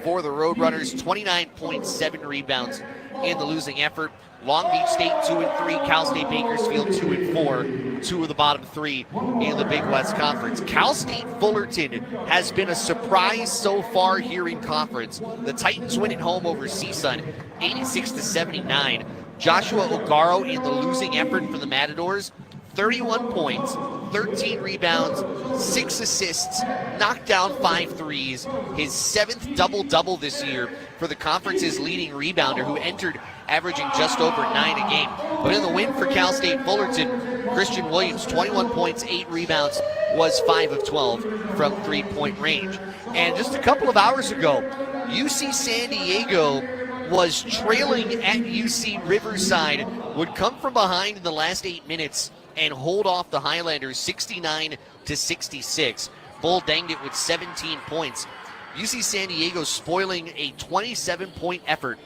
for the Roadrunners, 29.7 rebounds in the losing effort. Long Beach State 2-3, Cal State Bakersfield 2-4, two of the bottom three in the Big West Conference. Cal State Fullerton has been a surprise so far here in conference. The Titans win at home over CSUN, 86-79. Joshua Ogaro in the losing effort for the Matadors, 31 points, 13 rebounds, 6 assists, knocked down 5 threes, his 7th double-double this year for the conference's leading rebounder, who entered averaging just over 9 a game. But in the win for Cal State Fullerton, Christian Williams, 21 points, 8 rebounds, was 5 of 12 from three-point range. And just a couple of hours ago, UC San Diego was trailing at UC Riverside, would come from behind in the last 8 minutes and hold off the Highlanders 69-66. Bull danged it with 17 points. UC San Diego spoiling a 27-point effort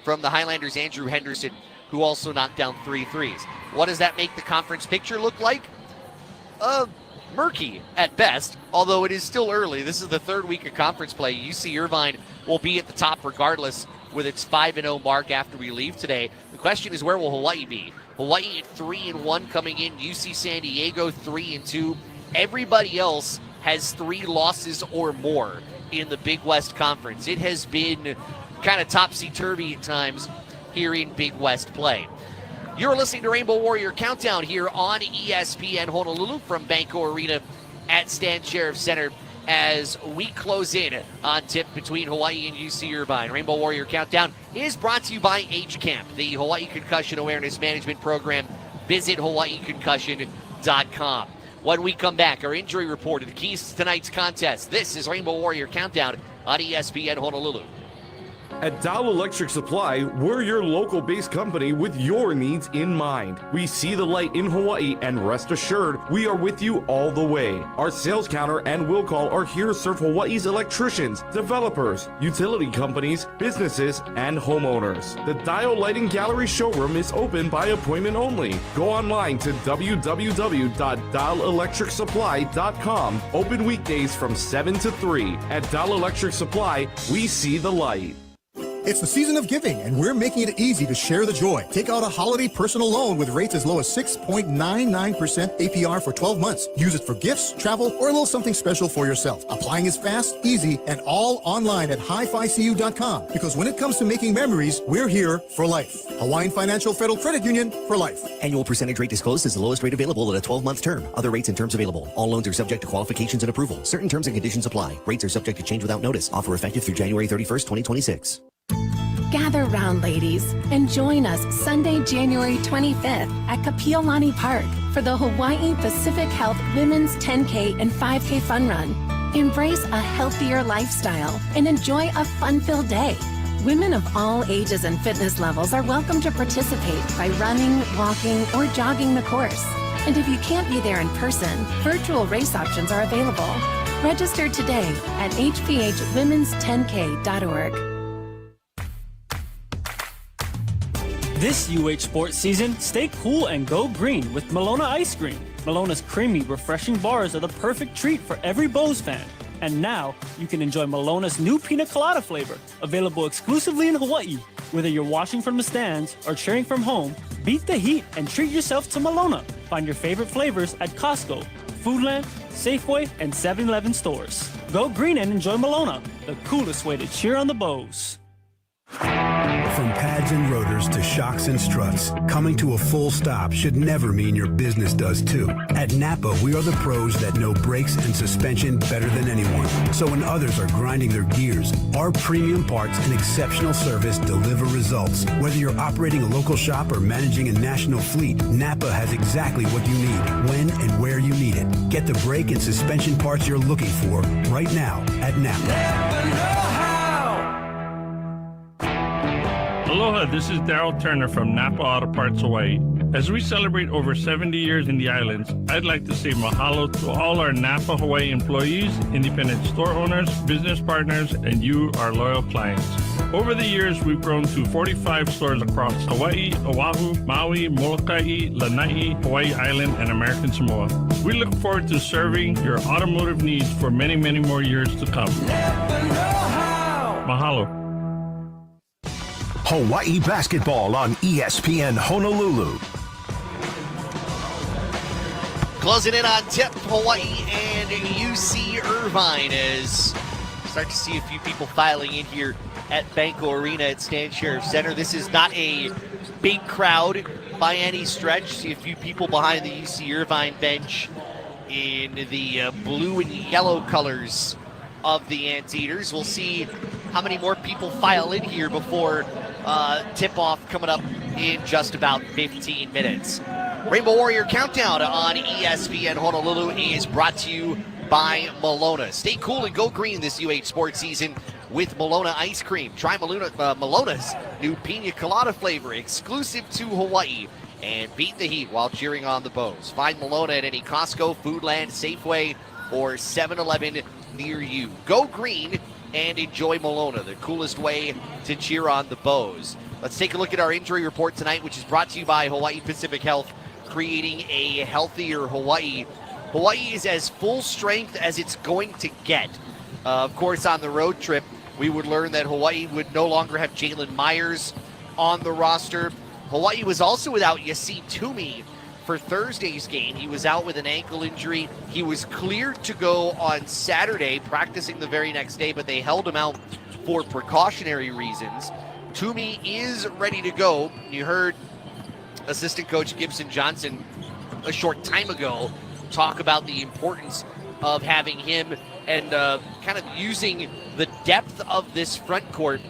from the Highlanders' Andrew Henderson, who also knocked down 3 threes. What does that make the conference picture look like? Murky at best, although it is still early. This is the third week of conference play. UC Irvine will be at the top regardless with its 5-0 mark after we leave today. The question is, where will Hawaii be? Hawaii at 3-1 coming in. UC San Diego 3-2. Everybody else has 3 losses or more in the Big West Conference. It has been kind of topsy-turvy at times here in Big West play. You're listening to Rainbow Warrior Countdown here on ESPN Honolulu from Banco Arena at Stan Sheriff Center as we close in on tip between Hawaii and UC Irvine. Rainbow Warrior Countdown is brought to you by HCAMP, the Hawaii Concussion Awareness Management Program. Visit hawaiiconcussion.com. When we come back, our injury report and the keys to tonight's contest. This is Rainbow Warrior Countdown on ESPN Honolulu. At Dow Electric Supply, we're your local-based company with your needs in mind. We see the light in Hawaii, and rest assured, we are with you all the way. Our sales counter and will call are here to serve Hawaii's electricians, developers, utility companies, businesses, and homeowners. The Dial Lighting Gallery showroom is open by appointment only. Go online to www.dialelectricsupply.com. Open weekdays from 7 to 3. At Dial Electric Supply, we see the light. It's the season of giving, and we're making it easy to share the joy. Take out a holiday personal loan with rates as low as 6.99% APR for 12 months. Use it for gifts, travel, or a little something special for yourself. Applying is fast, easy, and all online at hificu.com. Because when it comes to making memories, we're here for life. Hawaiian Financial Federal Credit Union for life. Annual percentage rate disclosed is the lowest rate available at a 12-month term. Other rates and terms available. All loans are subject to qualifications and approval. Certain terms and conditions apply. Rates are subject to change without notice. Offer effective through January 31st, 2026. Gather round, ladies, and join us Sunday, January 25th at Kapiolani Park for the Hawaii Pacific Health Women's 10K and 5K Fun Run. Embrace a healthier lifestyle and enjoy a fun-filled day. Women of all ages and fitness levels are welcome to participate by running, walking, or jogging the course. And if you can't be there in person, virtual race options are available. Register today at hphwomen's10k.org. This UH sports season, stay cool and go green with Malona Ice Cream. Malona's creamy, refreshing bars are the perfect treat for every Bows fan. And now, you can enjoy Malona's new pina colada flavor, available exclusively in Hawaii. Whether you're watching from the stands or cheering from home, beat the heat and treat yourself to Malona. Find your favorite flavors at Costco, Foodland, Safeway, and 7-Eleven stores. Go green and enjoy Malona, the coolest way to cheer on the Bows. From pads and rotors to shocks and struts, coming to a full stop should never mean your business does too. At Napa, we are the pros that know brakes and suspension better than anyone. So when others are grinding their gears, our premium parts and exceptional service deliver results. Whether you're operating a local shop or managing a national fleet, Napa has exactly what you need, when and where you need it. Get the brake and suspension parts you're looking for right now at Napa. Aloha, this is Daryl Turner from Napa Auto Parts Hawaii. As we celebrate over 70 years in the islands, I'd like to say mahalo to all our Napa Hawaii employees, independent store owners, business partners, and you, our loyal clients. Over the years, we've grown to 45 stores across Hawaii, Oahu, Maui, Molokai, Lanai, Hawaii Island, and American Samoa. We look forward to serving your automotive needs for many, many more years to come. Mahalo. Hawaii basketball on ESPN Honolulu. Closing in on tip, Hawaii and UC Irvine as start to see a few people filing in here at Banco Arena at Stan Sheriff Center. This is not a big crowd by any stretch. See a few people behind the UC Irvine bench in the blue and yellow colors of the Anteaters. We'll see how many more people file in here before tip-off coming up in just about 15 minutes. Rainbow Warrior Countdown on ESPN Honolulu is brought to you by Malona. Stay cool and go green this UH sports season with Malona ice cream. Try Malona's new pina colada flavor, exclusive to Hawaii, and beat the heat while cheering on the Bows. Find Malona at any Costco, Foodland, Safeway, or 7-Eleven near you. Go green and enjoy Malona, the coolest way to cheer on the Bows. Let's take a look at our injury report tonight, which is brought to you by Hawaii Pacific Health, creating a healthier Hawaii. Hawaii is as full strength as it's going to get. Of course, on the road trip, we would learn that Hawaii would no longer have Jalen Myers on the roster. Hawaii was also without Yassi Toomey for Thursday's game. He was out with an ankle injury. He was cleared to go on Saturday, practicing the very next day, but they held him out for precautionary reasons. Toomey is ready to go. You heard assistant coach Gibson Johnson a short time ago talk about the importance of having him and kind of using the depth of this front court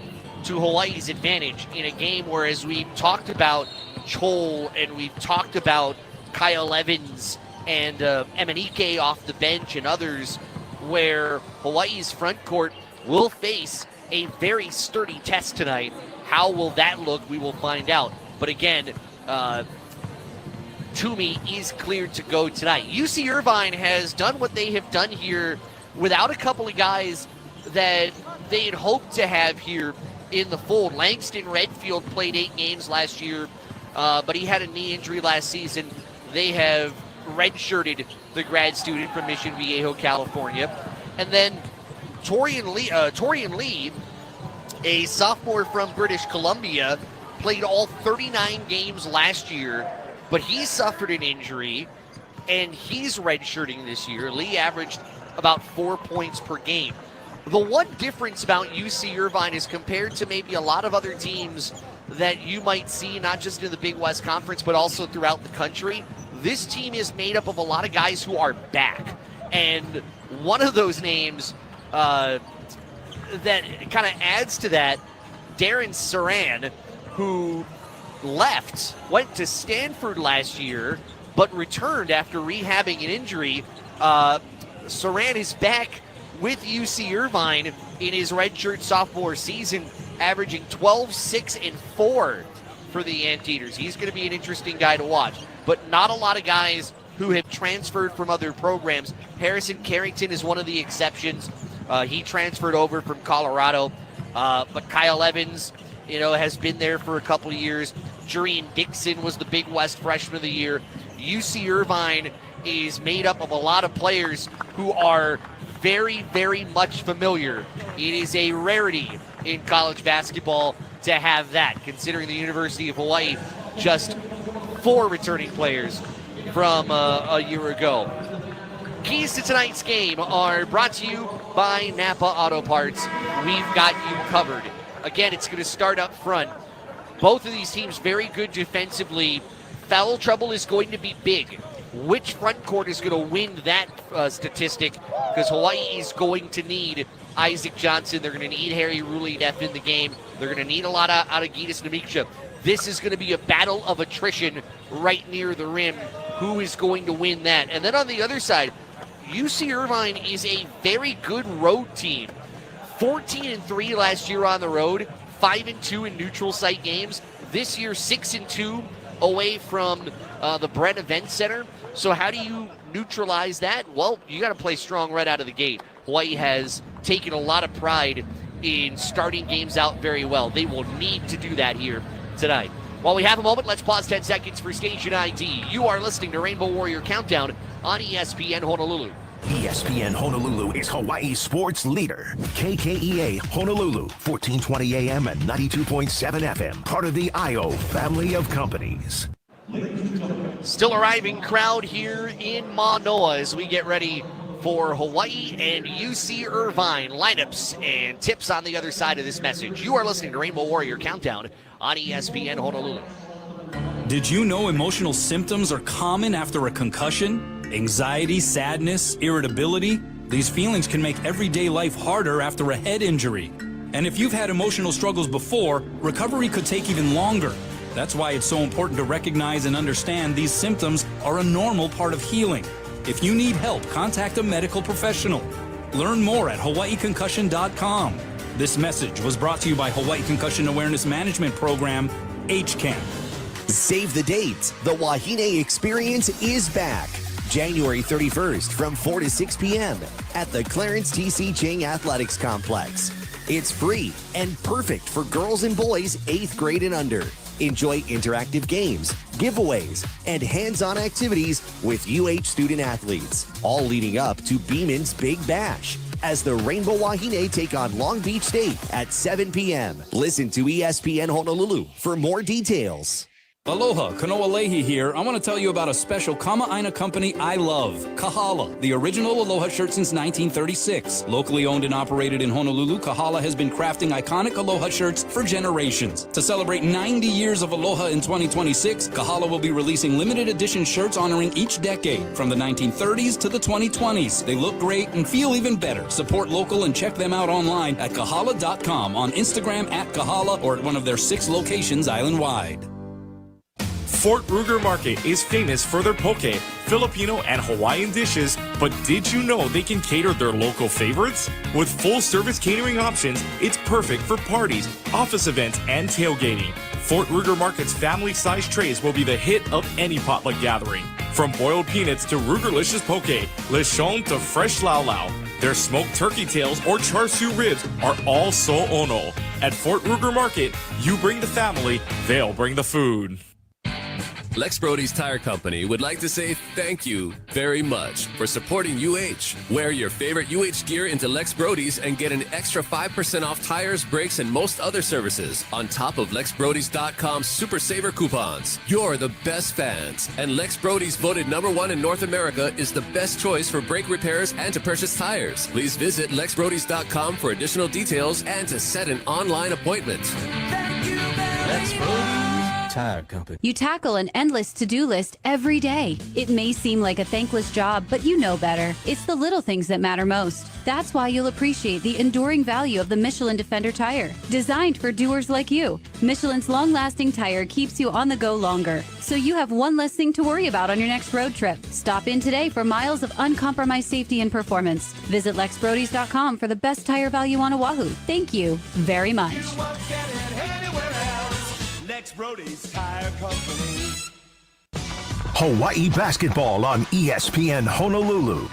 to Hawaii's advantage in a game where, as we talked about Chol and we've talked about Kyle Evans and Emenike off the bench and others, where Hawaii's front court will face a very sturdy test tonight. How will that look? We will find out. But again, Toomey is cleared to go tonight. UC Irvine has done what they have done here without a couple of guys that they had hoped to have here in the fold. Langston Redfield played 8 games last year, but he had a knee injury last season. They have redshirted the grad student from Mission Viejo, California. And then Torian Lee, a sophomore from British Columbia, played all 39 games last year, but he suffered an injury, and he's redshirting this year. Lee averaged about 4 points per game. The one difference about UC Irvine is compared to maybe a lot of other teams that you might see, not just in the Big West Conference, but also throughout the country, this team is made up of a lot of guys who are back. And one of those names that kind of adds to that, Darren Saran, who went to Stanford last year, but returned after rehabbing an injury. Saran is back with UC Irvine in his redshirt sophomore season, averaging 12, 6, and 4 for the Anteaters. He's going to be an interesting guy to watch, but not a lot of guys who have transferred from other programs. Harrison Carrington is one of the exceptions. He transferred over from Colorado, but Kyle Evans, has been there for a couple of years. Jurian Dixon was the Big West Freshman of the Year. UC Irvine is made up of a lot of players who are very, very much familiar. It is a rarity in college basketball to have that, considering the University of Hawaii just 4 returning players from a year ago. Keys to tonight's game are brought to you by Napa Auto Parts. We've got you covered. Again, it's going to start up front. Both of these teams very good defensively. Foul trouble is going to be big. Which front court is going to win that statistic? Because Hawaii is going to need Isaac Johnson. They're going to need Harry Ruledeff in the game. They're going to need a lot out of Gitas Namiksha. This is going to be a battle of attrition right near the rim. Who is going to win that? And then on the other side, UC Irvine is a very good road team. 14-3 last year on the road, 5-2 in neutral site games. This year, 6-2 away from the Brent Event Center. So how do you neutralize that? Well, you got to play strong right out of the gate. Hawaii has taken a lot of pride in starting games out very well. They will need to do that here tonight. While we have a moment, let's pause 10 seconds for station ID. You are listening to Rainbow Warrior Countdown on ESPN Honolulu. ESPN Honolulu is Hawaii's sports leader. KKEA Honolulu, 1420 AM and 92.7 FM. Part of the IO family of companies. Still arriving crowd here in Manoa as we get ready for Hawaii and UC Irvine. Lineups and tips on the other side of this message. You are listening to Rainbow Warrior Countdown on ESPN Honolulu. Did you know emotional symptoms are common after a concussion? Anxiety, sadness, irritability? These feelings can make everyday life harder after a head injury. And if you've had emotional struggles before, recovery could take even longer. That's why it's so important to recognize and understand these symptoms are a normal part of healing. If you need help, contact a medical professional. Learn more at hawaiiconcussion.com. This message was brought to you by Hawaii Concussion Awareness Management Program, HCAM. Save the date. The Wahine Experience is back. January 31st from 4 to 6 p.m. at the Clarence T.C. Ching Athletics Complex. It's free and perfect for girls and boys 8th grade and under. Enjoy interactive games, giveaways, and hands-on activities with UH student athletes, all leading up to Beeman's Big Bash as the Rainbow Wahine take on Long Beach State at 7 p.m. Listen to ESPN Honolulu for more details. Aloha, Kanoa Leahy here. I want to tell you about a special Kama'aina company I love, Kahala, the original Aloha shirt since 1936. Locally owned and operated in Honolulu, Kahala has been crafting iconic Aloha shirts for generations. To celebrate 90 years of Aloha in 2026, Kahala will be releasing limited edition shirts honoring each decade, from the 1930s to the 2020s. They look great and feel even better. Support local and check them out online at kahala.com, on Instagram at Kahala, or at one of their 6 locations island-wide. Fort Ruger Market is famous for their poke, Filipino, and Hawaiian dishes, but did you know they can cater their local favorites? With full-service catering options, it's perfect for parties, office events, and tailgating. Fort Ruger Market's family-sized trays will be the hit of any potluck gathering. From boiled peanuts to Rugerlicious poke, lechon to fresh lau lau, their smoked turkey tails or char siu ribs are all so ono. At Fort Ruger Market, you bring the family, they'll bring the food. Lex Brody's Tire Company would like to say thank you very much for supporting UH. Wear your favorite UH gear into Lex Brody's and get an extra 5% off tires, brakes, and most other services on top of LexBrodys.com Super Saver coupons. You're the best fans, and Lex Brody's voted #1 in North America is the best choice for brake repairs and to purchase tires. Please visit LexBrodys.com for additional details and to set an online appointment. Thank you very Lex Brody's Tire Company. You tackle an endless to-do list every day. It may seem like a thankless job, but you know better. It's the little things that matter most. That's why you'll appreciate the enduring value of the Michelin Defender tire. Designed for doers like you, Michelin's long-lasting tire keeps you on the go longer, so you have one less thing to worry about on your next road trip. Stop in today for miles of uncompromised safety and performance. Visit LexBrodys.com for the best tire value on Oahu. Thank you very much. Lex Brody's Tire Company. Hawaii basketball on ESPN Honolulu.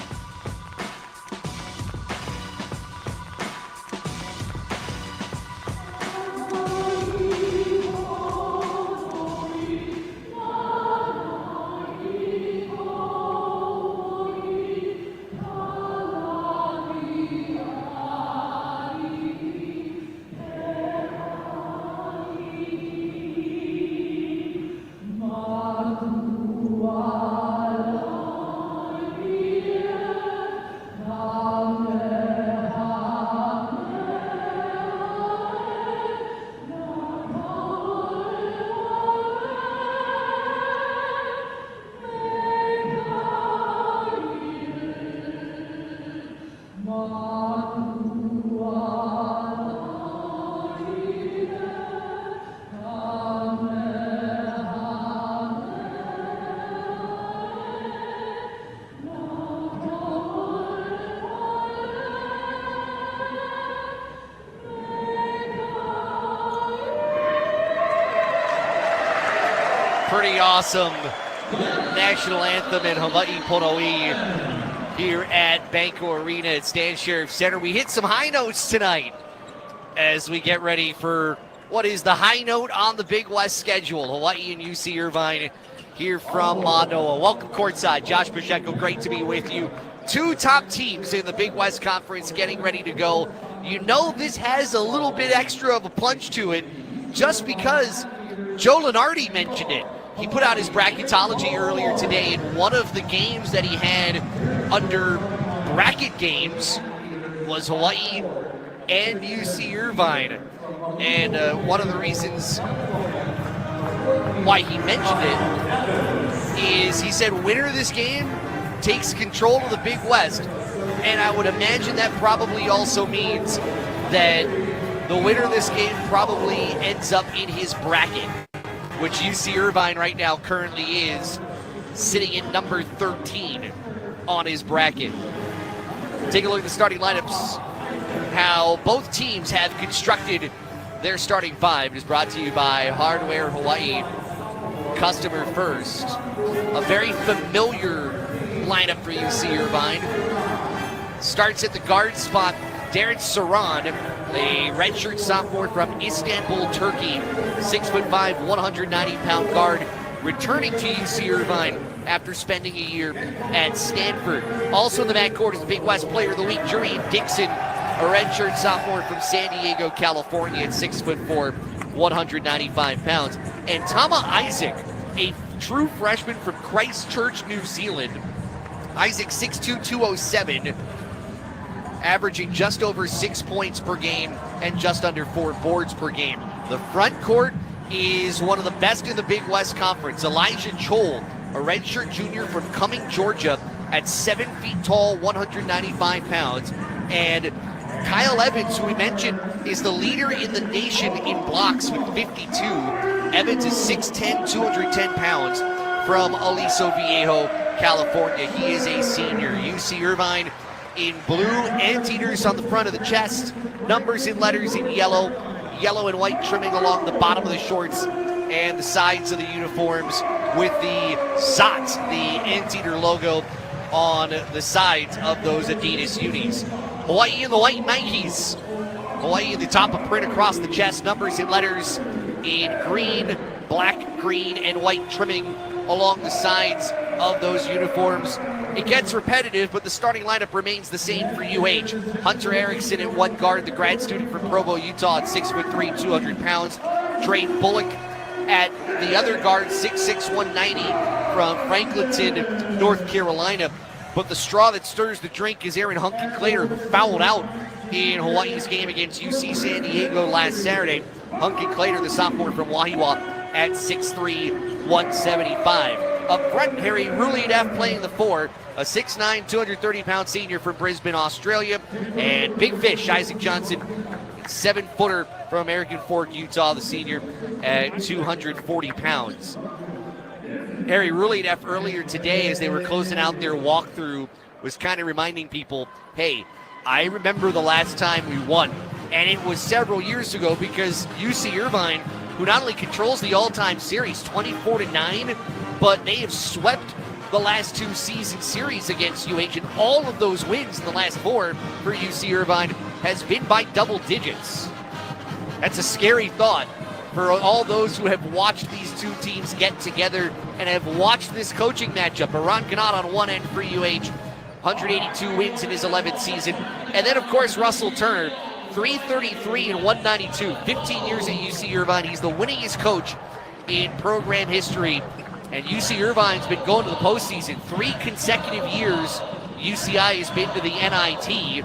Pretty awesome national anthem in Hawaii Pono'i here at Banco Arena at Stan Sheriff Center. We hit some high notes tonight as we get ready for what is the high note on the Big West schedule. Hawaii and UC Irvine here from Manoa. Welcome courtside. Josh Pacheco, great to be with you Two top teams in the Big West Conference getting ready to go. You know this has a little bit extra of a punch to it just because Joe Lenardi mentioned it. He put out his bracketology earlier today, and one of the games that he had under bracket games was Hawaii and UC Irvine. And one of the reasons why he mentioned it is he said winner of this game takes control of the Big West. And I would imagine that probably also means that the winner of this game probably ends up in his bracket, which UC Irvine right now currently is sitting at number 13 on his bracket. Take a look at the starting lineups, how both teams have constructed their starting five. It is brought to you by Hardware Hawaii, customer first. A very familiar lineup for UC Irvine. Starts at the guard spot, Darren Saran, a redshirt sophomore from Istanbul, Turkey, 6'5", 190-pound guard, returning to UC Irvine after spending a year at Stanford. Also in the backcourt is the Big West Player of the Week, Jurian Dixon, a redshirt sophomore from San Diego, California, at 6'4", 195 pounds. And Tama Isaac, a true freshman from Christchurch, New Zealand. Isaac, 6'2", 207, averaging just over 6 points per game and just under 4 boards per game. The front court is one of the best in the Big West Conference. Elijah Chol, a redshirt junior from Cumming, Georgia, at 7 feet tall, 195 pounds. And Kyle Evans, who we mentioned, is the leader in the nation in blocks with 52. Evans is 6'10", 210 pounds from Aliso Viejo, California. He is a senior. UC Irvine in blue, anteaters on the front of the chest, numbers and letters in yellow, yellow and white trimming along the bottom of the shorts and the sides of the uniforms with the SOT, the anteater logo on the sides of those Adidas unis. Hawaii in the white Nikes. Hawaii in the top of print across the chest, numbers and letters in green, black, green, and white trimming along the sides of those uniforms. It gets repetitive, but the starting lineup remains the same for UH. Hunter Erickson at one guard, the grad student from Provo, Utah, at 6'3", 200 pounds. Dre Bullock at the other guard, 6'6", 190 from Franklinton, North Carolina. But the straw that stirs the drink is Aaron Hunkin-Clater, who fouled out in Hawaii's game against UC San Diego last Saturday. Hunkin-Clater, the sophomore from Wahiawa, at 6'3", 175. Up front, Harry Ruliadef playing the 4, a 6'9", 230-pound senior from Brisbane, Australia. And Big Fish, Isaac Johnson, 7-footer from American Fork, Utah, the senior, at 240 pounds. Harry Ruliadef earlier today, as they were closing out their walkthrough, was kind of reminding people, hey, I remember the last time we won. And it was several years ago, because UC Irvine, who not only controls the all-time series 24-9, but they have swept the last 2 season series against UH, and all of those wins in the last 4 for UC Irvine has been by double digits. That's a scary thought for all those who have watched these two teams get together and have watched this coaching matchup. Aran Ganat on one end for UH, 182 wins in his 11th season. And then, of course, Russell Turner, 333 and 192, 15 years at UC Irvine. He's the winningest coach in program history. And UC Irvine's been going to the postseason 3 consecutive years. UCI has been to the NIT,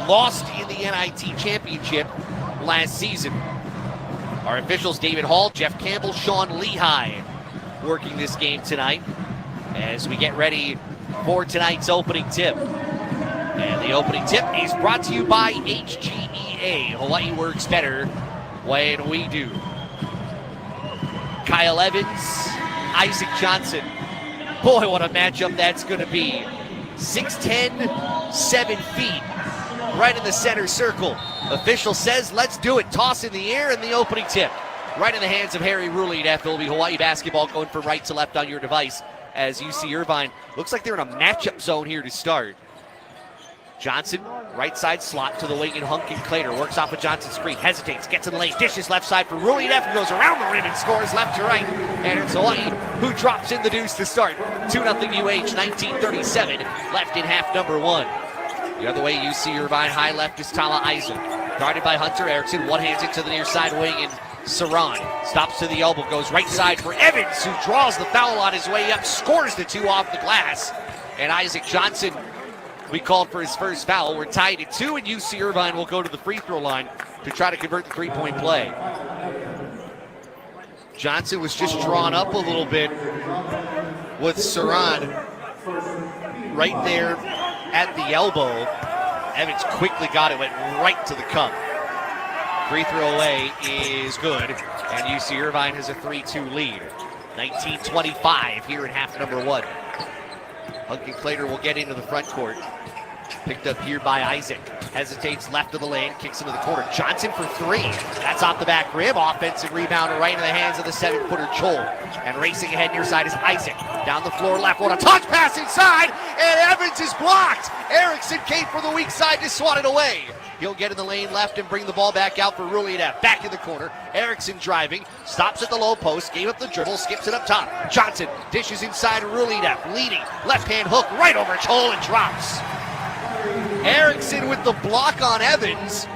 lost in the NIT championship last season. Our officials, David Hall, Jeff Campbell, Sean Lehigh, working this game tonight as we get ready for tonight's opening tip. And the opening tip is brought to you by HGEA. Hawaii works better when we do. Kyle Evans, Isaac Johnson. Boy, what a matchup that's going to be. 6'10", 7 feet, right in the center circle. Official says, let's do it. Toss in the air, and the opening tip right in the hands of Harry Ruliadef. It'll be Hawaii basketball going from right to left on your device as UC Irvine looks like they're in a matchup zone here to start. Johnson, right side slot to the wing, and Hunkin-Clater works off of Johnson's screen, hesitates, gets in the lane, dishes left side for Ruliev, who goes around the rim and scores left to right. And it's Hawaii who drops in the deuce to start. 2-0 UH, 19:37 left in half number one. The other way, UC Irvine, high left is Tala Isaac. Guarded by Hunter Erickson, one hands it to the near side wing, and Saran stops to the elbow, goes right side for Evans, who draws the foul on his way up, scores the two off the glass. And Isaac Johnson, we called for his first foul. We're tied at 2, and UC Irvine will go to the free throw line to try to convert the three-point play. Johnson was just drawn up a little bit with Saran right there at the elbow. Evans quickly got it, went right to the cup. Free throw away is good, and UC Irvine has a 3-2 lead. 19:25 here in half number one. Hunkin-Clater will get into the front court. Picked up here by Isaac. Hesitates left of the lane, kicks into the corner. Johnson for three. That's off the back rim. Offensive rebound right in the hands of the 7-footer Joel. And racing ahead near side is Isaac. Down the floor left. What a touch pass inside. And Evans is blocked. Erickson came for the weak side to swat it away. He'll get in the lane left and bring the ball back out for Ruliev. Back in the corner. Erickson driving. Stops at the low post. Gave up the dribble. Skips it up top. Johnson dishes inside Ruliev. Leading. Left hand hook right over Joel and drops. Erickson with the block on Evans.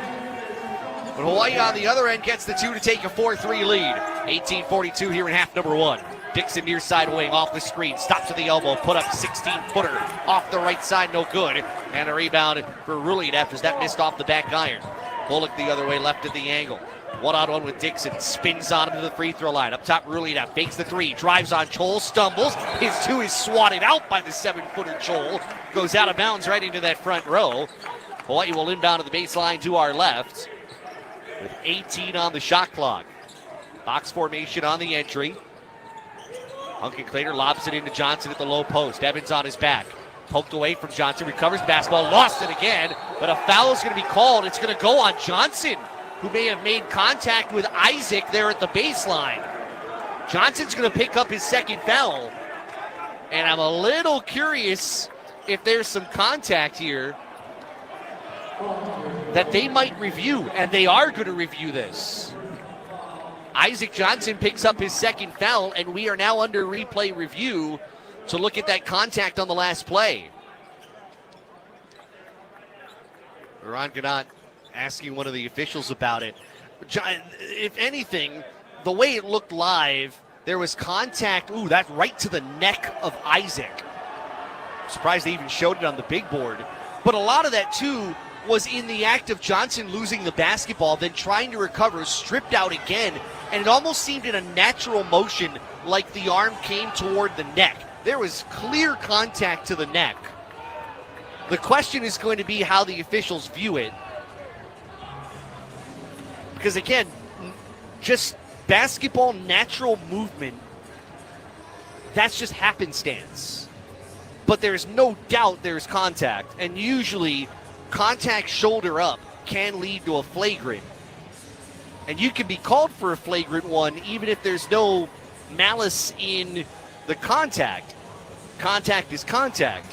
But Hawaii on the other end gets the two to take a 4-3 lead. 18:42 here in half number one. Dixon near side wing off the screen. Stops at the elbow. Put up 16-footer off the right side. No good. And a rebound for Ruliev as that missed off the back iron. Bullock the other way left at the angle. One-on-one with Dixon. Spins on him to the free throw line. Up top, Ruliev fakes the three. Drives on Joel. Stumbles. His two is swatted out by the 7-footer Joel. Goes out of bounds right into that front row. Hawaii will inbound to the baseline to our left with 18 on the shot clock. Box formation on the entry. Hunkin-Clater lobs it into Johnson at the low post. Evans on his back. Poked away from Johnson. Recovers basketball. Lost it again. But a foul is going to be called. It's going to go on Johnson, who may have made contact with Isaac there at the baseline. Johnson's going to pick up his second foul. And I'm a little curious if there's some contact here that they might review, and they are going to review this. Isaac Johnson picks up his second foul, and we are now under replay review to look at that contact on the last play. Ron Gannat asking one of the officials about it. If anything, the way it looked live, there was contact, that's right to the neck of Isaac. Surprised they even showed it on the big board. But a lot of that, too, was in the act of Johnson losing the basketball, then trying to recover, stripped out again, and it almost seemed in a natural motion like the arm came toward the neck. There was clear contact to the neck. The question is going to be how the officials view it. Because again, just basketball natural movement, that's just happenstance. But there's no doubt there's contact, and usually contact shoulder up can lead to a flagrant. And you can be called for a flagrant one even if there's no malice in the contact. Contact is contact.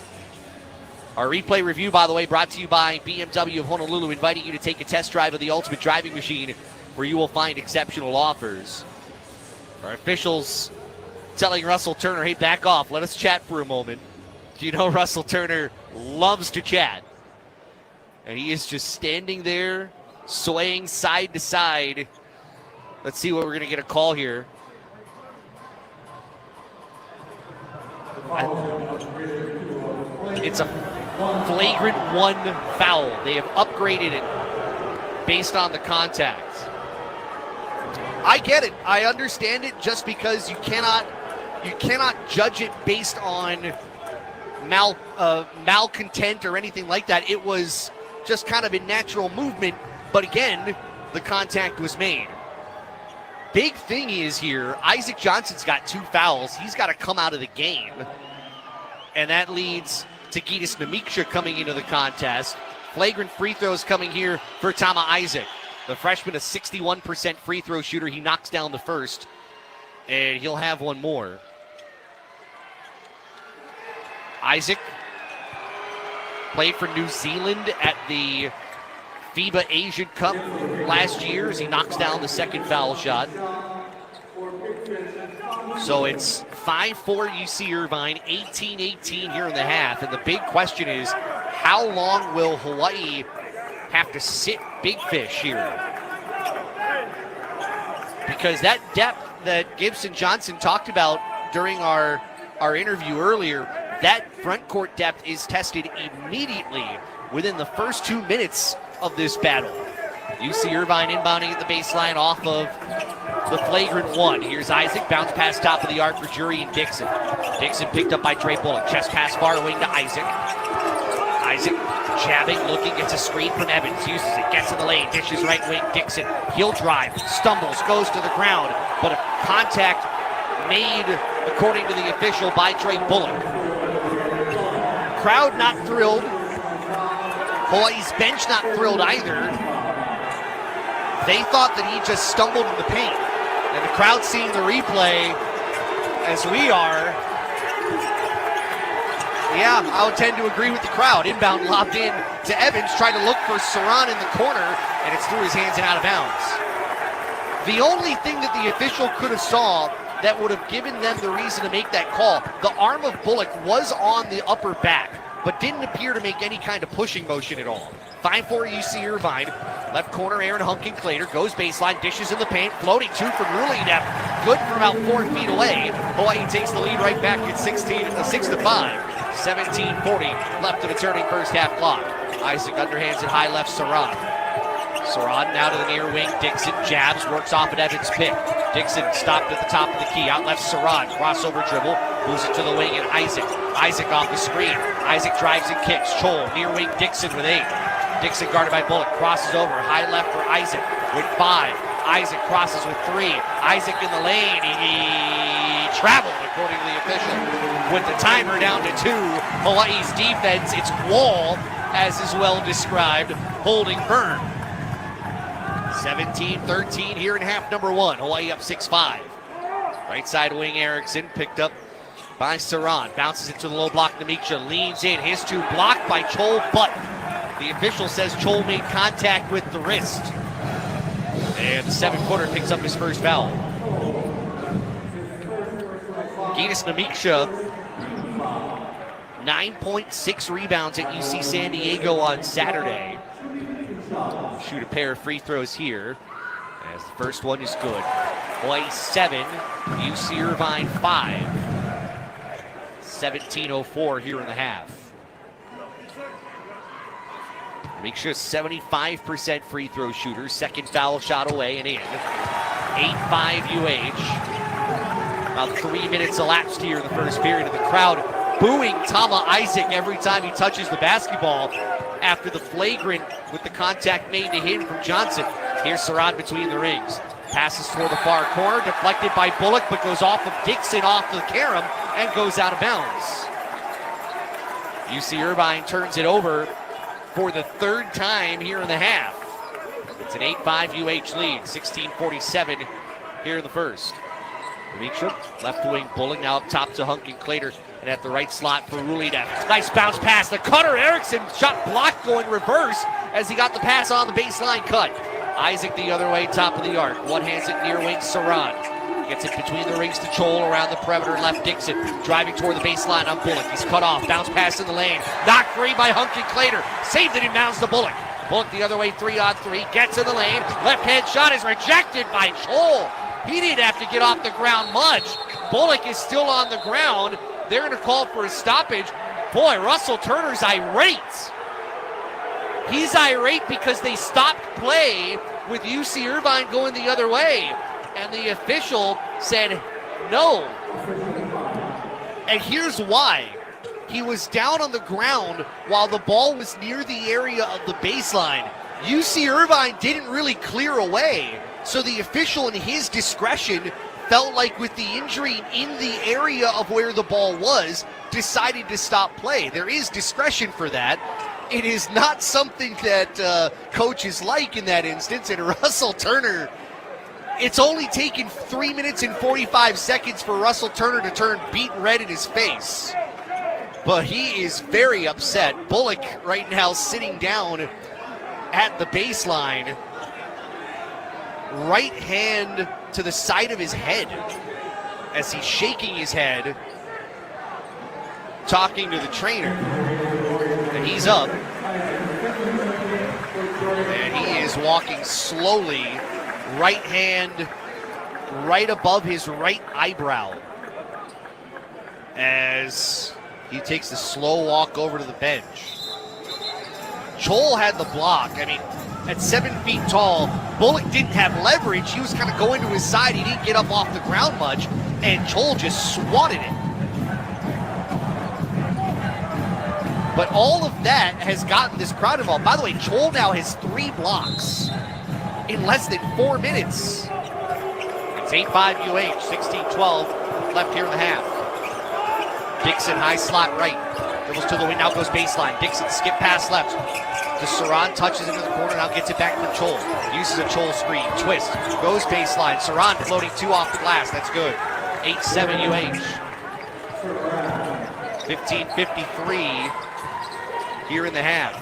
Our replay review, by the way, brought to you by BMW of Honolulu, inviting you to take a test drive of the ultimate driving machine where you will find exceptional offers. Our officials telling Russell Turner, hey, back off. Let us chat for a moment. You know Russell Turner loves to chat. And he is just standing there, swaying side to side. Let's see what we're going to get a call here. It's a flagrant one foul. They have upgraded it based on the contact. I get it. I understand it, just because you cannot judge it based on malcontent or anything like that. It was just kind of a natural movement, but again, the contact was made. Big thing is here, Isaac Johnson's got 2 fouls. He's got to come out of the game. And that leads to Gitas Namiksha coming into the contest. Flagrant free throws coming here for Tama Isaac. The freshman, a 61% free throw shooter. He knocks down the first, and he'll have one more. Isaac Played for New Zealand at the FIBA Asian Cup last year as he knocks down the second foul shot. So it's 5-4 UC Irvine, 18-18 here in the half. And the big question is, how long will Hawaii have to sit Big Fish here? Because that depth that Gibson Johnson talked about during our interview earlier, that front court depth is tested immediately within the first 2 minutes of this battle. UC Irvine inbounding at the baseline off of the flagrant one. Here's Isaac, bounce pass top of the arc for Jury and Dixon. Dixon picked up by Trey Bullock. Chest pass far wing to Isaac. Isaac jabbing, looking, gets a screen from Evans, uses it, gets in the lane, dishes right wing, Dixon. He'll drive, stumbles, goes to the ground, but a contact made, according to the official, by Trey Bullock. Crowd not thrilled. Hawaii's bench not thrilled either. They thought that he just stumbled in the paint. And the crowd seeing the replay, as we are, yeah, I would tend to agree with the crowd. Inbound lobbed in to Evans, trying to look for Saran in the corner, and it's through his hands and out of bounds. The only thing that the official could have saw that would have given them the reason to make that call, the arm of Bullock was on the upper back, but didn't appear to make any kind of pushing motion at all. 5-4 UC Irvine. Left corner, Aaron Hunkin-Clater goes baseline, dishes in the paint, floating two from Rulinep, good from about 4 feet away. Hawaii takes the lead right back at 6-5. 17:40 left of the turning first half clock. Isaac underhands it high left, Saran. Saran now to the near wing. Dixon jabs, works off at Evans' pick. Dixon stopped at the top of the key. Out left, Saran. Crossover dribble. Moves it to the wing, and Isaac. Isaac off the screen. Isaac drives and kicks. Chol, near wing, Dixon with 8. Dixon guarded by Bullock. Crosses over. High left for Isaac with 5. Isaac crosses with 3. Isaac in the lane. He traveled, according to the official, with the timer down to 2. Hawaii's defense, its wall, as is well described, holding firm. 17-13 here in half number 1. Hawaii up 6-5. Right side wing Erickson picked up by Saran. Bounces it to the low block. Namicha leans in. His 2 blocked by Chol, but the official says Chol made contact with the wrist. And the 7-footer picks up his first foul. Giannis Namicha, 9.6 rebounds at UC San Diego on Saturday. Shoot a pair of free throws here, as the first one is good. Hawaii 7, UC Irvine 5. 17:04 here in the half. Namicha, 75% free throw shooter, second foul shot away and in. 8-5 UH. About 3 minutes elapsed here in the first period, and the crowd booing Tama Isaac every time he touches the basketball after the flagrant with the contact made to him from Johnson. Here's Saran between the rings. Passes toward the far corner, deflected by Bullock, but goes off of Dixon off the carom and goes out of bounds. UC Irvine turns it over for the 3rd time here in the half. It's an 8-5 UH lead, 16:47 here in the first. Namicha, left wing Bullock, now up top to Hunkin-Clater, and at the right slot for Rulina. Nice bounce pass. The cutter, Erickson, shot blocked going reverse as he got the pass on the baseline cut. Isaac the other way, top of the arc. One hands it near wing, Saran. Gets it between the rings to Chol, around the perimeter, left Dixon. Driving toward the baseline on Bullock. He's cut off, bounce pass in the lane. Knocked free by Hunkin-Clater. Saved it inbounds to Bullock. Bullock the other way, 3-on-3. Gets in the lane. Left hand shot is rejected by Chol. He didn't have to get off the ground much. Bullock is still on the ground. They're going to call for a stoppage. Boy, Russell Turner's irate. He's irate because they stopped play with UC Irvine going the other way. And the official said no. And here's why. He was down on the ground while the ball was near the area of the baseline. UC Irvine didn't really clear away. So the official, in his discretion, felt like with the injury in the area of where the ball was, decided to stop play. There is discretion for that. It is not something that coaches like in that instance. And Russell Turner, it's only taken 3 minutes and 45 seconds for Russell Turner to turn beet red in his face. but he is very upset. Bullock right now sitting down at the baseline. Right hand to the side of his head as he's shaking his head, talking to the trainer. And he's up. And he is walking slowly, right hand right above his right eyebrow, as he takes a slow walk over to the bench. Chol had the block. I mean, at 7 feet tall, Bullock didn't have leverage. He was kind of going to his side. He didn't get up off the ground much, and Chol just swatted it. But all of that has gotten this crowd involved. By the way, Chol now has 3 blocks in less than 4 minutes. It's 8-5 UH, 16-12 left here in the half. Dixon, high slot right. Dribbles to the wing, now goes baseline. Dixon, skip pass left. To Saran, touches into the corner, now gets it back for Chol. Uses a Chol screen, twist, goes baseline. Saran floating 2 off the glass, that's good. 8-7 UH. 15:53 here in the half.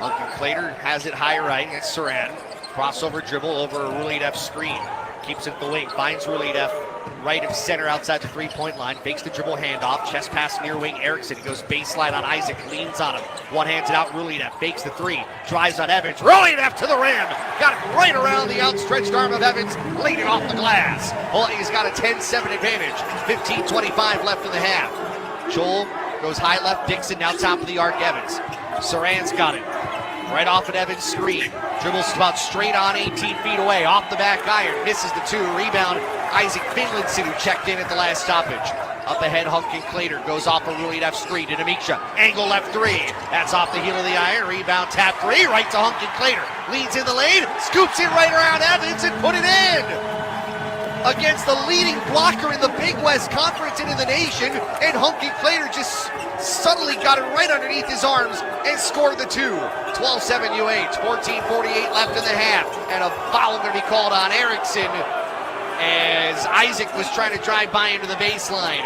Uncle Clater has it high right, it's Saran. Crossover dribble over a Rulev screen. Keeps it at the wing, finds Rulev right of center outside the three-point line. Fakes the dribble handoff, chest pass near wing Erickson. He goes baseline on Isaac, leans on him. One hands it out, Rulev fakes the 3. Drives on Evans, Rulev to the rim. Got it right around the outstretched arm of Evans. Laid it off the glass. Hawaii's got a 10-7 advantage. 15:25 left in the half. Chol goes high left, Dixon now top of the arc, Evans. Saran's got it. Right off an Evans screen. Dribbles about straight on 18 feet away. Off the back iron. Misses the 2. Rebound. Isaac Finlinson, who checked in at the last stoppage. Up ahead, Hunkin Clater goes off a Rulev screen to Demetra. Angle left 3. That's off the heel of the iron. Rebound tap 3. Right to Hunkin Clater. Leads in the lane. Scoops it right around Evans and put it in. Against the leading blocker in the Big West Conference and in the nation. And Hunkin Clater just suddenly got it right underneath his arms and scored the 2. 12-7 UH, 14:48 left in the half. And a foul going to be called on Erickson as Isaac was trying to drive by into the baseline.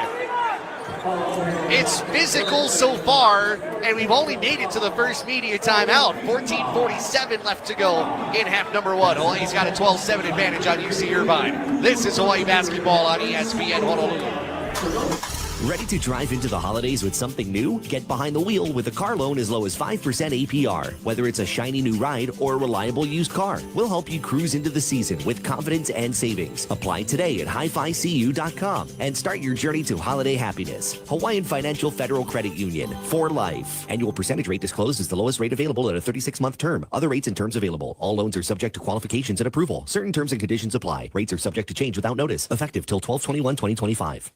It's physical so far, and we've only made it to the first media timeout. 14:47 left to go in half number 1. Hawaii's got a 12-7 advantage on UC Irvine. This is Hawaii basketball on ESPN Honolulu. Ready to drive into the holidays with something new? Get behind the wheel with a car loan as low as 5% APR. Whether it's a shiny new ride or a reliable used car, we'll help you cruise into the season with confidence and savings. Apply today at hificu.com and start your journey to holiday happiness. Hawaiian Financial Federal Credit Union, for life. Annual percentage rate disclosed is the lowest rate available at a 36-month term. Other rates and terms available. All loans are subject to qualifications and approval. Certain terms and conditions apply. Rates are subject to change without notice. Effective till 12/21/2025.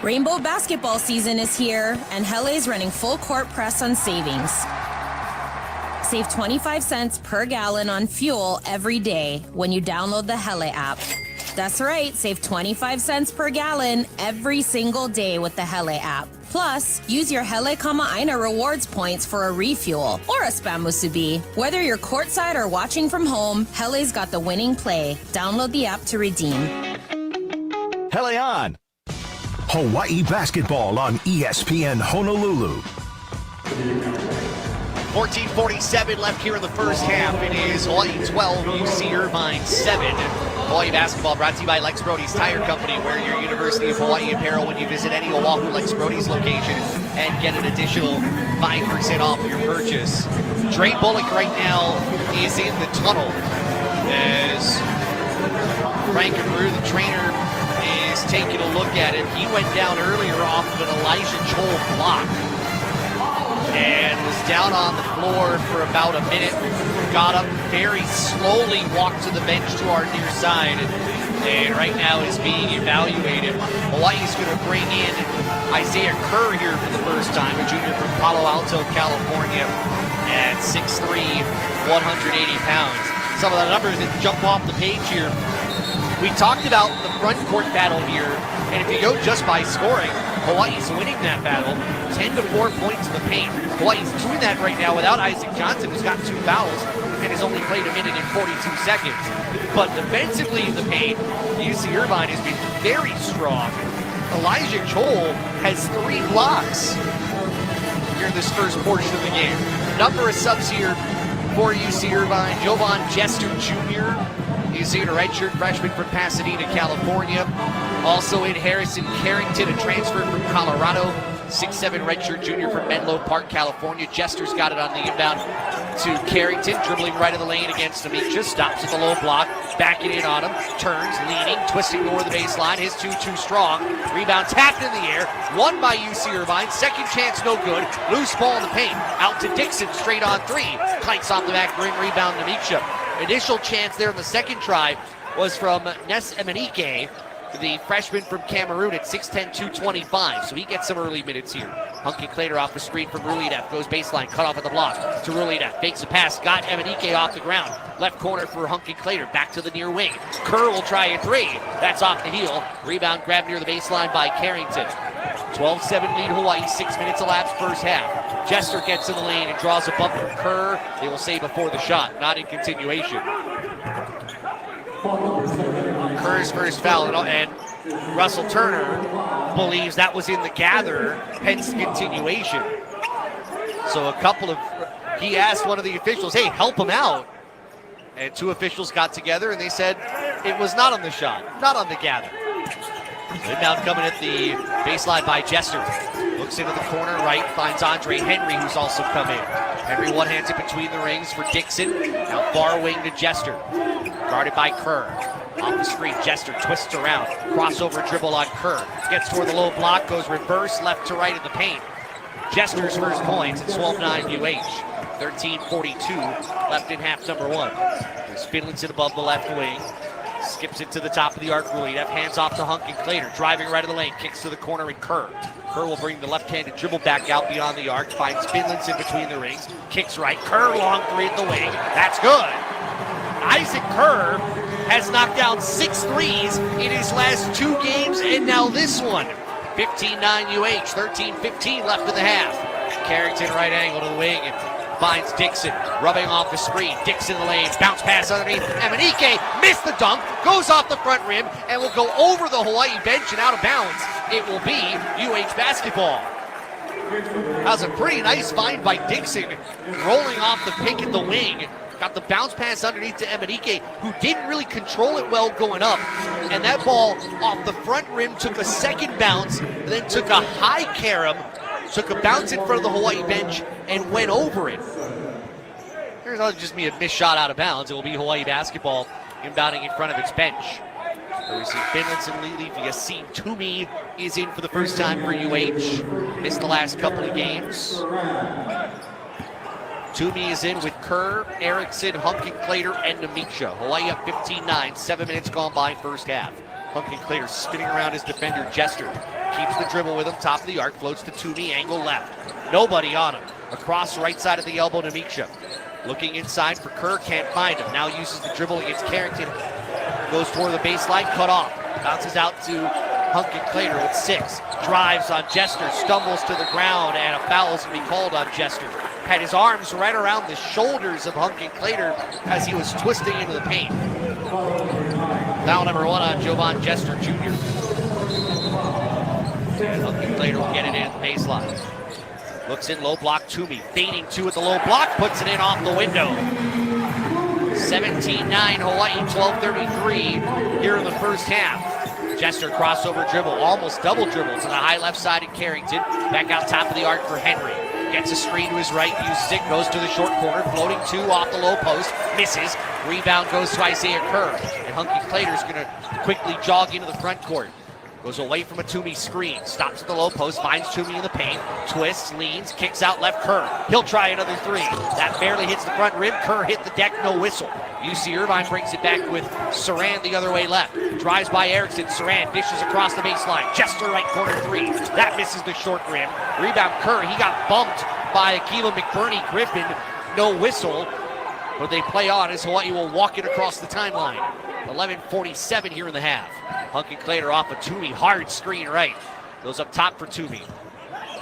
Rainbow basketball season is here, and Hele is running full court press on savings. Save 25 cents per gallon on fuel every day when you download the Hele app. That's right, save 25 cents per gallon every single day with the Hele app. Plus, use your Hele Kama'aina rewards points for a refuel or a spam musubi. Whether you're courtside or watching from home, Hele's got the winning play. Download the app to redeem. Hele on! Hawaii basketball on ESPN Honolulu. 14:47 left here in the first half. It is Hawaii 12, UC Irvine 7. Hawaii basketball brought to you by Lex Brody's Tire Company. Wear your University of Hawaii apparel when you visit any Oahu Lex Brody's location and get an additional 5% off your purchase. Dre Bullock right now is in the tunnel as Frank Abreu, the trainer, is taking a look at him. He went down earlier off of an Elijah Chol block and was down on the floor for about a minute. Got up very slowly, walked to the bench to our near side, and right now is being evaluated. Hawaii's going to bring in Isaiah Kerr here for the first time, a junior from Palo Alto, California, at 6'3", 180 pounds. Some of the numbers that jump off the page here. We talked about the front court battle here, and if you go just by scoring, Hawaii's winning that battle, 10-4 points in the paint. Hawaii's doing that right now without Isaac Johnson, who's got 2 fouls and has only played a minute and 42 seconds. But defensively in the paint, UC Irvine has been very strong. Elijah Joel has 3 blocks here in this first portion of the game. Number of subs here for UC Irvine. Jovan Jester Jr. is in, a redshirt freshman from Pasadena, California. Also in Harrison Carrington, a transfer from Colorado. 6'7" redshirt junior from Menlo Park, California. Jester's got it on the inbound to Carrington, dribbling right in the lane against Amicha. Stops at the low block, backing in on him. Turns, leaning, twisting toward the baseline. His two too strong. Rebound tapped in the air. Won by UC Irvine. Second chance, no good. Loose ball in the paint. Out to Dixon, straight on 3. Kites off the back rim, rebound Amicha. Initial chance there in the second try was from Nes Emenike, the freshman from Cameroon at 6'10", 225. So he gets some early minutes here. Hunky Clater off the screen from Rulidev. Goes baseline, cut off at the block to Rulidev. Fakes a pass, got Emenike off the ground. Left corner for Hunky Clater. Back to the near wing. Kerr will try a 3. That's off the heel. Rebound grabbed near the baseline by Carrington. 12-7 lead Hawaii. 6 minutes elapsed first half. Jester gets in the lane and draws a bumper. Kerr, they will say before the shot, not in continuation. Kerr's first foul, and Russell Turner believes that was in the gather, hence continuation. So he asked one of the officials, hey, help him out. And 2 officials got together and they said it was not on the shot, not on the gather. Inbound coming at the baseline by Jester. Looks into the corner right, finds Andre Henry, who's also come in. Henry one-hands it between the rings for Dixon. Now far wing to Jester. Guarded by Kerr. Off the screen, Jester twists around. Crossover dribble on Kerr. Gets toward the low block, goes reverse, left to right in the paint. Jester's first points. It's 12-9 UH. 13:42 left in half number 1. There's Finlinson above the left wing. Skips it to the top of the arc. Rulidev hands off to Hunky Clater. Driving right of the lane. Kicks to the corner and Kerr. Kerr will bring the left-handed dribble back out beyond the arc. Finds Finlinson between the rings. Kicks right. Kerr long 3 at the wing. That's good. Isaac Kerr has knocked down 6 threes in his last 2 games, and now this one. 15-9 UH, 13:15 left in the half. Carrington right angle to the wing and finds Dixon, rubbing off the screen. Dixon in the lane, bounce pass underneath. Emenike missed the dunk, goes off the front rim, and will go over the Hawaii bench and out of bounds. It will be UH basketball. That was a pretty nice find by Dixon, rolling off the pick at the wing. Got the bounce pass underneath to Emenike, who didn't really control it well going up. And that ball off the front rim took a second bounce, then took a high carom, took a bounce in front of the Hawaii bench, and went over it. There's not just be a missed shot out of bounds. It will be Hawaii basketball inbounding in front of its bench. So we see Finlinson leave. Yassine Toomey is in for the first time for UH. Missed the last couple of games. Toomey is in with Kerr, Erickson, Hunky Clater, and Namicha. Hawaii up 15-9, 7 minutes gone by first half. Hunky Clater spinning around his defender, Jester. Keeps the dribble with him, top of the arc, floats to Toomey, angle left. Nobody on him. Across right side of the elbow, Namicha. Looking inside for Kerr, can't find him. Now uses the dribble against Carrington. Goes toward the baseline, cut off. Bounces out to Hunky Clater with 6. Drives on Jester, stumbles to the ground, and a foul is going to be called on Jester. Had his arms right around the shoulders of Hunky Clater as he was twisting into the paint. Foul number 1 on Jovan Jester Jr. And Hunky Clater will get it in at the baseline. Looks in, low block, Toomey. Fading 2 at the low block, puts it in off the window. 17-9 Hawaii, 12:33 here in the first half. Jester crossover dribble, almost double dribble to the high left side of Carrington. Back out top of the arc for Henry. Gets a screen to his right, uses it, goes to the short corner, floating 2 off the low post, misses. Rebound goes to Isaiah Kerr. And Hunky Clater's going to quickly jog into the front court. Goes away from a Toomey screen, stops at the low post, finds Toomey in the paint, twists, leans, kicks out left Kerr. He'll try another 3. That barely hits the front rim. Kerr hit the deck, no whistle. UC Irvine brings it back with Saran the other way left. Drives by Erickson, Saran dishes across the baseline. Jester right corner 3. That misses the short rim. Rebound Kerr, he got bumped by Akiva McBurney Griffin. No whistle, but they play on as Hawaii will walk it across the timeline. 11:47 here in the half. Hunky Clater off of Toomey, hard screen right. Goes up top for Toomey.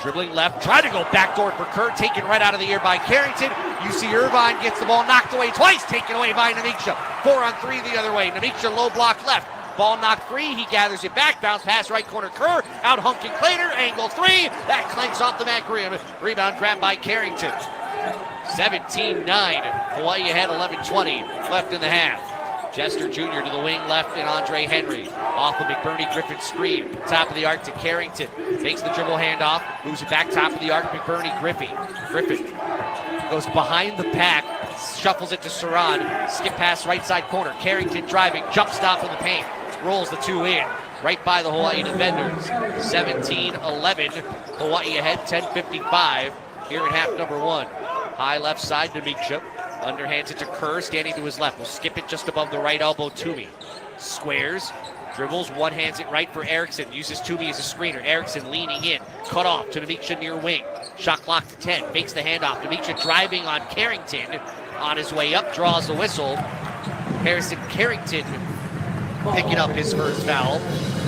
Dribbling left, trying to go backdoor for Kerr, taken right out of the air by Carrington. UC Irvine gets the ball knocked away twice, taken away by Namicha. 4 on 3 the other way. Namicha low block left, Ball knocked free. He gathers it back. Bounce pass right corner. Kerr out hunking Clater. Angle three. That clanks off the mat rim. Rebound grabbed by Carrington. 17-9. Hawaii ahead 11-20 left in the half. Jester Jr. to the wing left and Andre Henry. Off the McBurney Griffin screen. Top of the arc to Carrington. Takes the dribble handoff. Moves it back top of the arc. McBurney Griffin goes behind the pack. Shuffles it to Saran. Skip pass right side corner. Carrington driving. Jump stop in the paint. Rolls the two in. Right by the Hawaii defenders. 17-11. Hawaii ahead 10:55 here in half number one. High left side to Miksha. Underhands it to Kerr, standing to his left. Will skip it just above the right elbow. Toomey squares, dribbles, one hands it right for Erickson. Uses Toomey as a screener. Erickson leaning in, cut off to Miksha near wing. Shot clock to 10. Fakes the handoff. Miksha driving on Carrington. On his way up, draws the whistle. Harrison Carrington picking up his first foul.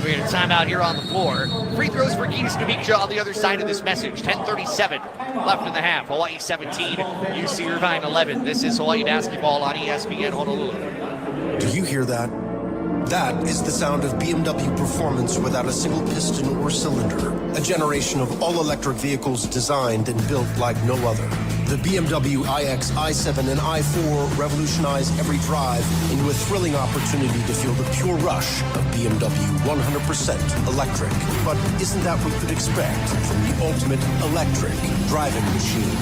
We're going to timeout here on the floor. Free throws for Gitas Miksha on the other side of this message. 10:37 left in the half. Hawaii 17, UC Irvine 11. This is Hawaii basketball on ESPN Honolulu. Do you hear that? That is the sound of BMW performance without a single piston or cylinder. A generation of all-electric vehicles designed and built like no other. The BMW iX, i7, and i4 revolutionize every drive into a thrilling opportunity to feel the pure rush of BMW 100% electric. But isn't that what you could expect from the ultimate electric driving machine?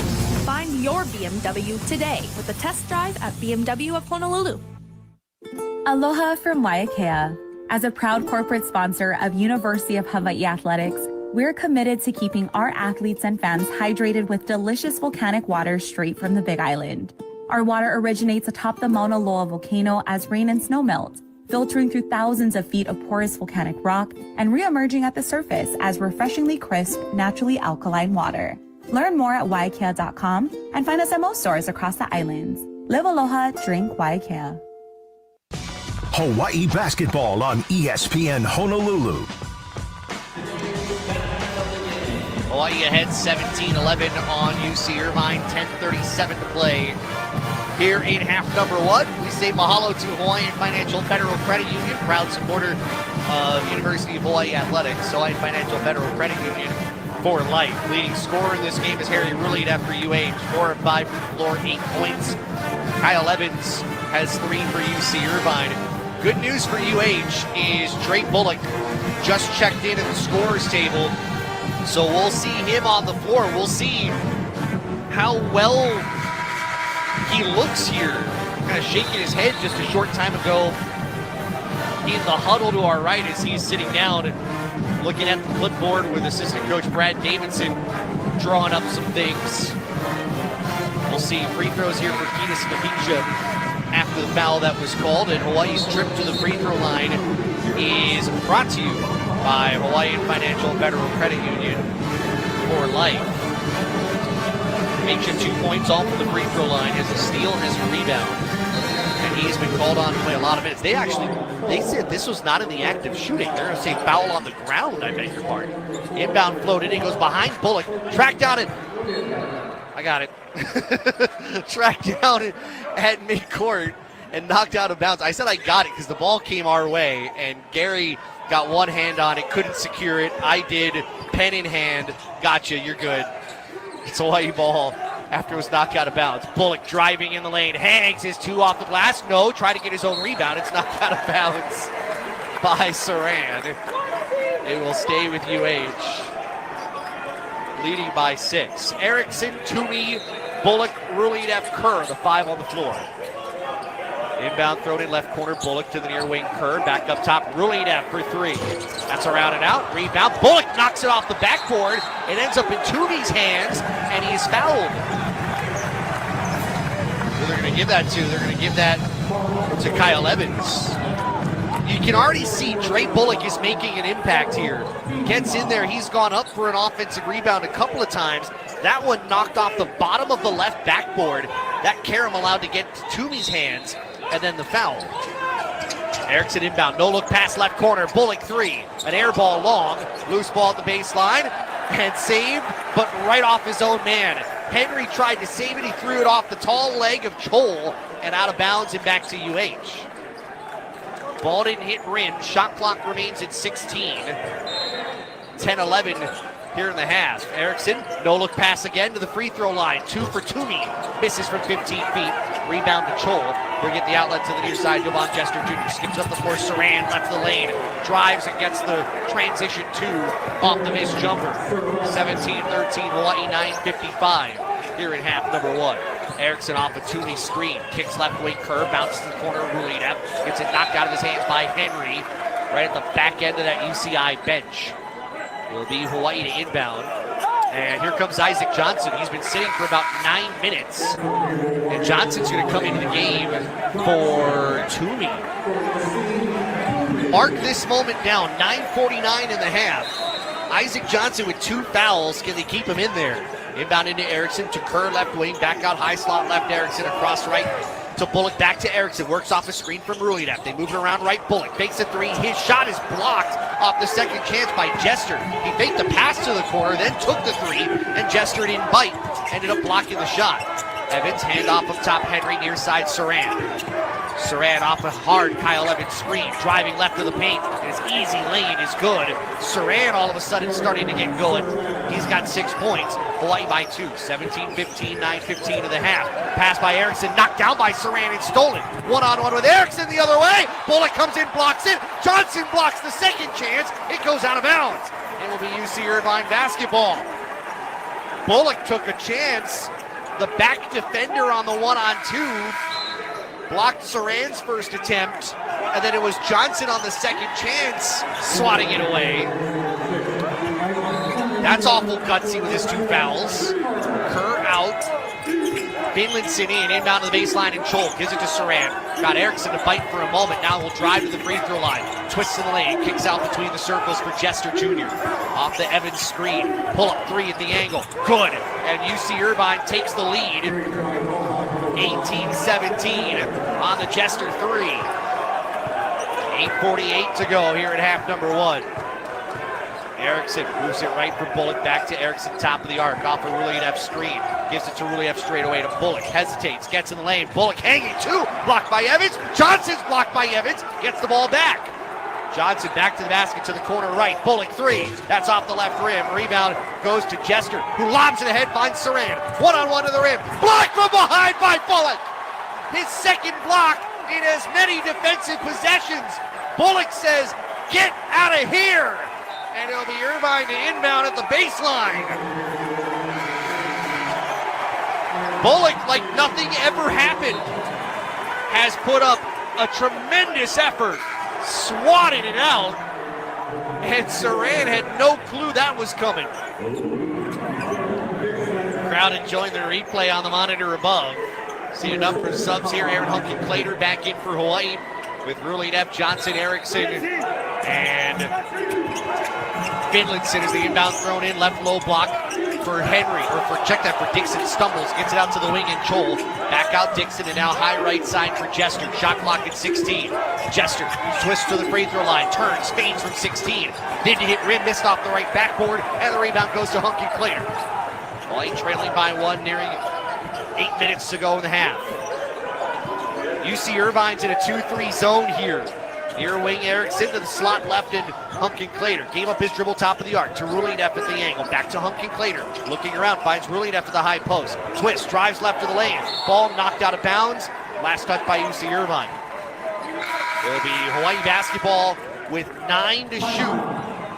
Find your BMW today with a test drive at BMW of Honolulu. Aloha from Waiakea. As a proud corporate sponsor of University of Hawaii Athletics, we're committed to keeping our athletes and fans hydrated with delicious volcanic water straight from the Big Island. Our water originates atop the Mauna Loa volcano as rain and snow melt, filtering through thousands of feet of porous volcanic rock and re-emerging at the surface as refreshingly crisp, naturally alkaline water. Learn more at waiakea.com and find us at most stores across the islands. Live aloha, drink Waiakea. Hawaii basketball on ESPN Honolulu. Hawaii ahead 17-11 on UC Irvine, 10:37 to play. Here in half number one, we say mahalo to Hawaiian Financial Federal Credit Union, proud supporter of University of Hawaii Athletics. Hawaiian Financial Federal Credit Union for life. Leading scorer in this game is Harry Rulied after UH. 4 of 5 from the floor, 8 points. Kyle Evans has 3 for UC Irvine. Good news for UH is Drake Bullock just checked in at the scorer's table. So we'll see him on the floor. We'll see how well he looks here. Kind of shaking his head just a short time ago in the huddle to our right as he's sitting down and looking at the clipboard with assistant coach Brad Davidson drawing up some things. We'll see free throws here for Gitas Miksha after the foul that was called, and Hawaii's trip to the free throw line is brought to you by Hawaiian Financial Federal Credit Union for life. Miksha 2 points off of the free throw line, has a steal and has a rebound. And he's been called on to play a lot of minutes. They said this was not in the act of shooting. They're going to say foul on the ground, I beg your pardon. Inbound floated, it goes behind Bullock, tracked down it. I got it. Tracked down at midcourt and knocked out of bounds. I said I got it because the ball came our way and Gary got one hand on it, couldn't secure it. I did, pen in hand. Gotcha, you're good. It's Hawaii ball after it was knocked out of bounds. Bullock driving in the lane, hangs his 2 off the glass. No, try to get his own rebound. It's knocked out of bounds by Saran. It will stay with UH. Leading by 6. Erickson, Toomey, Bullock, Rulied F. Kerr, the 5 on the floor. Inbound thrown in left corner, Bullock to the near wing, Kerr. Back up top, Rulied F for 3. That's around and out. Rebound, Bullock knocks it off the backboard. It ends up in Toomey's hands, and he is fouled. Who they're going to give that to? They're going to give that to Kyle Evans. You can already see Drake Bullock is making an impact here. Gets in there, he's gone up for an offensive rebound a couple of times. That one knocked off the bottom of the left backboard. That Karam allowed to get to Toomey's hands, and then the foul. Erickson inbound, no look pass left corner, Bullock 3. An air ball long, loose ball at the baseline, and saved, but right off his own man. Henry tried to save it, he threw it off the tall leg of Chol, and out of bounds and back to UH. Ball didn't hit rim. Shot clock remains at 16. 10-11 here in the half. Erickson, no look pass again to the free throw line. 2 for Toomey. Misses from 15 feet. Rebound to Chol. He'll get the outlet to the near side. Devon Jester Jr. skips up the floor. Saran left the lane. Drives and gets the transition 2 off the missed jumper. 17-13, Hawaii 9:55 here in half number 1. Erickson off a Toomey screen. Kicks left wing curve. Bounces to the corner. Rulina gets it knocked out of his hands by Henry. Right at the back end of that UCI bench. Will be Hawaii to inbound. And here comes Isaac Johnson. He's been sitting for about 9 minutes. And Johnson's going to come into the game for Toomey. Mark this moment down. 9:49 in the half. Isaac Johnson with 2 fouls. Can they keep him in there? Inbound into Erickson to Kerr left wing. Back out high slot left. Erickson across right to Bullock. Back to Erickson. Works off a screen from Ruidat. They move it around right. Bullock fakes a 3. His shot is blocked off the second chance by Jester. He faked the pass to the corner, then took the 3, and Jester didn't bite. Ended up blocking the shot. Evans handoff up top. Henry near side Saran. Saran off a hard Kyle Evans screen. Driving left of the paint. His easy lane is good. Saran all of a sudden starting to get going. He's got 6 points. Hawaii by 2. 17-15, 9:15 of the half. Pass by Erickson. Knocked down by Saran and stolen. One-on-one with Erickson the other way. Bullock comes in, blocks it. Johnson blocks the second chance. It goes out of bounds. It will be UC Irvine basketball. Bullock took a chance. The back defender on the 1-on-2 blocked Saran's first attempt, and then it was Johnson on the second chance swatting it away. That's awful gutsy with his 2 fouls. Kerr out. Finlinson inbound to the baseline, and Chol gives it to Saran. Got Erickson to fight for a moment. Now will drive to the free throw line. Twists in the lane, kicks out between the circles for Jester Jr. Off the Evans screen. Pull up 3 at the angle. Good. And UC Irvine takes the lead. 18-17 on the Jester 3. 8:48 to go here at half number 1. Erickson moves it right for Bullock. Back to Erickson, top of the arc. Off a Ruliev screen. Gives it to Ruliev straight away to Bullock. Hesitates, gets in the lane. Bullock hanging 2. Blocked by Evans. Johnson's blocked by Evans. Gets the ball back. Johnson back to the basket to the corner right. Bullock 3. That's off the left rim. Rebound goes to Jester, who lobs it ahead, finds Saran. One-on-one to the rim. Blocked from behind by Bullock. His second block in as many defensive possessions. Bullock says, "Get out of here." And it'll be Irvine to inbound at the baseline. Bullock, like nothing ever happened, has put up a tremendous effort, swatted it out, and Saran had no clue that was coming. Crowd enjoying the replay on the monitor above. See a number of subs here. Aaron Hunkin-Clater back in for Hawaii with Ruliev, Johnson, Erickson, and Finlinson as the inbound thrown in. Left low block for Henry, or for Dixon. Stumbles, gets it out to the wing, and Chol. Back out Dixon, and now high right side for Jester. Shot clock at 16. Jester twists to the free throw line, turns, fades from 16. Didn't hit rim, missed off the right backboard, and the rebound goes to Hunkin-Clater. Hawaii trailing by 1, nearing 8 minutes to go in the half. UC Irvine's in a 2-3 zone here. Near wing Erickson to the slot left, and Hunkin-Clater gave up his dribble top of the arc to Ruliev at the angle. Back to Hunkin-Clater. Looking around, finds Ruliev at the high post. Twist, drives left to the lane. Ball knocked out of bounds. Last touch by UC Irvine. It will be Hawaii basketball with 9 to shoot.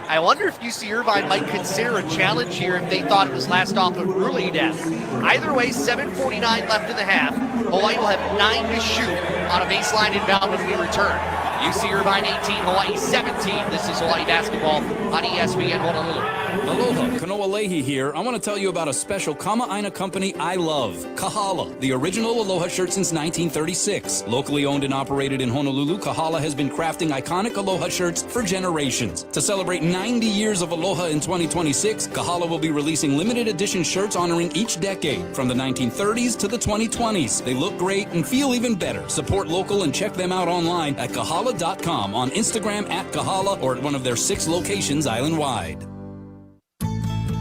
I wonder if UC Irvine might consider a challenge here if they thought it was last off of Ruliev. Either way, 7:49 left in the half. Hawaii will have 9 to shoot on a baseline inbound when we return. UC Irvine 18, Hawaii 17. This is Hawaii basketball on ESPN Honolulu. Aloha, Kanoa Leahy here. I want to tell you about a special Kama'aina company I love, Kahala, the original Aloha shirt since 1936. Locally owned and operated in Honolulu, Kahala has been crafting iconic Aloha shirts for generations. To celebrate 90 years of Aloha in 2026, Kahala will be releasing limited edition shirts honoring each decade, from the 1930s to the 2020s. They look great and feel even better. Support local and check them out online at kahala.com, on Instagram at Kahala, or at one of their 6 locations island-wide.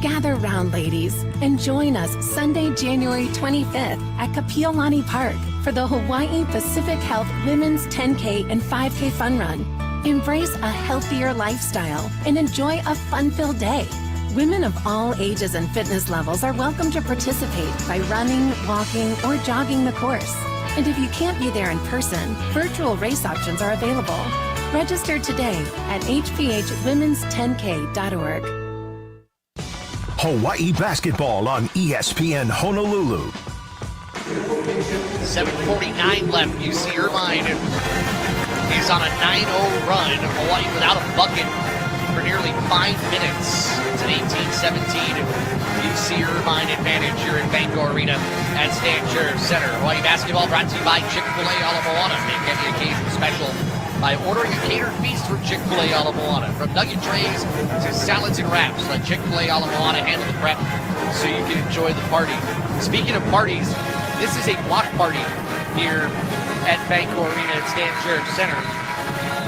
Gather round, ladies, and join us Sunday, January 25th at Kapiolani Park for the Hawaii Pacific Health Women's 10K and 5K Fun Run. Embrace a healthier lifestyle and enjoy a fun-filled day. Women of all ages and fitness levels are welcome to participate by running, walking, or jogging the course. And if you can't be there in person, virtual race options are available. Register today at hphwomen's10k.org. Hawaii basketball on ESPN Honolulu. 7:49 left. UC Irvine is on a 9-0 run. Hawaii without a bucket for nearly 5 minutes. It's an 18-17 UC Irvine advantage here in Banco Arena at Stan Sheriff Center. Hawaii basketball brought to you by Chick-fil-A Ala Moana. Make any occasion special by ordering a catered feast from Chick-fil-A Ala Moana. From nugget trays to salads and wraps, let Chick-fil-A Ala Moana handle the prep so you can enjoy the party. Speaking of parties, this is a block party here at Banco Arena at Stan Sheriff Center.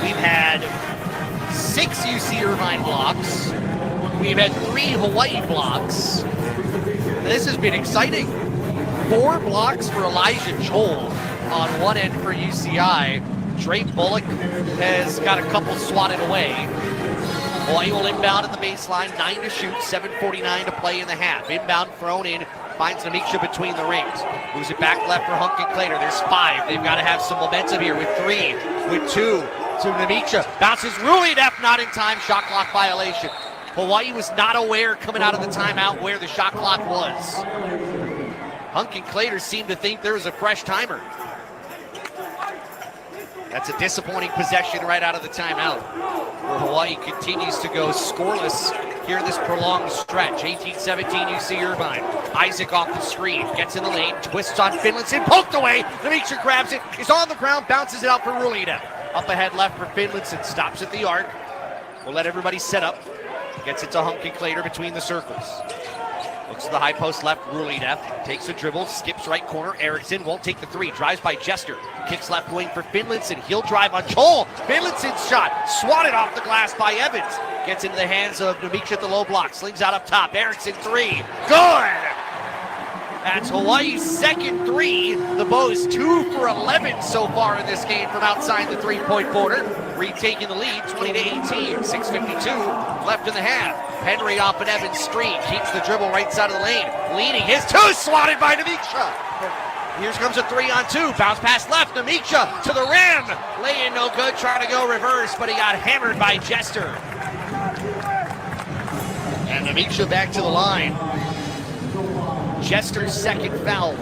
We've had 6 UC Irvine blocks. We've had 3 Hawaii blocks. This has been exciting. 4 blocks for Elijah Chol on one end for UCI. Dre Bullock has got a couple swatted away. Hawaii will inbound at the baseline, 9 to shoot, 7:49 to play in the half. Inbound thrown in, finds Namiksha between the rings. Moves it back left for Hunkin Clater. There's 5. They've got to have some momentum here with 3, with 2 to Namiksha. Bounces Rulideff, not in time, shot clock violation. Hawaii was not aware coming out of the timeout where the shot clock was. Hunkin Clater seemed to think there was a fresh timer. That's a disappointing possession right out of the timeout, where Hawaii continues to go scoreless here in this prolonged stretch. 18-17 UC Irvine. Isaac off the screen, gets in the lane, twists on Finlayson, poked away. Namiksha grabs it, is on the ground, bounces it out for Rulideff. Up ahead left for Finlayson, stops at the arc. We'll let everybody set up. Gets it to Hunkin Clater between the circles. Looks to the high post left, Rulideff takes a dribble, skips right corner, Erickson won't take the 3, drives by Jester, kicks left wing for Finlayson, he'll drive on Chol. Finlayson's shot, swatted off the glass by Evans, gets into the hands of Namiksha at the low block, slings out up top, Erickson 3, good! That's Hawaii's second 3. The Bows 2 for 11 so far in this game from outside the 3-point border. Retaking the lead, 20-18, 6:52 left in the half. Henry off an Evans screen, keeps the dribble right side of the lane. Leading his 2, swatted by Namiksha. Here comes a 3-on-2, bounce pass left, Namiksha to the rim. Lay in no good, trying to go reverse, but he got hammered by Jester. And Namiksha back to the line. Jester's second foul.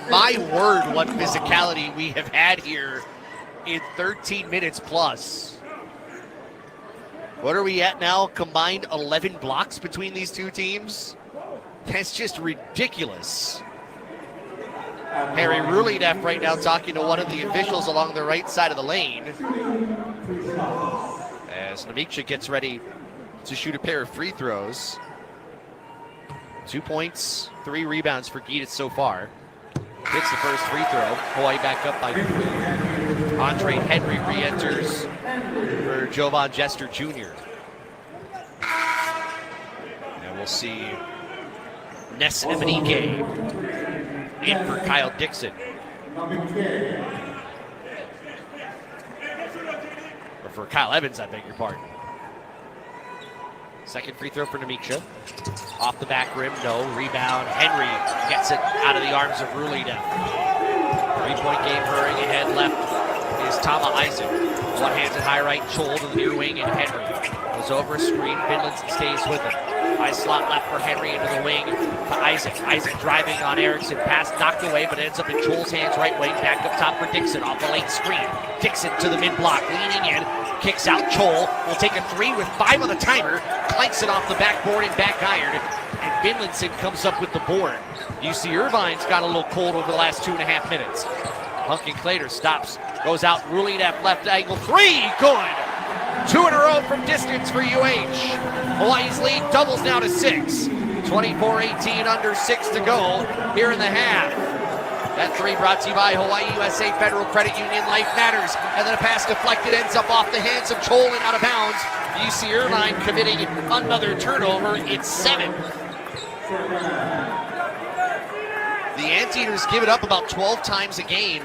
My word, what physicality we have had here in 13 minutes plus. What are we at now? Combined 11 blocks between these two teams? That's just ridiculous. Harry Rulideff right now talking to one of the officials along the right side of the lane. As Namiksha gets ready to shoot a pair of free throws. 2 points, 3 rebounds for Gieditz so far. Hits the first free throw. Hawaii back up by 3. Andre Henry re-enters for Jovan Jester Jr. And we'll see Ness Emenike in for Kyle Dixon. Or for Kyle Evans, I beg your pardon. Second free throw for Namiksha. Off the back rim, no. Rebound. Henry gets it out of the arms of Rulideff. 3-point game hurrying ahead. Left is Tama Isaac. One-handed high right, Chol to the near wing, and Henry goes over a screen. Finlayson stays with him. High slot left for Henry into the wing to Isaac. Isaac driving on Erickson. Pass knocked away, but ends up in Chol's hands right wing. Back up top for Dixon off the late screen. Dixon to the mid-block, leaning in. Kicks out Chol. Will take a 3 with 5 on the timer. Clanks it off the backboard and back iron. And Finlayson comes up with the board. UC Irvine's got a little cold over the last 2.5 minutes. Hunkin Clater stops. Goes out. Rulideff left angle. 3. Good. 2 in a row from distance for UH. Hawaii's lead doubles now to 6. 24-18, under 6 to go here in the half. That 3 brought to you by Hawaii USA Federal Credit Union. Life matters. And then a pass deflected, ends up off the hands of Chol and out of bounds. UC Irvine committing another turnover. It's 7. The Anteaters give it up about 12 times a game.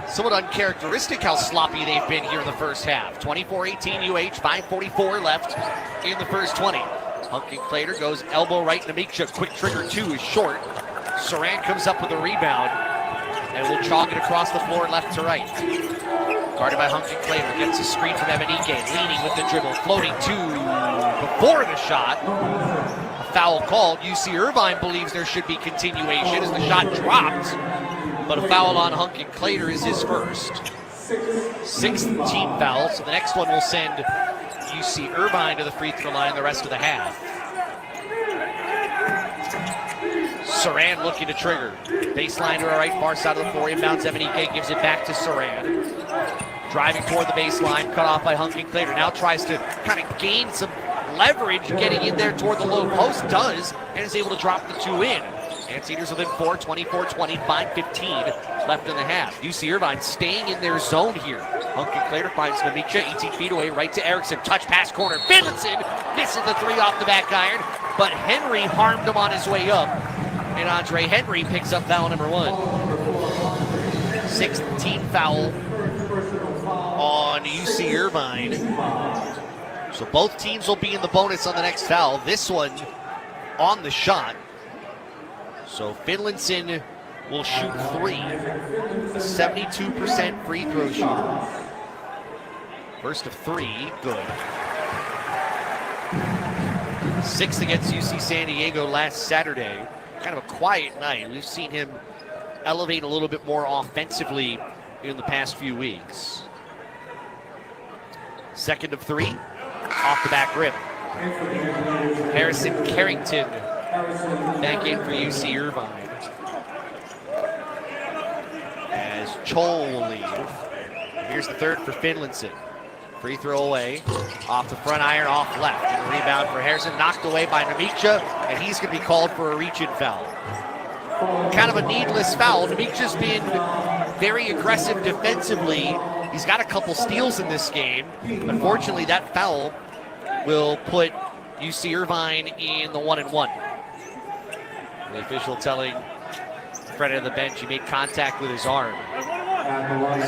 Somewhat uncharacteristic how sloppy they've been here in the first half. 24-18 UH, 5:44 left in the first 20. Hunkin Clater goes elbow right to Namikcha. Quick trigger 2 is short. Saran comes up with a rebound and will chalk it across the floor left to right. Guarded by Hunkin Clater, gets a screen from Emenike, leaning with the dribble, floating 2 before the shot. A foul called. UC Irvine believes there should be continuation as the shot dropped, but a foul on Hunkin Clater is his first. 6th team foul, so the next one will send UC Irvine to the free throw line the rest of the half. Saran looking to trigger. Baseline to our right, far side of the floor. Inbounds Emenike, gives it back to Saran. Driving toward the baseline, cut off by Hunkin Clater. Now tries to kind of gain some leverage, getting in there toward the low post. Does, and is able to drop the 2 in. Anteaters within 4, 24-20, 5:15 left in the half. UC Irvine staying in their zone here. Hunkin Clater finds Namikcha, 18 feet away, right to Erickson. Touch pass corner. Finlinson misses the 3 off the back iron, but Henry harmed him on his way up. And Andre Henry picks up foul number 1. 6th team foul on UC Irvine. So both teams will be in the bonus on the next foul. This one on the shot. So Finlinson will shoot 3. A 72% free throw shooter. First of 3, good. 6th against UC San Diego last Saturday. Kind of a quiet night. We've seen him elevate a little bit more offensively in the past few weeks. 2nd of 3, off the back rim. Harrison Carrington back in for UC Irvine. As Chol will leave. Here's the 3rd for Finlinson. Free throw away, off the front iron, off left. And a rebound for Harrison, knocked away by Namikcha, and he's going to be called for a reach-in foul. Kind of a needless foul. Namikcha's been very aggressive defensively. He's got a couple steals in this game. Unfortunately, that foul will put UC Irvine in the 1-and-1. The official telling the friend of the bench he made contact with his arm.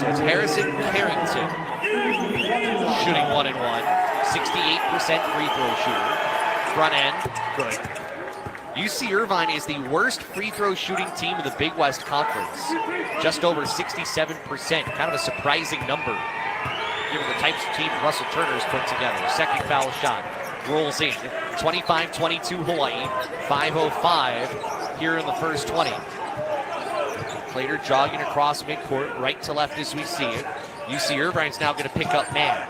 So it's Harrison Carrington shooting 1-and-1. 68% free throw shooter. Front end, good. UC Irvine is the worst free throw shooting team in the Big West Conference. Just over 67%. Kind of a surprising number given the types of teams Russell Turner's put together. 2nd foul shot rolls in. 25-22 Hawaii. 5:05 here in the first 20. Clater jogging across midcourt, right to left as we see it. UC Irvine's now going to pick up man.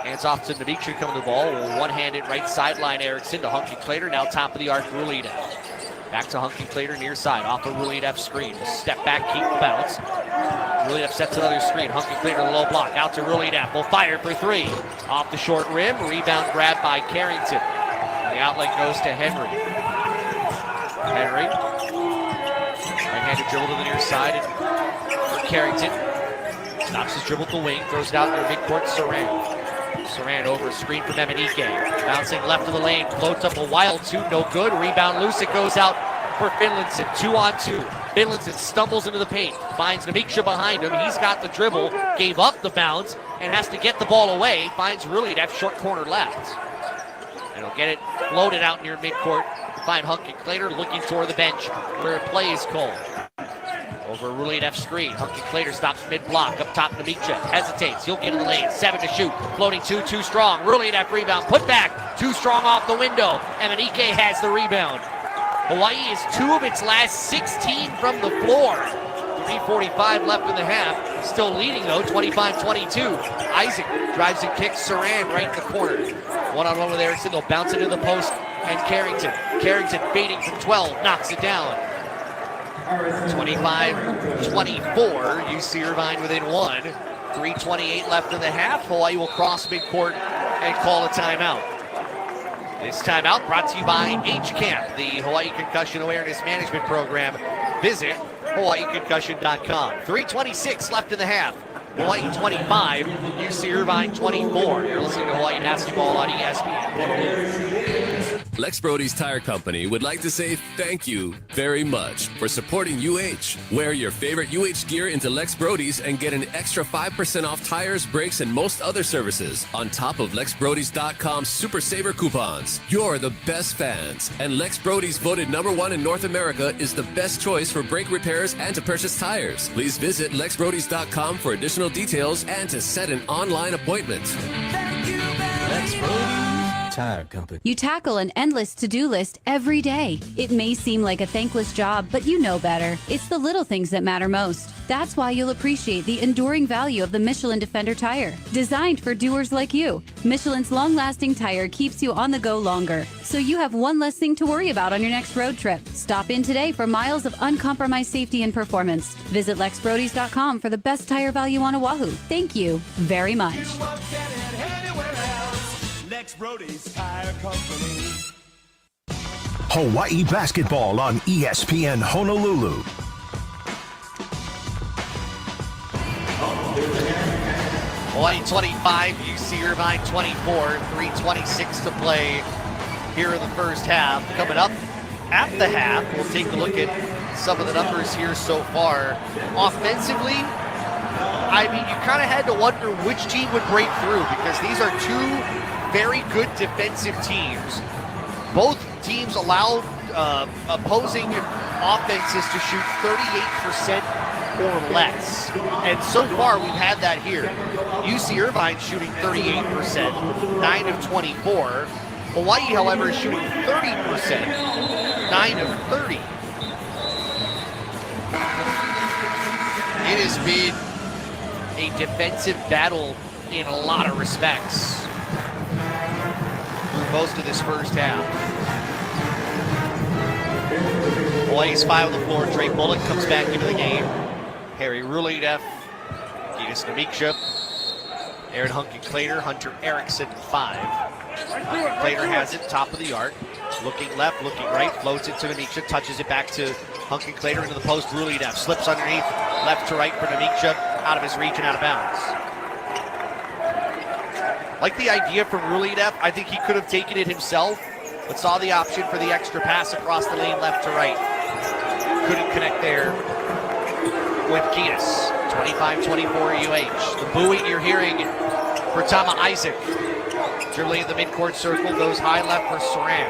Hands off to Dimitri coming to the ball. One-handed right sideline Erickson to Hunkin Clater. Now top of the arc, Rulidev. Back to Hunkin Clater near side. Off a Rulidev screen. Step back, keep the bounce. Rulidev sets another screen. Hunkin Clater the low block. Out to Rulidev. Will fire for 3. Off the short rim. Rebound grab by Carrington. The outlet goes to Henry. Henry. Right-handed dribble to the near side. And for Carrington. Stops his dribble at the wing. Throws it out near midcourt. Saran. Saran over a screen from Emenike. Bouncing left of the lane. Floats up a wild 2. No good. Rebound loose. It goes out for Finlinson. 2-on-2. Finlinson stumbles into the paint. Finds Namikcha behind him. He's got the dribble. Gave up the bounce. And has to get the ball away. Finds Rulidev short corner left. And he'll get it floated out near midcourt. Find Hunkin Clater looking toward the bench where a play is called. Over Rulidev screen. Hunkin Clater stops mid-block. Up top, Namikcha hesitates. He'll get in the lane. 7 to shoot. Floating 2, too strong. Rulidev rebound. Put back. Too strong off the window. Emenike has the rebound. Hawaii is 2 of its last 16 from the floor. 3:45 left in the half. Still leading, though, 25-22. Isaac drives and kicks Saran right in the corner. One-on-one with Erickson. They'll bounce it to the post. And Carrington. Carrington fading from 12. Knocks it down. 25-24. UC Irvine within 1. 3:28 left in the half. Hawaii will cross midcourt and call a timeout. This timeout brought to you by HCAMP, the Hawaii Concussion Awareness Management Program. Visit HawaiiConcussion.com. 3:26 left in the half. Hawaii 25, UC Irvine 24. You're listening to Hawaii Basketball on ESPN. Lex Brody's Tire Company would like to say thank you very much for supporting UH. Wear your favorite UH gear into Lex Brody's and get an extra 5% off tires, brakes, and most other services on top of LexBrodys.com Super Saver coupons. You're the best fans, and Lex Brody's voted #1 in North America is the best choice for brake repairs and to purchase tires. Please visit LexBrodys.com for additional details and to set an online appointment. Lex Brody's Tire Company. You tackle an endless to-do list every day. It may seem like a thankless job, but you know better. It's the little things that matter most. That's why you'll appreciate the enduring value of the Michelin Defender tire. Designed for doers like you, Michelin's long-lasting tire keeps you on the go longer, so you have one less thing to worry about on your next road trip. Stop in today for miles of uncompromised safety and performance. Visit LexBrodys.com for the best tire value on Oahu. Thank you very much. Lex Brody's Tire Company. Hawaii basketball on ESPN Honolulu. Hawaii 25, UC Irvine 24, 3:26 to play here in the first half. Coming up at the half, we'll take a look at some of the numbers here so far. Offensively, I mean, you kind of had to wonder which team would break through because these are two very good defensive teams. Both teams allowed opposing offenses to shoot 38% or less. And so far, we've had that here. UC Irvine shooting 38%, 9 of 24. Hawaii, however, is shooting 30%, 9 of 30. It has been a defensive battle in a lot of respects through most of this first half. Hawaii's 5 on the floor. Trey Bullock comes back into the game. Harry Ruledeff, Gitas Namiksha, Aaron Hunkin-Clater, Hunter Erickson, 5. Clater has it, top of the arc. Looking left, looking right, floats it to Namiksha, touches it back to Hunkin-Clater into the post. Ruledeff slips underneath, left to right for Namiksha, out of his reach and out of bounds. Like the idea from Ruledeff, I think he could have taken it himself, but saw the option for the extra pass across the lane left to right. Couldn't connect there with Gitas. 25-24 UH. The booing you're hearing for Tama Isaac. Dribbling in the midcourt circle, goes high left for Saran.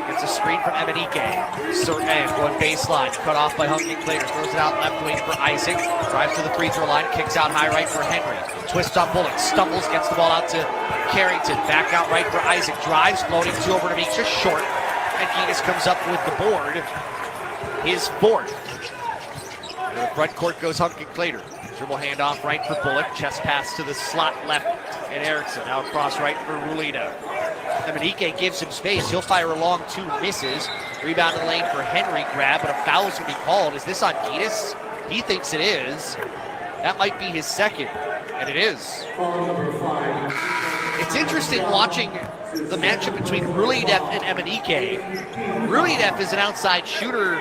Gets a screen from Emenike. Saran going baseline, cut off by Hunkin-Clater. Throws it out left wing for Isaac. Drives to the free throw line, kicks out high right for Henry. Twist on Bullock, stumbles, gets the ball out to Carrington. Back out right for Isaac. Drives, floating 2 over to Namiksha, short. And Gitas comes up with the board. His 4th. To the front court goes Hunkin-Clater. Dribble handoff right for Bullock. Chest pass to the slot left. And Erickson now across right for Rulita. Emenike gives him space. He'll fire along, 2 misses. Rebound in the lane for Henry. Grab, but a foul is going to be called. Is this on Gitas? He thinks it is. That might be his 2nd. And it is. It's interesting watching the matchup between Ruledeff and Emenike. Ruledeff is an outside shooter.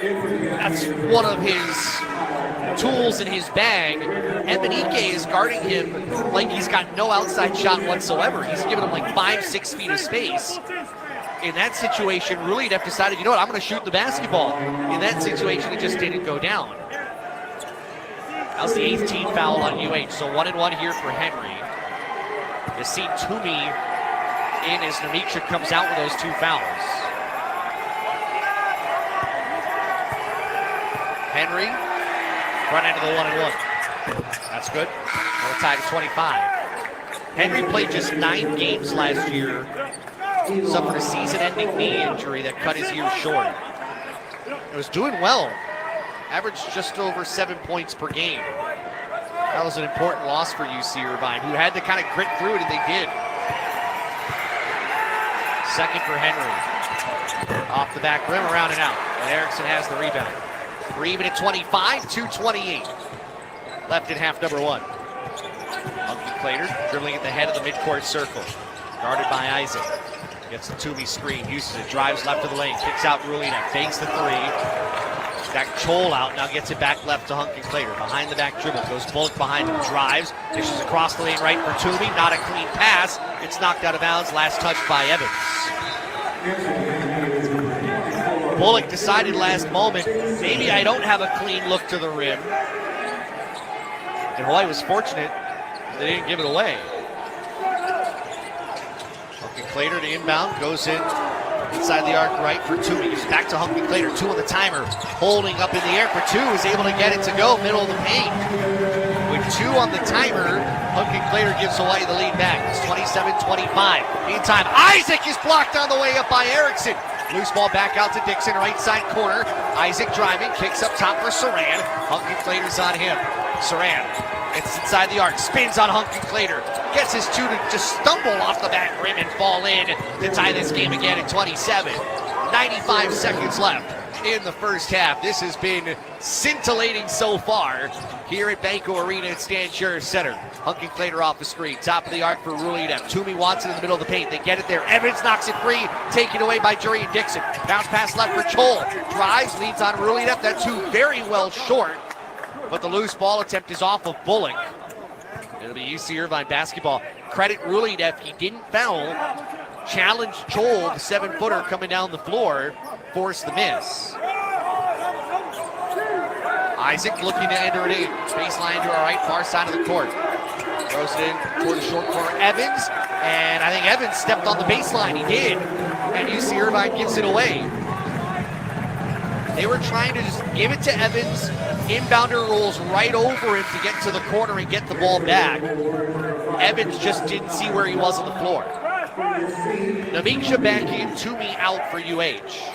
That's one of his tools in his bag. Emenike is guarding him like he's got no outside shot whatsoever. He's giving him like 5-6 feet of space. In that situation, Ruledeff decided, you know what, I'm going to shoot the basketball. In that situation, it just didn't go down. That was the 8th team foul on UH, so 1-1 here for Henry. You see Toomey in as Namiksha comes out with those 2 fouls. Henry, front end of the 1-1. That's good. Now we're tied at 25. Henry played just 9 games last year. Suffered a season-ending knee injury that cut his year short. He was doing well. Averaged just over 7 points per game. That was an important loss for UC Irvine, who had to kind of grit through it, and they did. 2nd for Henry. Off the back rim, around and out. And Erickson has the rebound. We're even at 25, 2:28. Left in half number 1. Hunkin-Clater dribbling at the head of the midcourt circle. Guarded by Isaac. Gets the Toomey screen, uses it, drives left of the lane, kicks out Rulina, fakes the 3. Got Chol out, now gets it back left to Hunkin-Clater. Behind the back dribble, goes Bullock behind him, drives, dishes across the lane right for Toomey. Not a clean pass, it's knocked out of bounds, last touch by Evans. Bullock decided last moment, maybe I don't have a clean look to the rim. And Hawaii was fortunate they didn't give it away. Hunky Claytor to inbound, goes in inside the arc right for two. He's back to Hunky Claytor, 2 on the timer. Holding up in the air for 2, is able to get it to go, middle of the paint. With 2 on the timer, Hunky Claytor gives Hawaii the lead back. It's 27-25. Meantime, Isaac is blocked on the way up by Erickson. Loose ball back out to Dixon, right side corner. Isaac driving, kicks up top for Saran. Hunky Claytor's on him. Saran, it's inside the arc, spins on Hunky Claytor. Gets his 2 to just stumble off the back rim and fall in to tie this game again at 27. 95 seconds left in the first half. This has been scintillating so far here at Banco Arena at Stan Sheriff Center. Hunky Claytor off the screen, top of the arc for Rulidev. Toomey Watson in the middle of the paint. They get it there. Evans knocks it free, taken away by Jurian Dixon. Bounce pass left for Chol. Drives, leads on Rulidev. That 2 very well short, but the loose ball attempt is off of Bullock. It'll be UC Irvine basketball. Credit Rulidev, he didn't foul. Challenged Chol, the 7-footer coming down the floor, forced the miss. Isaac looking to enter it in. Baseline to our right, far side of the court. Throws it in toward the short corner. Evans, and I think Evans stepped on the baseline. He did. And UC Irvine gives it away. They were trying to just give it to Evans. Inbounder rolls right over him to get to the corner and get the ball back. Evans just didn't see where he was on the floor. Namiksha back in, Toomey out for UH.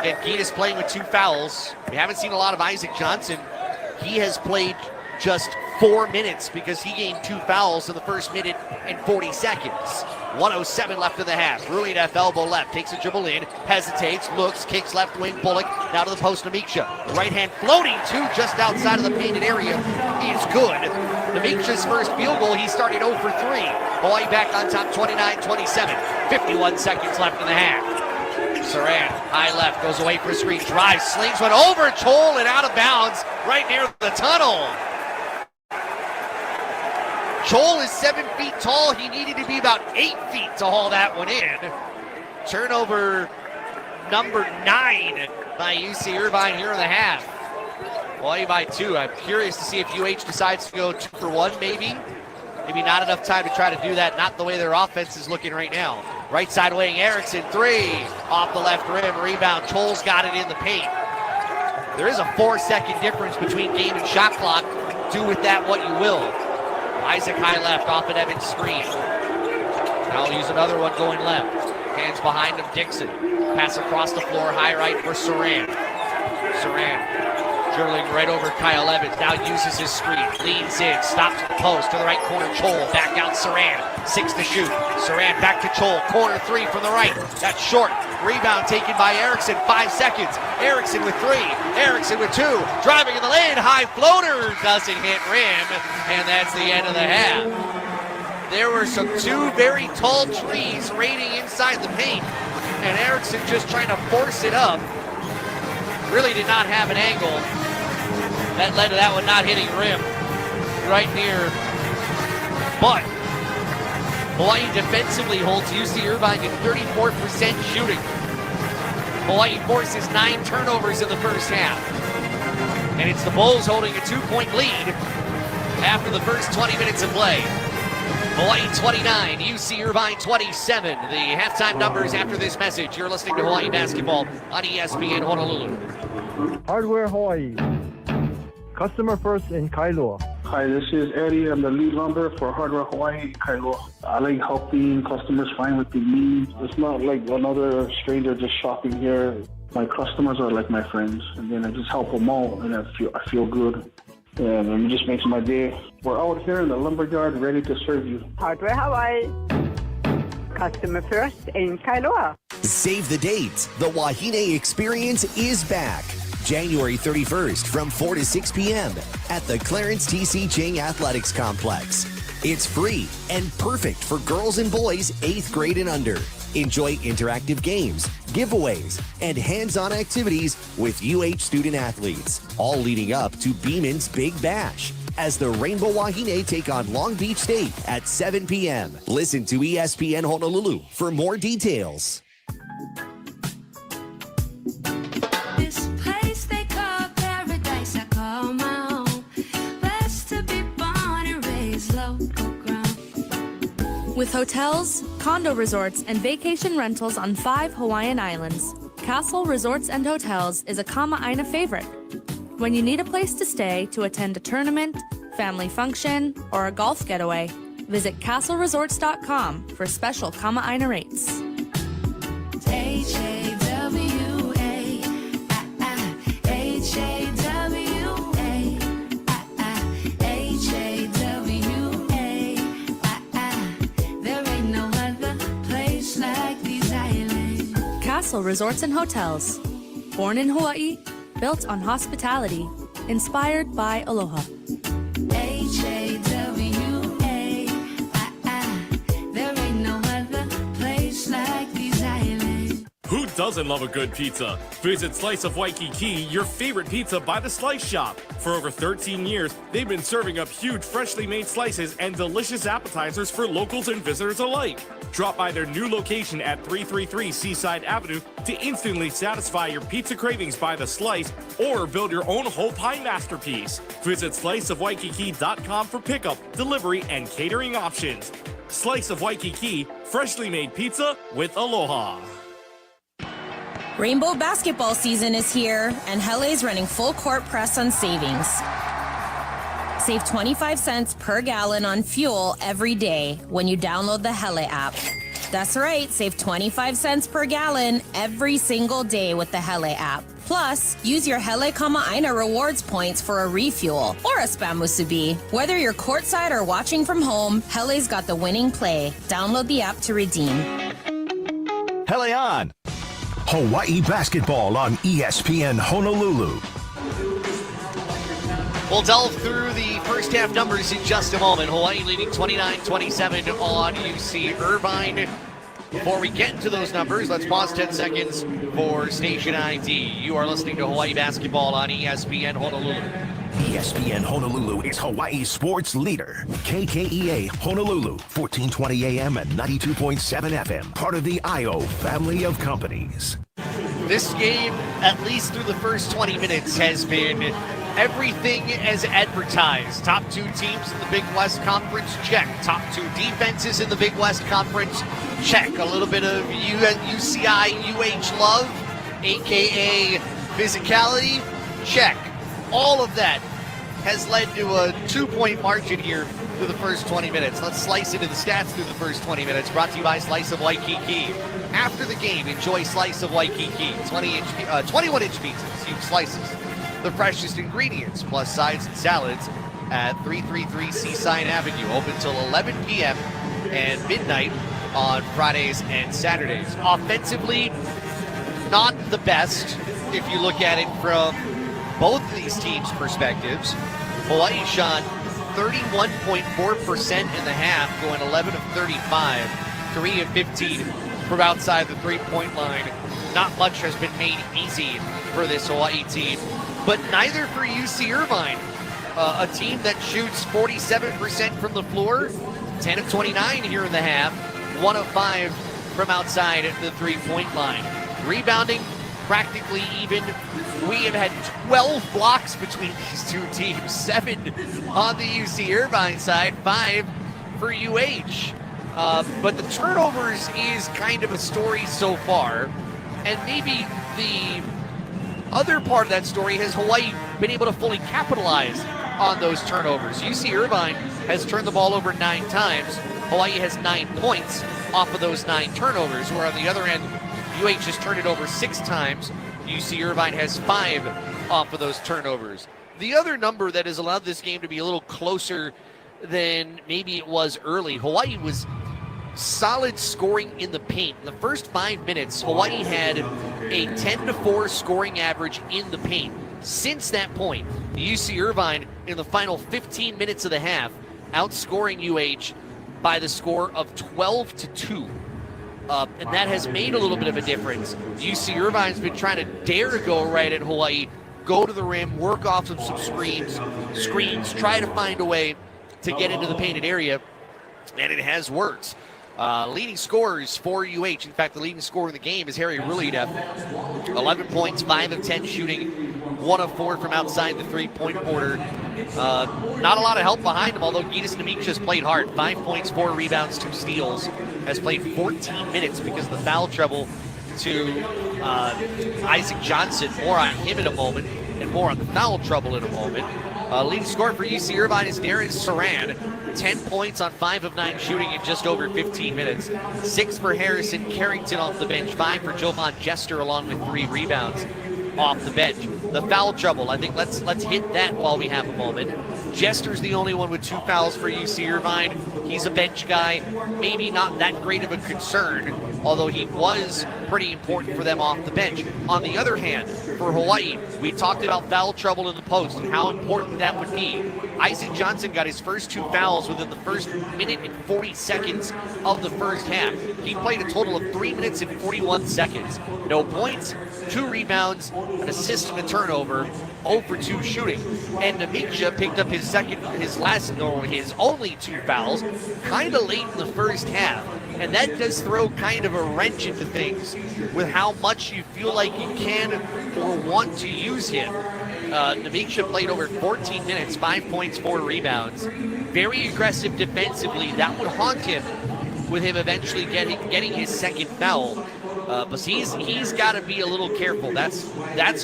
And Gita's playing with 2 fouls. We haven't seen a lot of Isaac Johnson. He has played just 4 minutes because he gained 2 fouls in the first minute and 40 seconds. 1:07 left in the half. Rulidev elbow left, takes a dribble in, hesitates, looks, kicks left wing, Bullock, now to the post, Namiksha. Right hand floating to just outside of the painted area is good. Namiksha's first field goal, he started 0 for 3. Hawaii back on top, 29-27. 51 seconds left in the half. Saran, high left, goes away for a screen, drives, slings one over Chol and out of bounds right near the tunnel. Chol is 7 feet tall. He needed to be about 8 feet to haul that one in. Turnover number 9 by UC Irvine here in the half. Hawaii by 2. I'm curious to see if UH decides to go 2 for 1 maybe. Maybe not enough time to try to do that. Not the way their offense is looking right now. Right side wing, Erickson, 3. Off the left rim, rebound. Chol's got it in the paint. There is a 4-second difference between game and shot clock. Do with that what you will. Isaac high left, off an Evans screen. Now I'll use another one going left. Hands behind him, Dixon. Pass across the floor, high right for Saran. Saran dribbling right over Kyle Evans. Now uses his screen. Leans in, stops at the post. To the right corner, Chol. Back out Saran. 6 to shoot. Saran back to Chol. Corner 3 from the right. That's short. Rebound taken by Erickson. 5 seconds. Erickson with 3. Erickson with 2. Driving in the lane. High floater. Doesn't hit rim. And that's the end of the half. There were some 2 very tall trees raining inside the paint. And Erickson just trying to force it up. Really did not have an angle. That led to that one not hitting rim. Right near. But Hawaii defensively holds UC Irvine to 34% shooting. Hawaii forces 9 turnovers in the first half. And it's the Bulls holding a 2-point lead after the first 20 minutes of play. Hawaii 29, UC Irvine 27. The halftime numbers after this message. You're listening to Hawaii Basketball on ESPN Honolulu. Hardware Hawaii. Customer first in Kailua. Hi, this is Eddie. I'm the lead lumber for Hardware Hawaii in Kailua. I like helping customers find what they need. It's not like another stranger just shopping here. My customers are like my friends, and then I just help them out, and I feel good. And it just makes my day. We're out here in the lumberyard ready to serve you. Hardware Hawaii. Customer first in Kailua. Save the dates. The Wahine Experience is back. January 31st from 4 to 6 p.m. at the Clarence T.C. Ching Athletics Complex. It's free and perfect for girls and boys 8th grade and under. Enjoy interactive games, giveaways, and hands-on activities with UH student athletes, all leading up to Beeman's Big Bash. as the Rainbow Wahine take on Long Beach State at 7 p.m. Listen to ESPN Honolulu for more details. This place they call paradise, I call my home. Blessed to be born and raised local grown. With hotels, condo resorts, and vacation rentals on 5 Hawaiian islands, Castle Resorts and Hotels is a Kama'aina favorite. When you need a place to stay to attend a tournament, family function, or a golf getaway, visit castleresorts.com for special Kama'aina rates. Castle Resorts and Hotels. Born in Hawaii, built on hospitality, inspired by aloha. There ain't no other place like these islands. Who doesn't love a good pizza? Visit Slice of Waikiki, your favorite pizza by the Slice Shop. For over 13 years, they've been serving up huge, freshly made slices and delicious appetizers for locals and visitors alike. Drop by their new location at 333 Seaside Avenue to instantly satisfy your pizza cravings by the slice or build your own whole pie masterpiece. Visit sliceofwaikiki.com for pickup, delivery, and catering options. Slice of Waikiki, freshly made pizza with aloha. Rainbow basketball season is here, and Hele's running full court press on savings. Save 25 cents per gallon on fuel every day when you download the Hele app. That's right, save 25 cents per gallon every single day with the Hele app. Plus, use your Hele Kama'aina rewards points for a refuel or a spam musubi. Whether you're courtside or watching from home, Hele's got the winning play. Download the app to redeem. Hele on! Hawaii basketball on ESPN Honolulu. We'll delve through the first half numbers in just a moment. Hawaii leading 29-27 on UC Irvine. Before we get into those numbers, let's pause 10 seconds for station ID. You are listening to Hawaii basketball on ESPN Honolulu. ESPN Honolulu is Hawaii's sports leader. KKEA Honolulu, 1420 AM and 92.7 FM. Part of the IO family of companies. This game, at least through the first 20 minutes, has been everything as advertised. Top 2 teams in the Big West Conference, check. Top 2 defenses in the Big West Conference, check. A little bit of UCI, UH love, aka physicality, check. All of that has led to a 2-point margin here through the first 20 minutes. Let's slice into the stats through the first 20 minutes. Brought to you by Slice of Waikiki. After the game, enjoy Slice of Waikiki. 21-inch pizzas, huge slices. The freshest ingredients, plus sides and salads at 333 Seaside Avenue. Open till 11 p.m. and midnight on Fridays and Saturdays. Offensively, not the best if you look at it from both of these teams' perspectives. Hawaii shot 31.4% in the half, going 11 of 35, 3 of 15 from outside the three-point line. Not much has been made easy for this Hawaii team, but neither for UC Irvine, a team that shoots 47% from the floor, 10 of 29 here in the half, 1 of 5 from outside the three-point line. Rebounding, practically even. We have had 12 blocks between these two teams, 7 on the UC Irvine side, 5 for UH. But the turnovers is kind of a story so far, and maybe the other part of that story has Hawaii been able to fully capitalize on those turnovers. UC Irvine has turned the ball over 9 times. Hawaii has 9 points off of those 9 turnovers, where on the other end, UH has turned it over 6 times. UC Irvine has 5 off of those turnovers. The other number that has allowed this game to be a little closer than maybe it was early, Hawaii was solid scoring in the paint. In the first 5 minutes, Hawaii had a 10-4 scoring average in the paint. Since that point, UC Irvine in the final 15 minutes of the half, outscoring UH by the score of 12-2. And that has made a little bit of a difference. UC Irvine's been trying to dare to go right at Hawaii go to the rim, work off of some screens, try to find a way to get into the painted area, and it has worked. Leading scorers for UH. In fact, the leading scorer in the game is Harry Rulidev. 11 points, 5 of 10 shooting, 1 of 4 from outside the three-point border. Not a lot of help behind him, although Gitas Namic just played hard. 5 points, 4 rebounds, 2 steals. Has played 14 minutes because of the foul trouble to Isaac Johnson. More on him in a moment, and more on the foul trouble in a moment. Leading scorer for UC Irvine is Darren Saran. 10 points on 5 of 9 shooting in just over 15 minutes. 6 for Harrison Carrington off the bench. 5 for Jovan Jester, along with 3 rebounds off the bench. The foul trouble, I think let's hit that while we have a moment. Jester's the only one with 2 fouls for UC Irvine. He's a bench guy, maybe not that great of a concern, although he was pretty important for them off the bench. On the other hand, for Hawaii, we talked about foul trouble in the post and how important that would be. Isaac Johnson got his first 2 fouls within the first minute and 40 seconds of the first half. He played a total of 3 minutes and 41 seconds. No points, 2 rebounds, an assist and a turnover, 0 for 2 shooting. And Namic picked up his only 2 fouls kind of late in the first half. And that does throw kind of a wrench into things with how much you feel like you can or want to use him. Namic played over 14 minutes, 5 points, 4 rebounds. Very aggressive defensively. That would haunt him with him eventually getting his second foul. But he's got to be a little careful. That's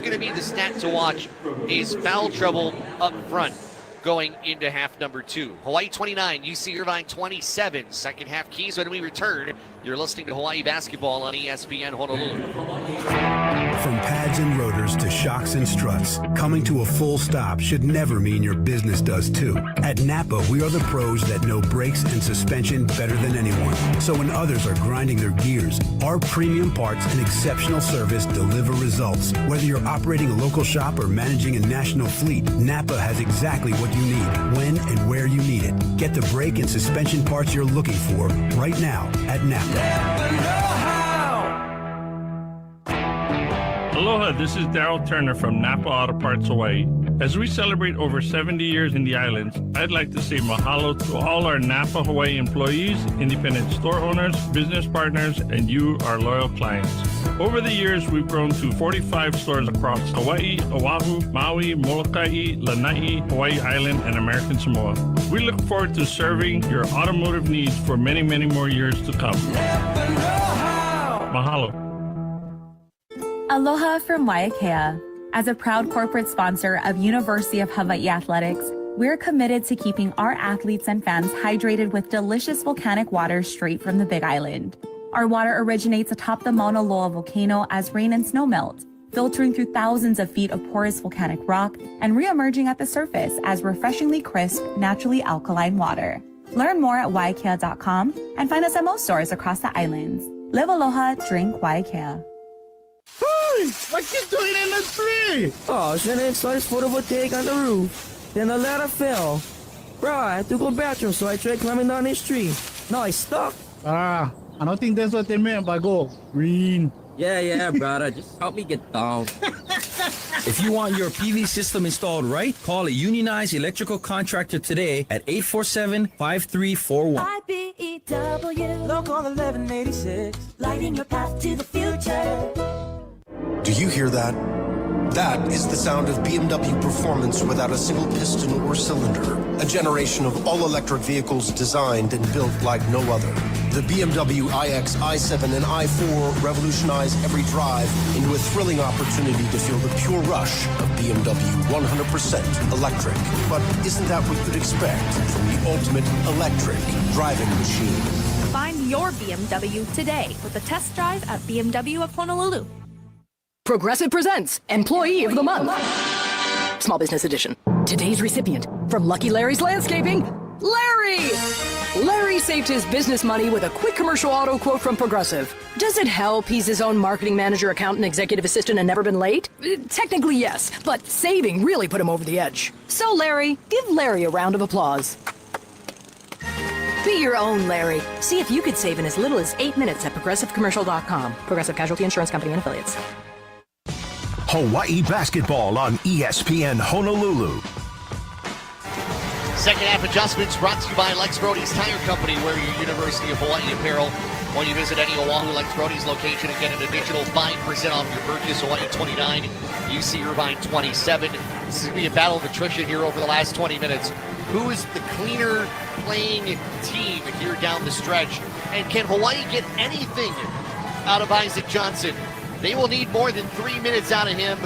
going to be the stat to watch, is foul trouble up front going into half number 2. Hawaii 29, UC Irvine 27. Second half keys when we return. You're listening to Hawaii Basketball on ESPN Honolulu. From pads and rotors to shocks and struts, coming to a full stop should never mean your business does too. At Napa, we are the pros that know brakes and suspension better than anyone. So when others are grinding their gears, our premium parts and exceptional service deliver results. Whether you're operating a local shop or managing a national fleet, Napa has exactly what you need, when and where you need it. Get the brake and suspension parts you're looking for right now at Napa. Aloha, this is Daryl Turner from Napa Auto Parts Hawaii. As we celebrate over 70 years in the islands, I'd like to say mahalo to all our Napa Hawaii employees, independent store owners, business partners, and you, our loyal clients. Over the years, we've grown to 45 stores across Hawaii, Oahu, Maui, Molokai, Lanai, Hawaii Island, and American Samoa. We look forward to serving your automotive needs for many, many more years to come. Mahalo. Aloha from Waiakea. As a proud corporate sponsor of University of Hawaii Athletics, we're committed to keeping our athletes and fans hydrated with delicious volcanic water straight from the Big Island. Our water originates atop the Mauna Loa volcano as rain and snow melt, filtering through thousands of feet of porous volcanic rock and re-emerging at the surface as refreshingly crisp, naturally alkaline water. Learn more at waiakea.com and find us at most stores across the islands. Live aloha, drink Waiakea. Hey, what you doing in the tree? Oh, shouldn't I install this photovoltaic on the roof? Then the ladder fell. Bro, I had to go bathroom, so I tried climbing down this tree. Now I stuck. I don't think that's what they meant by go green. Yeah, brother. Just help me get down. If you want your PV system installed right, call a unionized electrical contractor today at 847-5341. IBEW, local 1186, lighting your path to the future. Do you hear that? That is the sound of BMW performance without a single piston or cylinder. A generation of all-electric vehicles designed and built like no other. The BMW iX, i7, and i4 revolutionize every drive into a thrilling opportunity to feel the pure rush of BMW 100% electric. But isn't that what you'd expect from the ultimate electric driving machine? Find your BMW today with a test drive at BMW of Honolulu. Progressive presents Employee of the Month. Small Business Edition. Today's recipient from Lucky Larry's Landscaping, Larry! Larry saved his business money with a quick commercial auto quote from Progressive. Does it help he's his own marketing manager, accountant, executive assistant, and never been late? Technically, yes, but saving really put him over the edge. So, Larry, give Larry a round of applause. Be your own Larry. See if you could save in as little as 8 minutes at ProgressiveCommercial.com. Progressive Casualty Insurance Company and Affiliates. Hawaii basketball on ESPN Honolulu. Second half adjustments brought to you by Lex Brody's Tire Company. Wear your University of Hawaii apparel when you visit any Oahu Lex Brody's location and get an additional 5% off your purchase. Hawaii 29, UC Irvine 27. This is going to be a battle of attrition here over the last 20 minutes. Who is the cleaner playing team here down the stretch? And can Hawaii get anything out of Isaac Johnson? They will need more than 3 minutes out of him.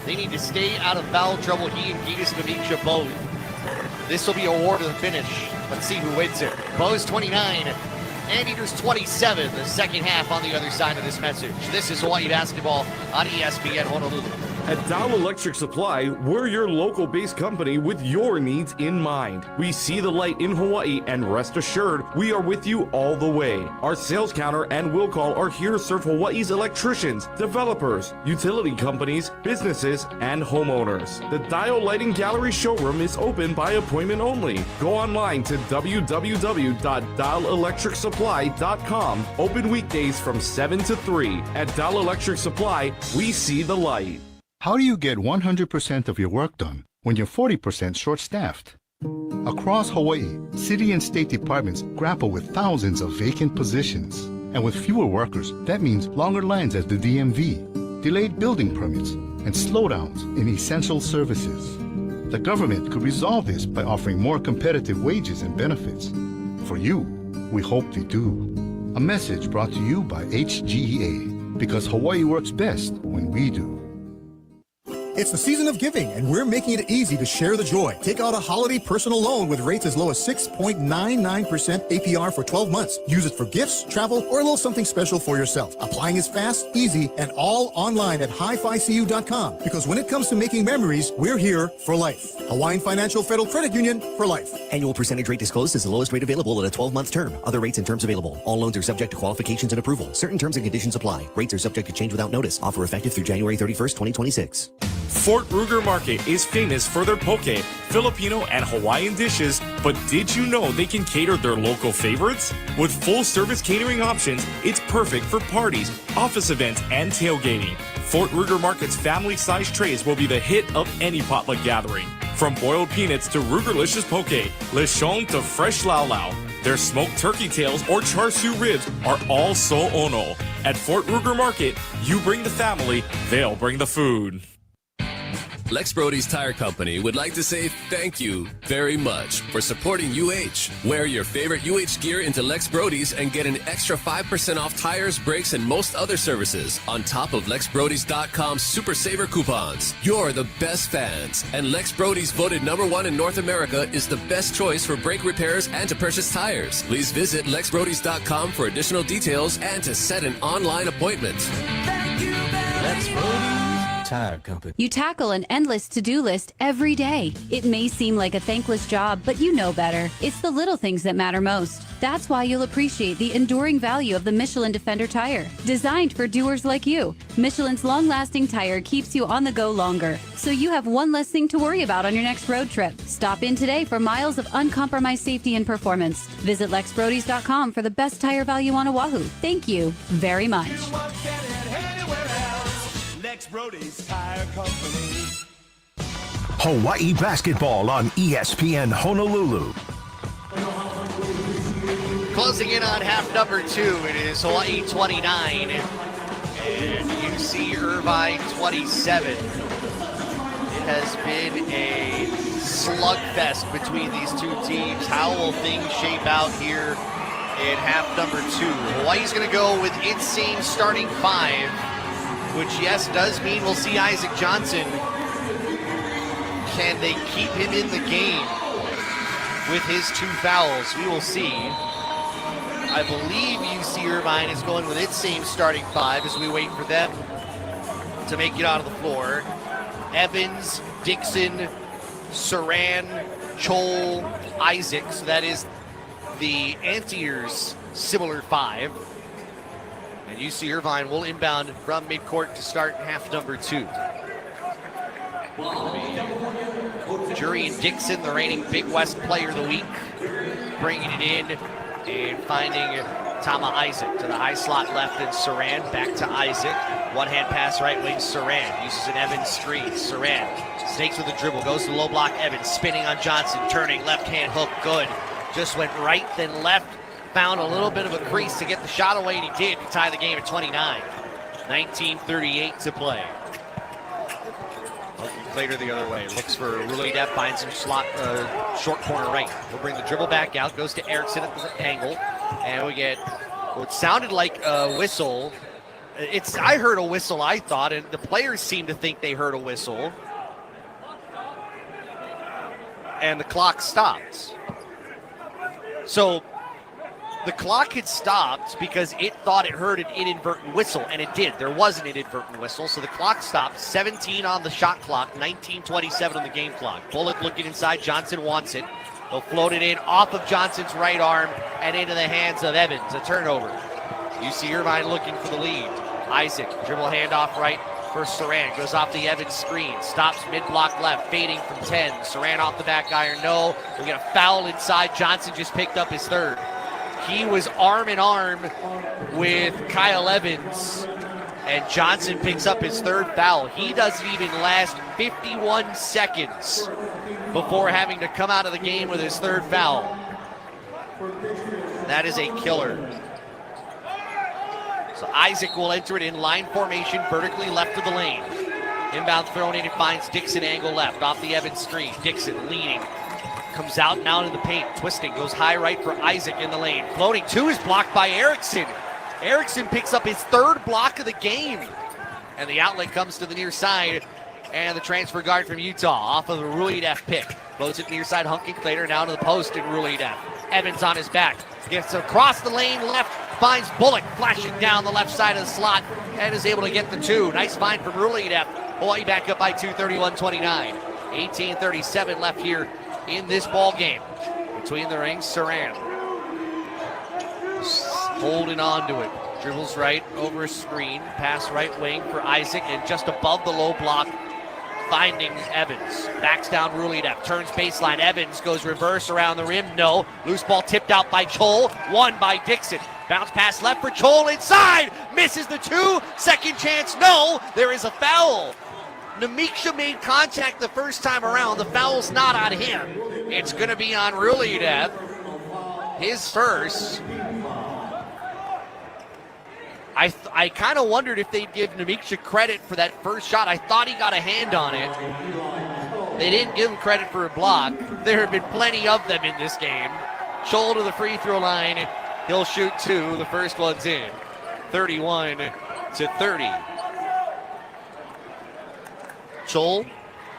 They need to stay out of foul trouble. He and Gigas Mamicha both. This will be a war to the finish. Let's see who wins it. Bo's 29, Anteaters 27. The second half on the other side of this message. This is Hawaii basketball on ESPN Honolulu. At Dow Electric Supply, we're your local-based company with your needs in mind. We see the light in Hawaii, and rest assured, we are with you all the way. Our sales counter and will call are here to serve Hawaii's electricians, developers, utility companies, businesses, and homeowners. The Dial Lighting Gallery showroom is open by appointment only. Go online to www.dialelectricsupply.com. Open weekdays from 7 to 3. At Dial Electric Supply, we see the light. How do you get 100% of your work done when you're 40% short-staffed? Across Hawaii, city and state departments grapple with thousands of vacant positions. And with fewer workers, that means longer lines at the DMV, delayed building permits, and slowdowns in essential services. The government could resolve this by offering more competitive wages and benefits. For you, we hope they do. A message brought to you by HGEA, because Hawaii works best when we do. It's the season of giving, and we're making it easy to share the joy. Take out a holiday personal loan with rates as low as 6.99% APR for 12 months. Use it for gifts, travel, or a little something special for yourself. Applying is fast, easy, and all online at hificu.com. Because when it comes to making memories, we're here for life. Hawaiian Financial Federal Credit Union for life. Annual percentage rate disclosed is the lowest rate available at a 12-month term. Other rates and terms available. All loans are subject to qualifications and approval. Certain terms and conditions apply. Rates are subject to change without notice. Offer effective through January 31st, 2026. Fort Ruger Market is famous for their poke, Filipino, and Hawaiian dishes, but did you know they can cater their local favorites? With full-service catering options, it's perfect for parties, office events, and tailgating. Fort Ruger Market's family-sized trays will be the hit of any potluck gathering. From boiled peanuts to Rugerlicious poke, lechon to fresh lau lau, their smoked turkey tails or char siu ribs are all so ono. At Fort Ruger Market, you bring the family, they'll bring the food. Lex Brody's Tire Company would like to say thank you very much for supporting UH. Wear your favorite UH gear into Lex Brody's and get an extra 5% off tires, brakes, and most other services on top of LexBrodys.com Super Saver coupons. You're the best fans, and Lex Brody's voted #1 in North America is the best choice for brake repairs and to purchase tires. Please visit LexBrodys.com for additional details and to set an online appointment. Lex Brody's Tire Company. You tackle an endless to-do list every day. It may seem like a thankless job, but you know better. It's the little things that matter most. That's why you'll appreciate the enduring value of the Michelin Defender tire. Designed for doers like you, Michelin's long-lasting tire keeps you on the go longer, so you have one less thing to worry about on your next road trip. Stop in today for miles of uncompromised safety and performance. Visit LexBrodys.com for the best tire value on Oahu. Thank you very much. Lex Brody's Tire Company. Hawaii basketball on ESPN Honolulu. Closing in on half number 2, it is Hawaii 29 and UC Irvine 27. It has been a slugfest between these two teams. How will things shape out here in half number 2? Hawaii's going to go with its same starting 5, which, yes, does mean we'll see Isaac Johnson. Can they keep him in the game with his 2 fouls? We will see. I believe UC Irvine is going with its same starting 5 as we wait for them to make it out of the floor. Evans, Dixon, Saran, Chol, Isaac. So that is the Anteaters' similar 5. And UC Irvine will inbound from midcourt to start half number 2. Jurian Dixon, the reigning Big West Player of the Week, bringing it in and finding Tama Isaac to the high slot left, and Saran back to Isaac. One-hand pass right wing, Saran uses an Evans screen. Saran snakes with the dribble, goes to low block, Evans spinning on Johnson, turning left-hand hook, good. Just went right, then left, found a little bit of a crease to get the shot away, and he did to tie the game at 29. 19:38 to play. Later the other way, looks for Rouleau, finds him slot, short corner right. He'll bring the dribble back out, goes to Erickson at the angle, and we get what sounded like a whistle. I heard a whistle, I thought, and the players seem to think they heard a whistle. And the clock stopped. So the clock had stopped because it thought it heard an inadvertent whistle, and it did. There was an inadvertent whistle, so the clock stopped. 17 on the shot clock, 19:27 on the game clock. Bullock looking inside. Johnson wants it. He'll float it in off of Johnson's right arm and into the hands of Evans. A turnover. UC Irvine looking for the lead. Isaac, dribble handoff right for Saran. Goes off the Evans screen. Stops mid-block left, fading from 10. Saran off the back iron. No. We get a foul inside. Johnson just picked up his third. He was arm in arm with Kyle Evans, and Johnson picks up his third foul. He doesn't even last 51 seconds before having to come out of the game with his third foul. That is a killer. So Isaac will enter it in line formation, vertically left of the lane. Inbound thrown in, it finds Dixon angle left, off the Evans screen. Dixon leaning. Comes out and out in the paint, twisting, goes high right for Isaac in the lane. Floating two is blocked by Erickson. Erickson picks up his third block of the game. And the outlet comes to the near side. And the transfer guard from Utah off of the Ruleidef pick. Floats it near side, Hunking Clater down to the post in Ruleidef. Evans on his back. Gets across the lane left, finds Bullock flashing down the left side of the slot and is able to get the two. Nice find from Ruleidef. Hawaii back up by 2, 31-29. 18:37 left here in this ball game. Between the rings, Saran holding on to it. Dribbles right over a screen. Pass right wing for Isaac, and just above the low block, finding Evans. Backs down Ruleidef. Turns baseline. Evans goes reverse around the rim. No. Loose ball tipped out by Chol. Won by Dixon. Bounce pass left for Chol inside. Misses the two. Second chance. No. There is a foul. Namiksha made contact the first time around. The foul's not on him. It's going to be on Ruleidef. His first. I kind of wondered if they'd give Namiksha credit for that first shot. I thought he got a hand on it. They didn't give him credit for a block. There have been plenty of them in this game. Chol to the free throw line. He'll shoot two. The first one's in. 31-30. Chol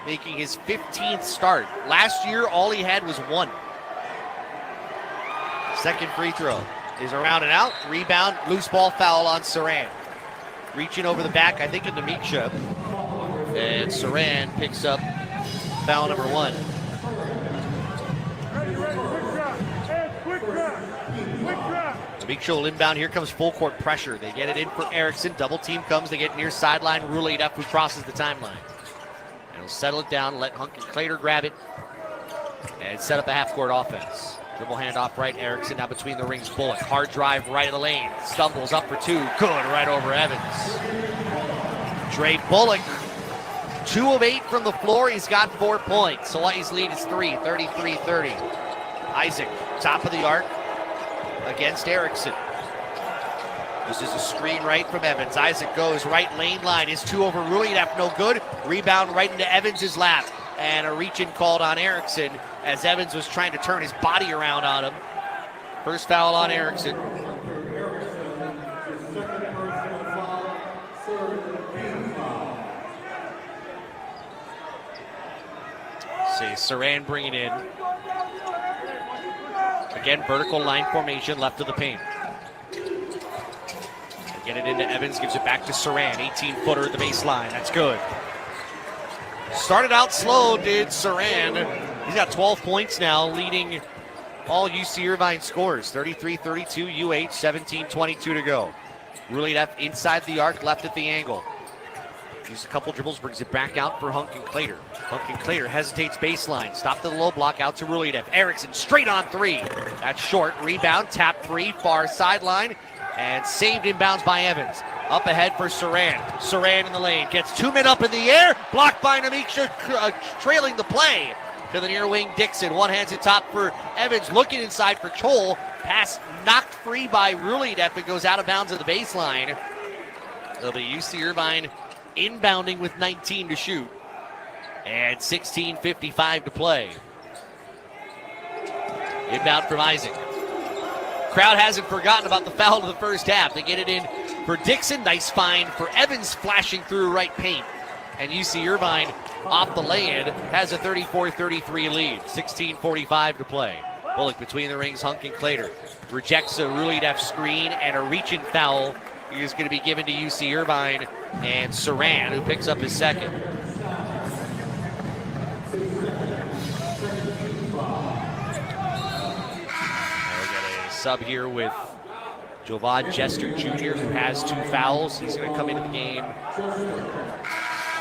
making his 15th start. Last year, all he had was one. Second free throw is around and out. Rebound, loose ball foul on Saran. Reaching over the back, I think, of Namiksha. And Saran picks up foul number one. Namiksha will inbound. Here comes full court pressure. They get it in for Erickson. Double team comes. They get near sideline. Ruleidef, who crosses the timeline. He'll settle it down, let Hunkin Clater grab it, and set up a half-court offense. Dribble handoff right, Erickson now between the rings. Bullock, hard drive right of the lane. Stumbles up for two. Good, right over Evans. Dre Bullock, 2 of 8 from the floor. He's got 4 points. Hawaii's lead is 3, 33-30. Isaac, top of the arc against Erickson. This is a screen right from Evans. Isaac goes right lane line. His 2 over Ruleidef, no good. Rebound right into Evans' lap. And a reach-in called on Erickson as Evans was trying to turn his body around on him. First foul on Erickson. See, Saran bringing in. Again, vertical line formation left of the paint. Get it into Evans, gives it back to Saran. 18-footer at the baseline. That's good. Started out slow, did Saran. He's got 12 points now, leading all UC Irvine scores. 33-32, UH, 17-22 to go. Ruleidef inside the arc, left at the angle. Uses a couple dribbles, brings it back out for Hunkin-Clater. Hunkin-Clater hesitates baseline. Stop to the low block, out to Rulidev. Erickson straight on three. That's short. Rebound, tap free, far sideline, and saved inbounds by Evans. Up ahead for Saran. Saran in the lane. Gets 2 men up in the air. Blocked by Namiksha, trailing the play. To the near wing, Dixon. One hands it top for Evans. Looking inside for Chol. Pass knocked free by Rulidev. It goes out of bounds at the baseline. It'll be UC Irvine inbounding with 19 to shoot. And 16:55 to play. Inbound from Isaac. Crowd hasn't forgotten about the foul of the first half. They get it in for Dixon. Nice find for Evans, flashing through right paint. And UC Irvine off the lay-in has a 34-33 lead. 16:45 to play. Bullock between the rings, Hunkin-Clater rejects a Rulidev screen, and a reach-in foul is going to be given to UC Irvine and Saran, who picks up his second. Sub here with Jovan Jester Jr., who has 2 fouls. He's going to come into the game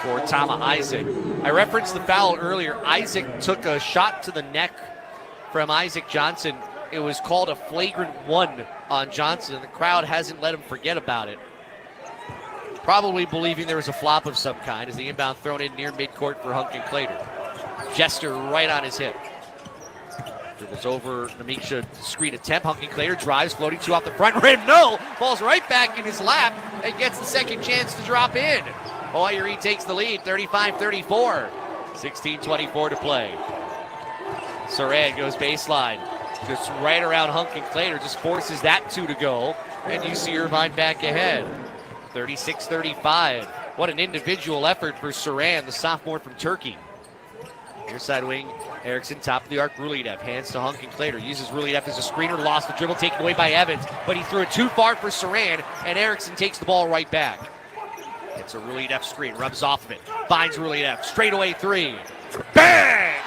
for Tama Isaac. I referenced the foul earlier. Isaac took a shot to the neck from Isaac Johnson. It was called a flagrant 1 on Johnson, and the crowd hasn't let him forget about it. Probably believing there was a flop of some kind as the inbound thrown in near midcourt for Hunkin-Clater. Jester right on his hip. Dribbles over Namiksha, screen attempt. Hunkin-Clater drives, floating 2 off the front rim. No! Falls right back in his lap and gets the second chance to drop in. Hawaii retakes the lead, 35-34. 16:24 to play. Saran goes baseline. Just right around Hunkin-Clater, just forces that 2 to go. And UC Irvine back ahead. 36-35. What an individual effort for Saran, the sophomore from Turkey. Near side wing, Erickson, top of the arc, Rulidev. Hands to Hunkin-Clater. Uses Rulidev as a screener. Lost the dribble, taken away by Evans. But he threw it too far for Saran, and Erickson takes the ball right back. It's a Rulidev screen. Rubs off of it. Finds Rulidev. Straightaway 3. Bang!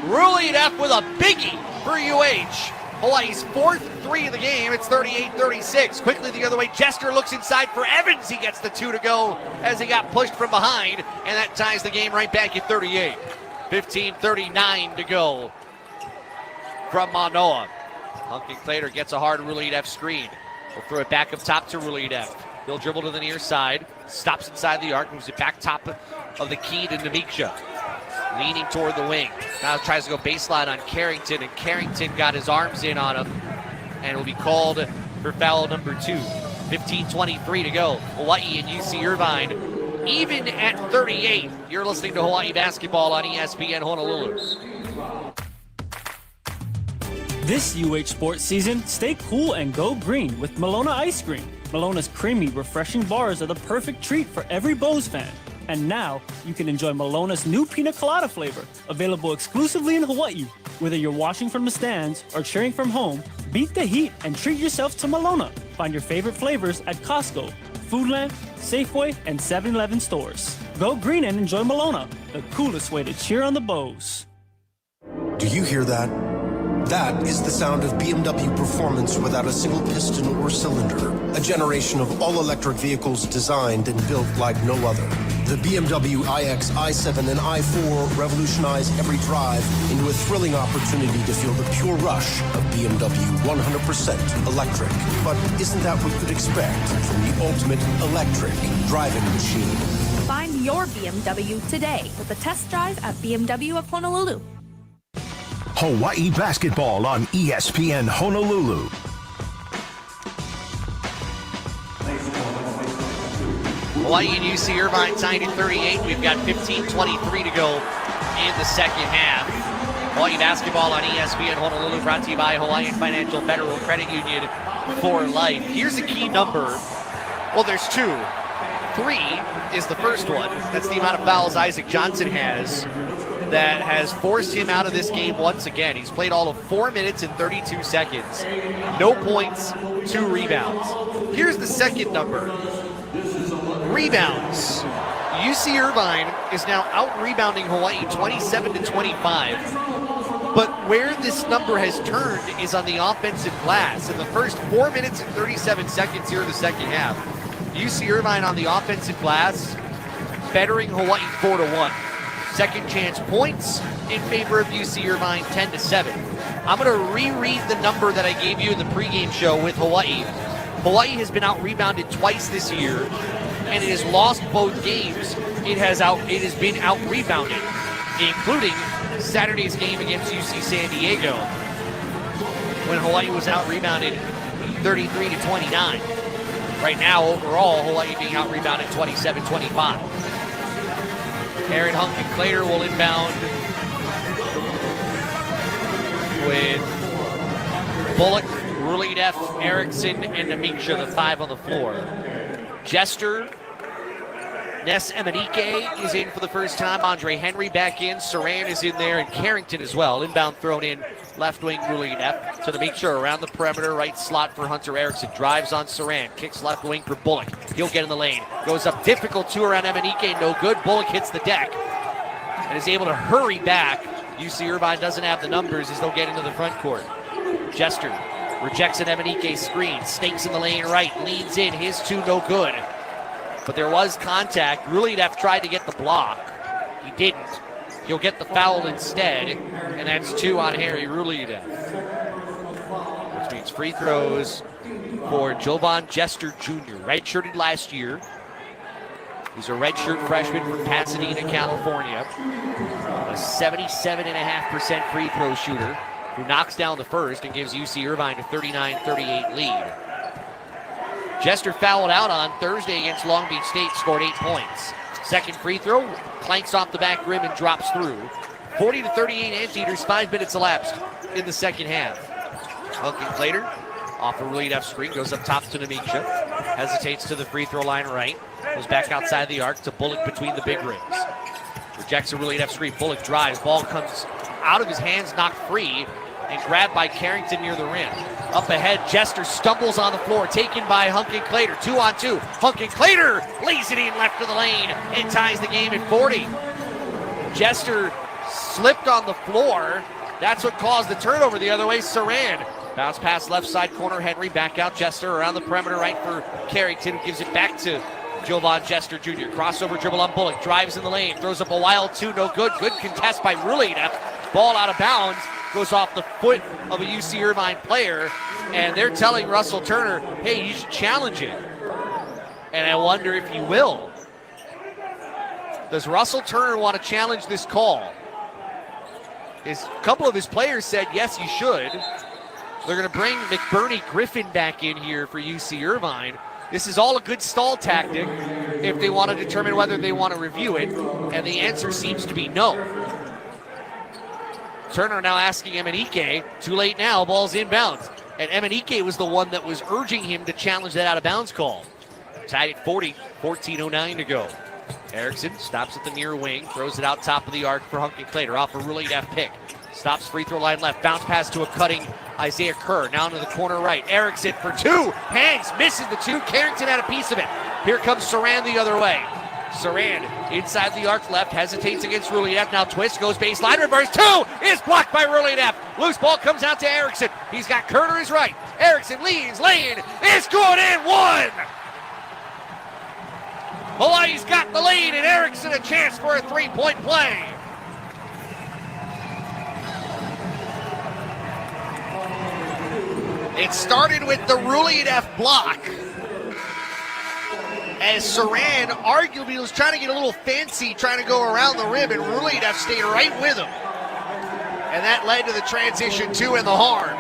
Rulidev with a biggie for UH. Hawaii's 4th 3 of the game. It's 38-36. Quickly the other way. Jester looks inside for Evans. He gets the 2 to go as he got pushed from behind. And that ties the game right back at 38. 15:39 to go from Manoa. Hunkin-Clater gets a hard Rulidev screen. We'll throw it back up top to Rulidev. He'll dribble to the near side. Stops inside the arc. Moves it back top of the key to Namiksha. Leaning toward the wing. Now tries to go baseline on Carrington, and Carrington got his arms in on him and will be called for foul number 2. 15:23 to go. Hawaii and UC Irvine even at 38. You're listening to Hawaii basketball on ESPN Honolulu. This UH sports season, stay cool and go green with Malona Ice Cream. Malona's creamy, refreshing bars are the perfect treat for every Bows fan. And now, you can enjoy Malona's new pina colada flavor, available exclusively in Hawaii. Whether you're watching from the stands or cheering from home, beat the heat and treat yourself to Malona. Find your favorite flavors at Costco, Foodland, Safeway, and 7-Eleven stores. Go green and enjoy Malona, the coolest way to cheer on the Bows. Do you hear that? That is the sound of BMW performance without a single piston or cylinder. A generation of all-electric vehicles designed and built like no other. The BMW iX, i7, and i4 revolutionize every drive into a thrilling opportunity to feel the pure rush of BMW 100% electric. But isn't that what you'd expect from the ultimate electric driving machine? Find your BMW today with a test drive at BMW of Honolulu. Hawaii basketball on ESPN Honolulu. Hawaii and UC Irvine tied at 38. We've got 15:23 to go in the second half. Hawaii basketball on ESPN Honolulu, brought to you by Hawaiian Financial Federal Credit Union for life. Here's a key number. Well, there's 2. 3 is the first one. That's the amount of fouls Isaac Johnson has that has forced him out of this game once again. He's played all of 4 minutes and 32 seconds. No points, 2 rebounds. Here's the second number. Rebounds. UC Irvine is now out-rebounding Hawaii 27-25. But where this number has turned is on the offensive glass. In the first 4 minutes and 37 seconds here in the second half, UC Irvine on the offensive glass bettering Hawaii 4-1. Second chance points in favor of UC Irvine 10-7. I'm going to reread the number that I gave you in the pregame show with Hawaii. Hawaii has been out-rebounded twice this year, and it has lost both games. It has been out-rebounded, including Saturday's game against UC San Diego, when Hawaii was out-rebounded 33-29. Right now, overall, Hawaii being out-rebounded 27-25. Aaron Hunkin-Clater will inbound with Bullock, Rulideff, Erickson, and Namiksha, the 5 on the floor. Jester, Ness Emenike is in for the first time. Andre Henry back in. Saran is in there, and Carrington as well. Inbound thrown in, left wing Rulideff to Namiksha around the perimeter, right slot for Hunter Erickson. Drives on Saran, kicks left wing for Bullock. He'll get in the lane. Goes up difficult two around Emenike, no good. Bullock hits the deck and is able to hurry back. UC Irvine doesn't have the numbers as they'll get into the front court. Jester rejects an Emenike screen, snakes in the lane right, leans in, his two no good. But there was contact. Rulideff tried to get the block. He didn't. He'll get the foul instead, and that's 2 on Harry Rulideff. Which means free throws for Jovan Jester Jr., redshirted last year. He's a redshirt freshman from Pasadena, California. A 77.5% free throw shooter who knocks down the first and gives UC Irvine a 39-38 lead. Jester fouled out on Thursday against Long Beach State, scored 8 points. Second free throw, clanks off the back rim and drops through. 40-38 Anteaters, 5 minutes elapsed in the second half. Hunkin-Clater off a Rulideff screen, goes up top to Namiksha. Hesitates to the free throw line right. Goes back outside the arc to Bullock between the big rims. Rejects a Rulideff screen. Bullock drives. Ball comes out of his hands, knocked free, and grabbed by Carrington near the rim. Up ahead, Jester stumbles on the floor, taken by Hunkin-Clater. 2-on-2. Hunkin-Clater lays it in left of the lane and ties the game at 40. Jester slipped on the floor. That's what caused the turnover the other way. Saran. Bounce pass left side corner. Henry back out. Jester around the perimeter right for Carrington. Gives it back to Jovan Jester Jr. Crossover dribble on Bullock. Drives in the lane. Throws up a wild 2. No good. Good contest by Rulideff. Ball out of bounds. Goes off the foot of a UC Irvine player. And they're telling Russell Turner, hey, you should challenge it. And I wonder if he will. Does Russell Turner want to challenge this call? A couple of his players said, yes, you should. They're going to bring McBurney Griffin back in here for UC Irvine. This is all a good stall tactic if they want to determine whether they want to review it, and the answer seems to be no. Turner now asking Emenike, too late now, ball's inbounds. And Emenike was the one that was urging him to challenge that out-of-bounds call. Tied at 40, 14:09 to go. Erickson stops at the near wing, throws it out top of the arc for Hunkin-Clater, off a Rulideff pick. Stops free throw line left, bounce pass to a cutting Isaiah Kerr, now into the corner right. Erickson for 2, hangs, misses the 2. Carrington had a piece of it. Here comes Saran the other way. Saran inside the arc left, hesitates against Rulideff, now twists, goes baseline, reverse 2, is blocked by Rulideff. Loose ball comes out to Erickson. He's got Kerr to his right. Erickson leans, lane, is good and 1. Hawaii's got the lead, and Erickson a chance for a 3-point play. It started with the Rulideff block, as Saran arguably was trying to get a little fancy, trying to go around the rim, and Rulideff stayed right with him. And that led to the transition 2 in the horn.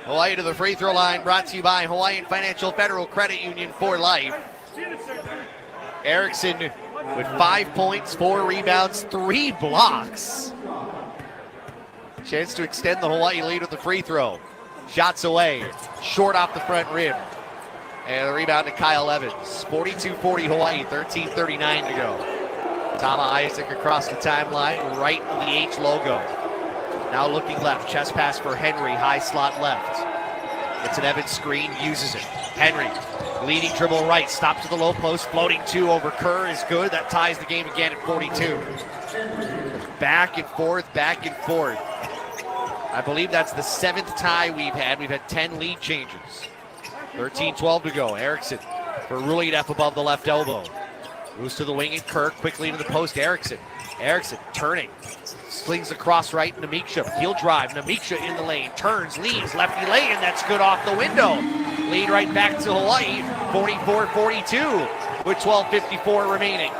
Hawaii to the free throw line, brought to you by Hawaiian Financial Federal Credit Union for life. Erickson with 5 points, 4 rebounds, 3 blocks. Chance to extend the Hawaii lead with the free throw. Shots away, short off the front rim. And the rebound to Kyle Evans. 42-40 Hawaii, 13:39 to go. Tama Isaac across the timeline, right of the H logo. Now looking left, chest pass for Henry, high slot left. It's an Evans screen, uses it. Henry, leading dribble right, stops to the low post, floating 2 over Kerr is good. That ties the game again at 42. Back and forth, back and forth. I believe that's the 7th tie we've had. We've had 10 lead changes. 13-12 to go. Erickson for Rulideff above the left elbow. Moves to the wing and Kerr quickly into the post. Erickson turning. Slings across right. Namiksha. Heel drive. Namiksha in the lane. Turns. Leaves. Lefty lane. That's good off the window. Lead right back to Hawaii. 44-42 with 12:54 remaining.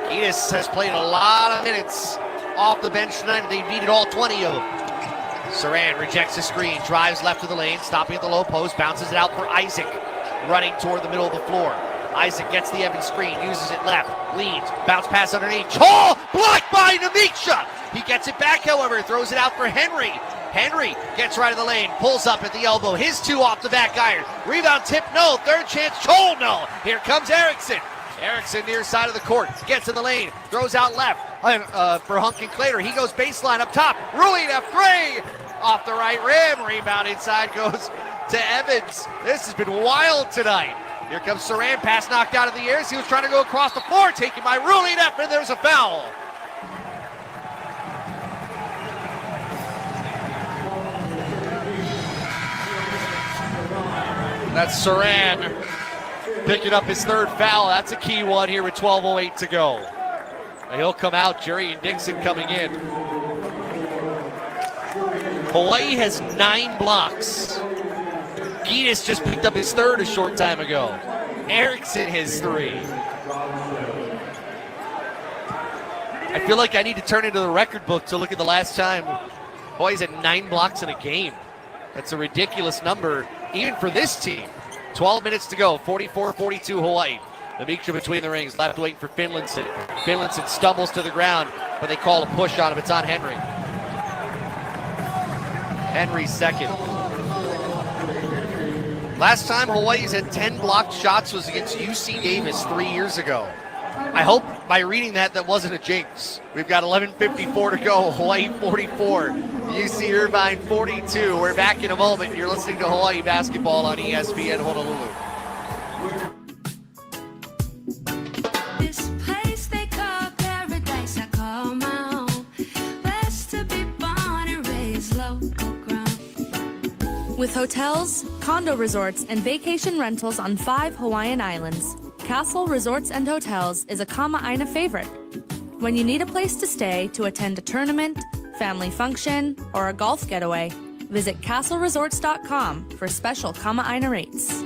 Kiedis has played a lot of minutes off the bench tonight. They needed all 20 of them. Saran rejects the screen. Drives left of the lane. Stopping at the low post. Bounces it out for Isaac. Running toward the middle of the floor. Isaac gets the Evans screen, uses it left, leads, bounce pass underneath. Chol! Blocked by Namiksha! He gets it back, however, throws it out for Henry. Henry gets right of the lane, pulls up at the elbow. His two off the back iron. Rebound tip, no. Third chance, Chol, no. Here comes Erickson. Erickson near side of the court, gets in the lane, throws out left for Hunkin-Clater. He goes baseline up top. Rui F3 off the right rim. Rebound inside goes to Evans. This has been wild tonight. Here comes Saran, pass knocked out of the air as he was trying to go across the floor, taken by Rulli Neff, and there's a foul. That's Saran picking up his third foul. That's a key one here with 12:08 to go. And he'll come out, Jerry and Dixon coming in. Hawaii has 9 blocks. Kiedis just picked up his third a short time ago. Erickson has 3. I feel like I need to turn into the record book to look at the last time Hawaii's had 9 blocks in a game. That's a ridiculous number, even for this team. 12 minutes to go, 44-42 Hawaii. Namiksha between the rings, left waiting for Finlayson. Finlayson stumbles to the ground, but they call a push on him. It's on Henry. Henry's second. Last time Hawaii's had 10 blocked shots was against UC Davis 3 years ago. I hope by reading that wasn't a jinx. We've got 11:54 to go. Hawaii 44, UC Irvine 42. We're back in a moment. You're listening to Hawaii basketball on ESPN Honolulu. This place they call paradise, I call my home. Blessed to be born and raised local grown. With hotels, condo resorts, and vacation rentals on 5 Hawaiian islands, Castle Resorts and Hotels is a Kama'aina favorite. When you need a place to stay to attend a tournament, family function, or a golf getaway, visit castleresorts.com for special Kama'aina rates.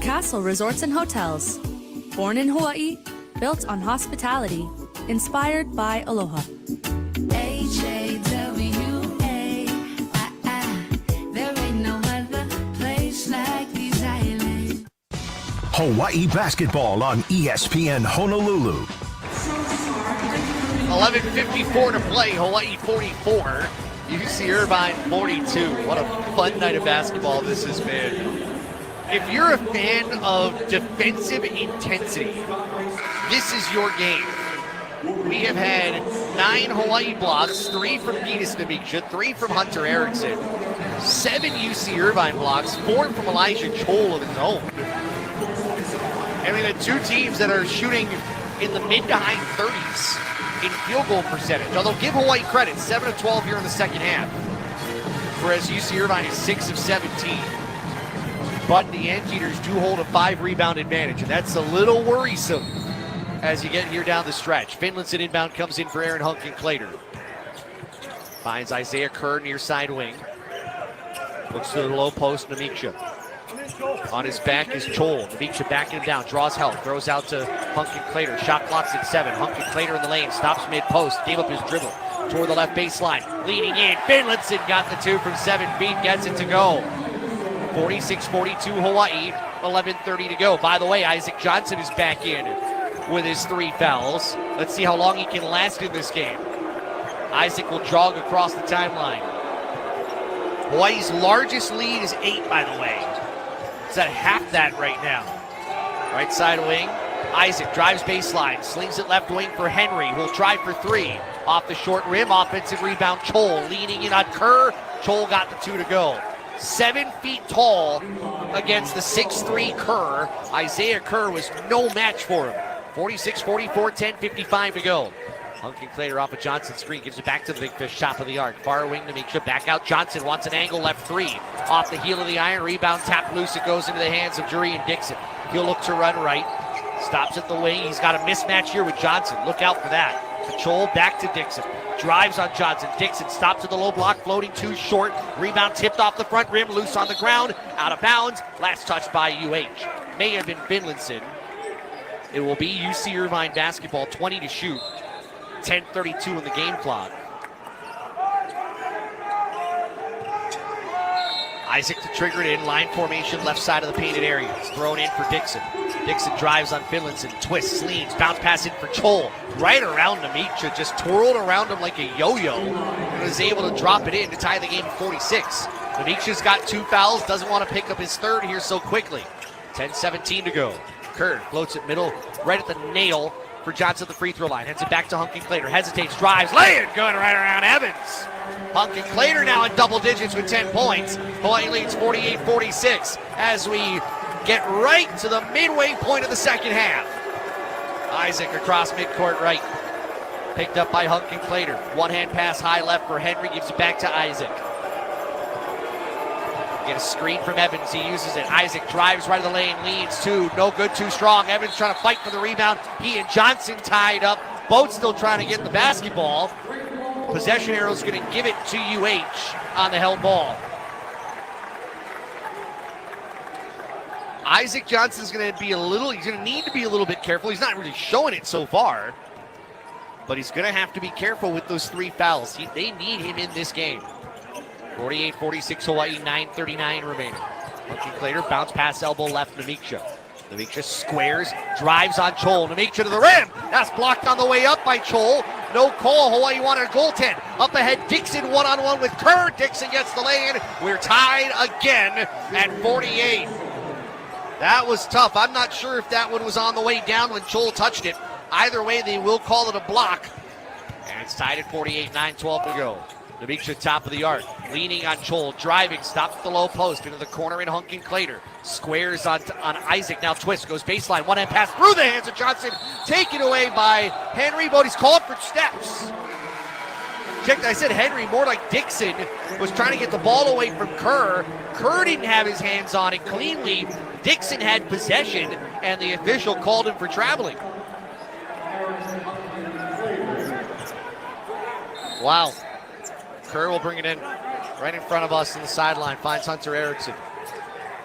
Castle Resorts and Hotels. Born in Hawaii, built on hospitality, inspired by aloha. There ain't no other place like these islands. Hawaii basketball on ESPN Honolulu. 11:54 to play. Hawaii 44, UC Irvine 42. What a fun night of basketball this has been. If you're a fan of defensive intensity, this is your game. We have had 9 Hawaii blocks, 3 from Kiedis Namiksha, 3 from Hunter Erickson, 7 UC Irvine blocks, 4 from Elijah Chol of his own. And we have 2 teams that are shooting in the mid to high 30s in field goal percentage. Although give Hawaii credit, 7 of 12 here in the second half. Whereas UC Irvine is 6 of 17. But the Anteaters do hold a 5 rebound advantage, and that's a little worrisome as you get here down the stretch. Finlayson inbound comes in for Aaron Hunkin-Clater. Finds Isaiah Kerr near side wing. Looks to the low post, Namiksha. On his back is Chol. Namiksha backing him down, draws help, throws out to Hunkin-Clater. Shot clock's at 7. Hunkin-Clater in the lane, stops mid-post, gave up his dribble. Toward the left baseline, leading in. Finlayson got the 2 from 7 feet, gets it to go. 46-42 Hawaii, 11:30 to go. By the way, Isaac Johnson is back in with his 3 fouls. Let's see how long he can last in this game. Isaac will jog across the timeline. Hawaii's largest lead is 8, by the way. It's at half that right now. Right side wing, Isaac drives baseline, slings it left wing for Henry, who'll try for 3. Off the short rim, offensive rebound, Chol leaning in on Kerr. Chol got the 2 to go. 7 feet tall against the 6'3 Kerr. Isaiah Kerr was no match for him. 46-44, 10:55 to go. Hunkin-Clader off a Johnson screen, gives it back to the big fish, top of the arc. Far wing to Misha, back out. Johnson wants an angle, left 3. Off the heel of the iron, rebound, tap loose. It goes into the hands of Jurian Dixon. He'll look to run right. Stops at the wing. He's got a mismatch here with Johnson. Look out for that. Patrol back to Dixon. Drives on Johnson. Dixon stops at the low block, floating too short. Rebound tipped off the front rim, loose on the ground, out of bounds. Last touch by UH. May have been Finlandson. It will be UC Irvine basketball, 20 to shoot. 10:32 in the game clock. Isaac to trigger it in, line formation, left side of the painted area. It's thrown in for Dixon. Dixon drives on Finlandson, twists, leans, bounce pass in for Chol. Right around Namicha, just twirled around him like a yo-yo. And was able to drop it in to tie the game at 46. Namicha's got 2 fouls, doesn't want to pick up his third here so quickly. 10:17 to go. Kerr floats it middle, right at the nail for Johnson at the free throw line. Heads it back to Hunkin-Clader, hesitates, drives, lay it, going right around Evans. Hunkin-Clader now in double digits with 10 points. Hawaii leads 48-46 as we get right to the midway point of the second half. Isaac across midcourt right. Picked up by Hunkin-Clader. One-hand pass high left for Henry, gives it back to Isaac. Get a screen from Evans, he uses it. Isaac drives right of the lane, leads 2, no good, too strong. Evans trying to fight for the rebound. He and Johnson tied up. Both still trying to get the basketball. Possession arrow's going to give it to UH on the held ball. Isaac Johnson's going to be he's going to need to be a little bit careful. He's not really showing it so far, but he's going to have to be careful with those 3 fouls. They need him in this game. 48-46 Hawaii, 9:39 remaining. Hunkin-Clader, bounce pass elbow left, Namicha. Namicha squares, drives on Chol. Namicha to the rim. That's blocked on the way up by Chol. No call. Hawaii wanted a goaltend. Up ahead, Dixon one-on-one with Kerr. Dixon gets the lay-in. We're tied again at 48. That was tough. I'm not sure if that one was on the way down when Chol touched it. Either way, they will call it a block. And it's tied at 48, 9:12 to go. Namicha top of the arc, leaning on Chol, driving, stops at the low post, into the corner in Hunkin-Clader. Squares on Isaac, now twist, goes baseline, one-hand pass through the hands of Johnson, taken away by Henry, but he's called for steps. Check, I said Henry, more like Dixon, was trying to get the ball away from Kerr. Kerr didn't have his hands on it cleanly. Dixon had possession, and the official called him for traveling. Wow. Kerr will bring it in right in front of us on the sideline. Finds Hunter Erickson.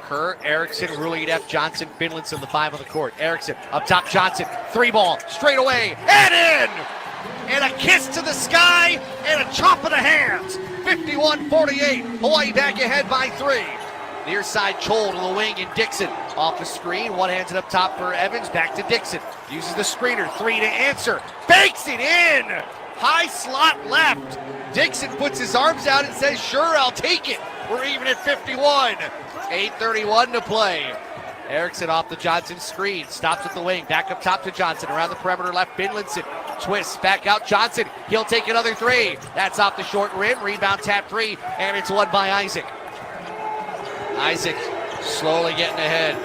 Kerr, Erickson, Rulidev, Johnson, Finlandson, the 5 on the court. Erickson up top, Johnson, 3 ball, straight away, and in! And a kiss to the sky, and a chop of the hands. 51-48, Hawaii back ahead by 3. Near side, Chol to the wing, and Dixon off the screen. One-hands it up top for Evans, back to Dixon. Uses the screener, 3 to answer. Bakes it in! High slot left. Dixon puts his arms out and says, sure, I'll take it. We're even at 51. 8:31 to play. Erickson off the Johnson screen. Stops at the wing. Back up top to Johnson. Around the perimeter left, Finlandson. Twists back out Johnson. He'll take another 3. That's off the short rim. Rebound tap 3. And it's won by Isaac. Isaac slowly getting ahead.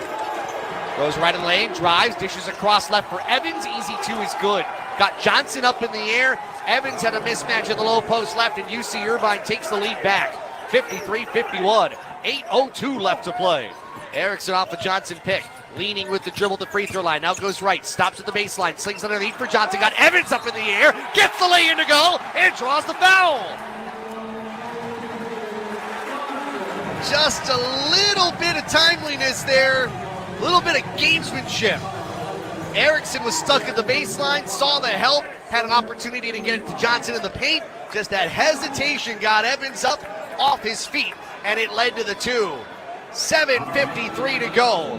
Goes right in the lane. Drives. Dishes across left for Evans. Easy 2 is good. Got Johnson up in the air. Evans had a mismatch at the low post left, and UC Irvine takes the lead back. 53-51. 8:02 left to play. Erickson off the Johnson pick. Leaning with the dribble at the free throw line. Now goes right. Stops at the baseline. Slings underneath for Johnson. Got Evans up in the air. Gets the lay-in to go. And draws the foul. Just a little bit of timeliness there. A little bit of gamesmanship. Erickson was stuck at the baseline. Saw the help. Had an opportunity to get it to Johnson in the paint. Just that hesitation got Evans up off his feet. And it led to the 2. 7:53 to go.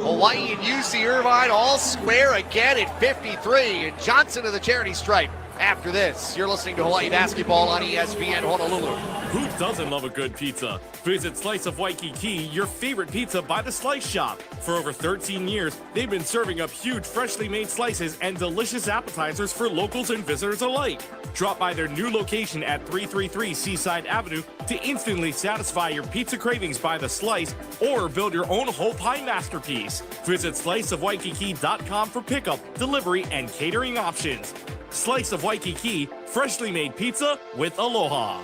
Hawaii and UC Irvine all square again at 53. And Johnson of the charity stripe after this. You're listening to Hawaii Basketball on ESPN Honolulu. Who doesn't love a good pizza? Visit Slice of Waikiki, your favorite pizza by the Slice Shop. For over 13 years, they've been serving up huge, freshly made slices and delicious appetizers for locals and visitors alike. Drop by their new location at 333 Seaside Avenue to instantly satisfy your pizza cravings by the slice or build your own whole pie masterpiece. Visit sliceofwaikiki.com for pickup, delivery, and catering options. Slice of Waikiki, freshly made pizza with aloha.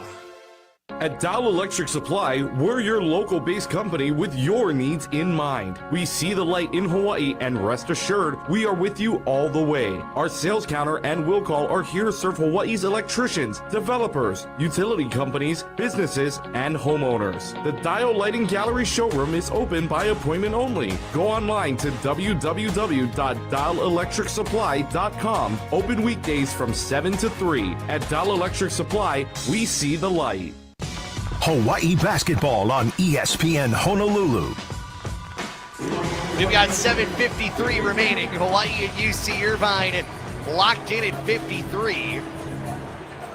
At Dow Electric Supply, we're your local-based company with your needs in mind. We see the light in Hawaii, and rest assured, we are with you all the way. Our sales counter and will call are here to serve Hawaii's electricians, developers, utility companies, businesses, and homeowners. The Dial Lighting Gallery showroom is open by appointment only. Go online to www.dialelectricsupply.com. Open weekdays from 7 to 3. At Dial Electric Supply, we see the light. Hawaii basketball on ESPN Honolulu. We've got 7:53 remaining. Hawaii and UC Irvine locked in at 53.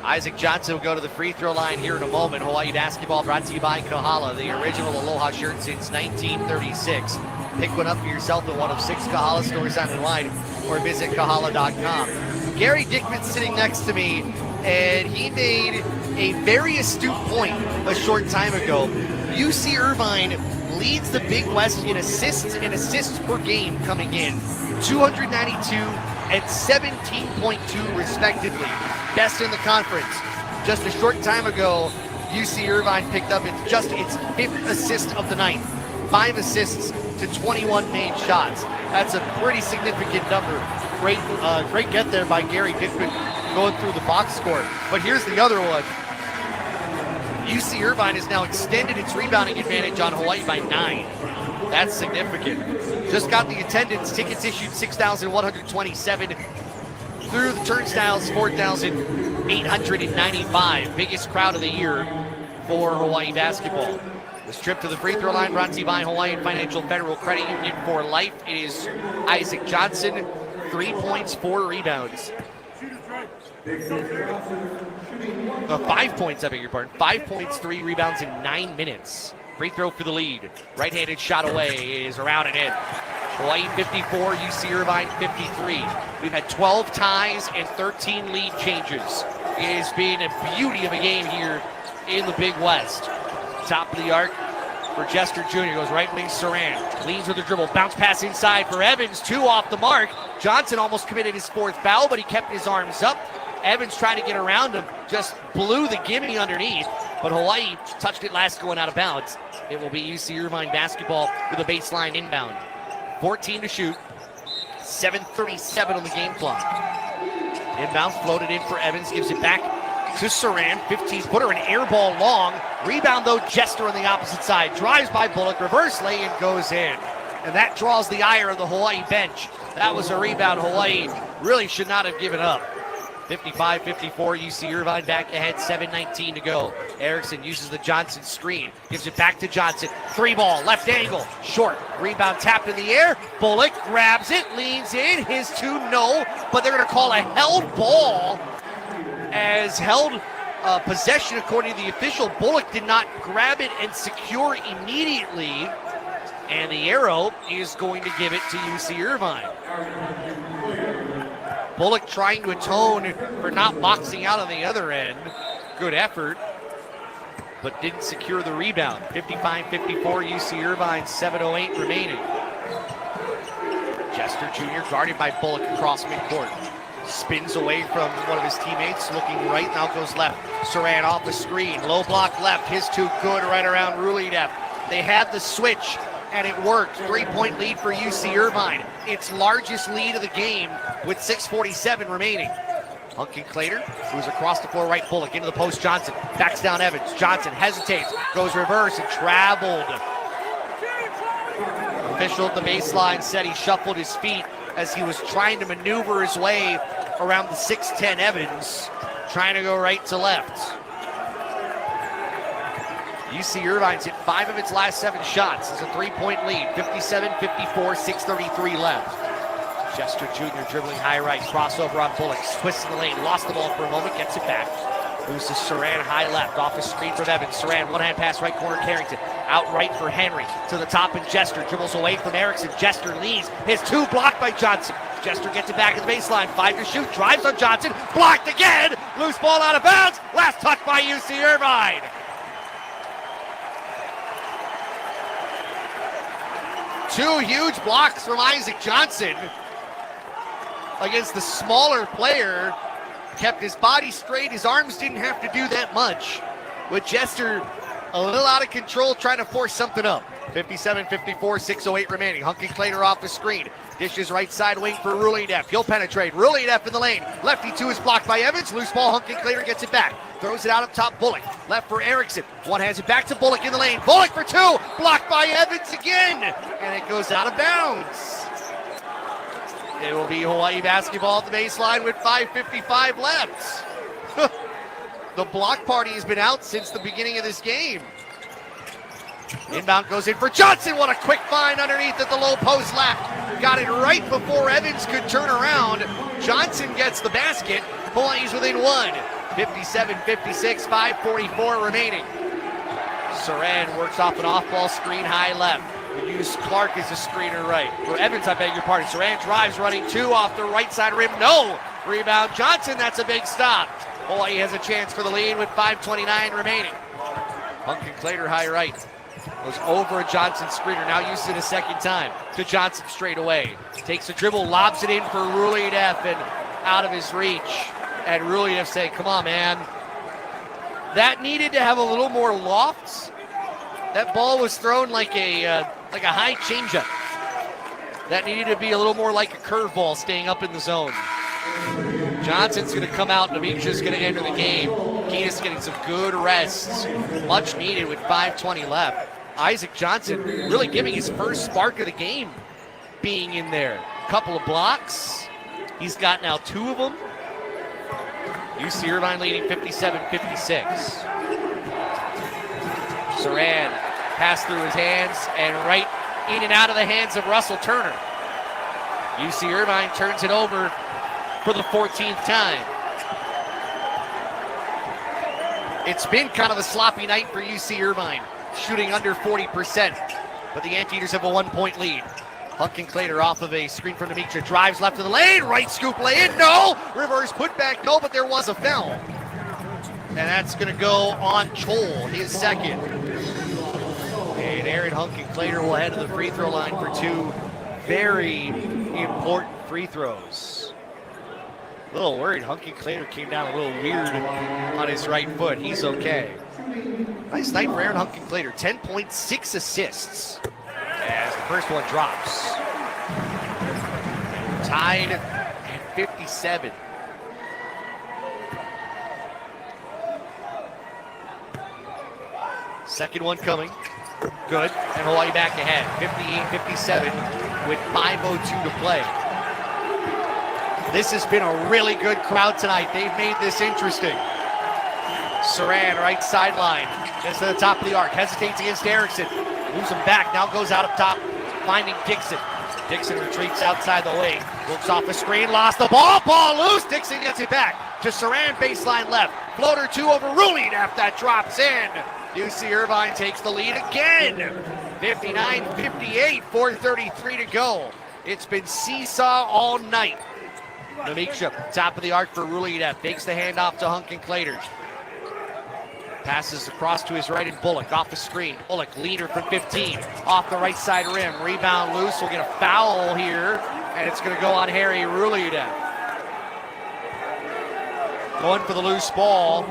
Isaac Johnson will go to the free throw line here in a moment. Hawaii basketball brought to you by Kahala, the original Aloha shirt since 1936. Pick one up for yourself at one of 6 Kahala stores online or visit kahala.com. Gary Dickman's sitting next to me, and he made a very astute point a short time ago. UC Irvine leads the Big West in assists per game coming in, 292 and 17.2 respectively. Best in the conference. Just a short time ago, UC Irvine picked up its 5th assist of the night. 5 assists to 21 made shots. That's a pretty significant number. Great get there by Gary Dickman going through the box score. But here's the other one. UC Irvine has now extended its rebounding advantage on Hawaii by 9. That's significant. Just got the attendance. Tickets issued 6,127. Through the turnstiles, 4,895. Biggest crowd of the year for Hawaii basketball. This trip to the free throw line brought to you by Hawaiian Financial Federal Credit Union for life. It is Isaac Johnson, 3 points, 4 rebounds. 5 points, I beg your pardon. 5 points, 3 rebounds in 9 minutes. Free throw for the lead. Right-handed shot away is around and in. Hawaii 54, UC Irvine 53. We've had 12 ties and 13 lead changes. It has been a beauty of a game here in the Big West. Top of the arc for Jester Jr. Goes right wing Saran. Leans with the dribble. Bounce pass inside for Evans. 2 off the mark. Johnson almost committed his 4th foul, but he kept his arms up. Evans tried to get around him. Just blew the gimme underneath. But Hawaii touched it last going out of bounds. It will be UC Irvine basketball with a baseline inbound. 14 to shoot. 7:37 on the game clock. Inbound floated in for Evans. Gives it back to Saran. 15-footer, an air ball long. Rebound, though, Jester on the opposite side. Drives by Bullock. Reverse lay-in goes in. And that draws the ire of the Hawaii bench. That was a rebound Hawaii really should not have given up. 55-54, UC Irvine back ahead, 7:19 to go. Erickson uses the Johnson screen, gives it back to Johnson. 3 ball, left angle, short. Rebound tapped in the air. Bullock grabs it, leans in. His 2, no, but they're going to call a held ball as held possession according to the official. Bullock did not grab it and secure immediately, and the arrow is going to give it to UC Irvine. Bullock trying to atone for not boxing out on the other end. Good effort, but didn't secure the rebound. 55-54, UC Irvine, 7:08 remaining. Jester Jr. guarded by Bullock across midcourt. Spins away from one of his teammates, looking right, now goes left. Saran off the screen, low block left, his 2 good right around Rulidev. They had the switch, and it worked. 3-point lead for UC Irvine. Its largest lead of the game with 6:47 remaining. Hunkin Clater, who's across the floor right, Bullock into the post, Johnson. Backs down Evans. Johnson hesitates, goes reverse and traveled. Official at the baseline said he shuffled his feet as he was trying to maneuver his way around the 6'10 Evans, trying to go right to left. UC Irvine's hit 5 of its last 7 shots. It's a 3-point lead, 57-54, 6:33 left. Jester Jr. dribbling high right, crossover on Bullock, twists in the lane, lost the ball for a moment, gets it back. Moves to Saran, high left, off the screen from Evans. Saran, one-hand pass, right corner, Carrington. Out right for Henry, to the top, and Jester dribbles away from Erickson. Jester leads, his two blocked by Johnson. Jester gets it back at the baseline, 5 to shoot, drives on Johnson, blocked again! Loose ball out of bounds, last touch by UC Irvine. Two huge blocks from Isaac Johnson against the smaller player. Kept his body straight, his arms didn't have to do that much. With Jester a little out of control, trying to force something up. 57-54, 6:08 remaining. Hunky Clater off the screen. Dishes right side wing for Rulineff. He'll penetrate. Rulineff in the lane. Lefty two is blocked by Evans. Loose ball, Hunky Clater gets it back. Throws it out up top, Bullock. Left for Erickson. One hands it back to Bullock in the lane. Bullock for two. Blocked by Evans again. And it goes out of bounds. It will be Hawaii basketball at the baseline with 5:55 left. The block party has been out since the beginning of this game. Inbound goes in for Johnson. What a quick find underneath at the low post left. Got it right before Evans could turn around. Johnson gets the basket. Hawaii's within one. 57-56, 5:44 remaining. Saran works off an off-ball screen high left. We use Clark as a screener right. Or Evans, I beg your pardon. Saran drives, running two off the right side rim. No! Rebound Johnson, that's a big stop. Hawaii has a chance for the lead with 5:29 remaining. Hunky Clater high right. Goes over a Johnson screener, now uses it a second time. To Johnson straight away. Takes a dribble, lobs it in for Rulineff and out of his reach. And Rulineff saying, come on, man. That needed to have a little more loft. That ball was thrown like a high changeup. That needed to be a little more like a curveball staying up in the zone. Johnson's going to come out. Namicha's going to enter the game. Keita's getting some good rests. Much needed with 5:20 left. Isaac Johnson really giving his first spark of the game being in there. Couple of blocks. He's got now two of them. UC Irvine leading 57-56. Saran passed through his hands and right in and out of the hands of Russell Turner. UC Irvine turns it over for the 14th time. It's been kind of a sloppy night for UC Irvine, shooting under 40%, but the Anteaters have a 1-point lead. Hunky Clater off of a screen from Demetra, drives left of the lane, right scoop lay in, no! Reverse put back, no, but there was a foul. And that's gonna go on Chol, his second. And Aaron Hunky Clater will head to the free throw line for two very important free throws. A little worried, Hunky Clater came down a little weird on his right foot. He's okay. Nice night for Aaron Hunky Clater, 10.6 assists as the first one drops. Tied at 57. Second one coming. Good. And Hawaii back ahead. 58-57 with 5:02 to play. This has been a really good crowd tonight. They've made this interesting. Saran, right sideline. Gets to the top of the arc. Hesitates against Erickson. Moves him back. Now goes out up top. Finding Dixon. Dixon retreats outside the lane. Looks off the screen. Lost the ball. Ball loose. Dixon gets it back to Saran. Baseline left. Floater two over Rulineff. That drops in. UC Irvine takes the lead again. 59-58. 4:33 to go. It's been seesaw all night. Namicha, top of the arc for Rulineff. Takes the handoff to Hunky Clater. Passes across to his right and Bullock off the screen. Bullock, leader from 15. Off the right side rim. Rebound loose. We'll get a foul here. And it's going to go on Harry Rulineff. Going for the loose ball.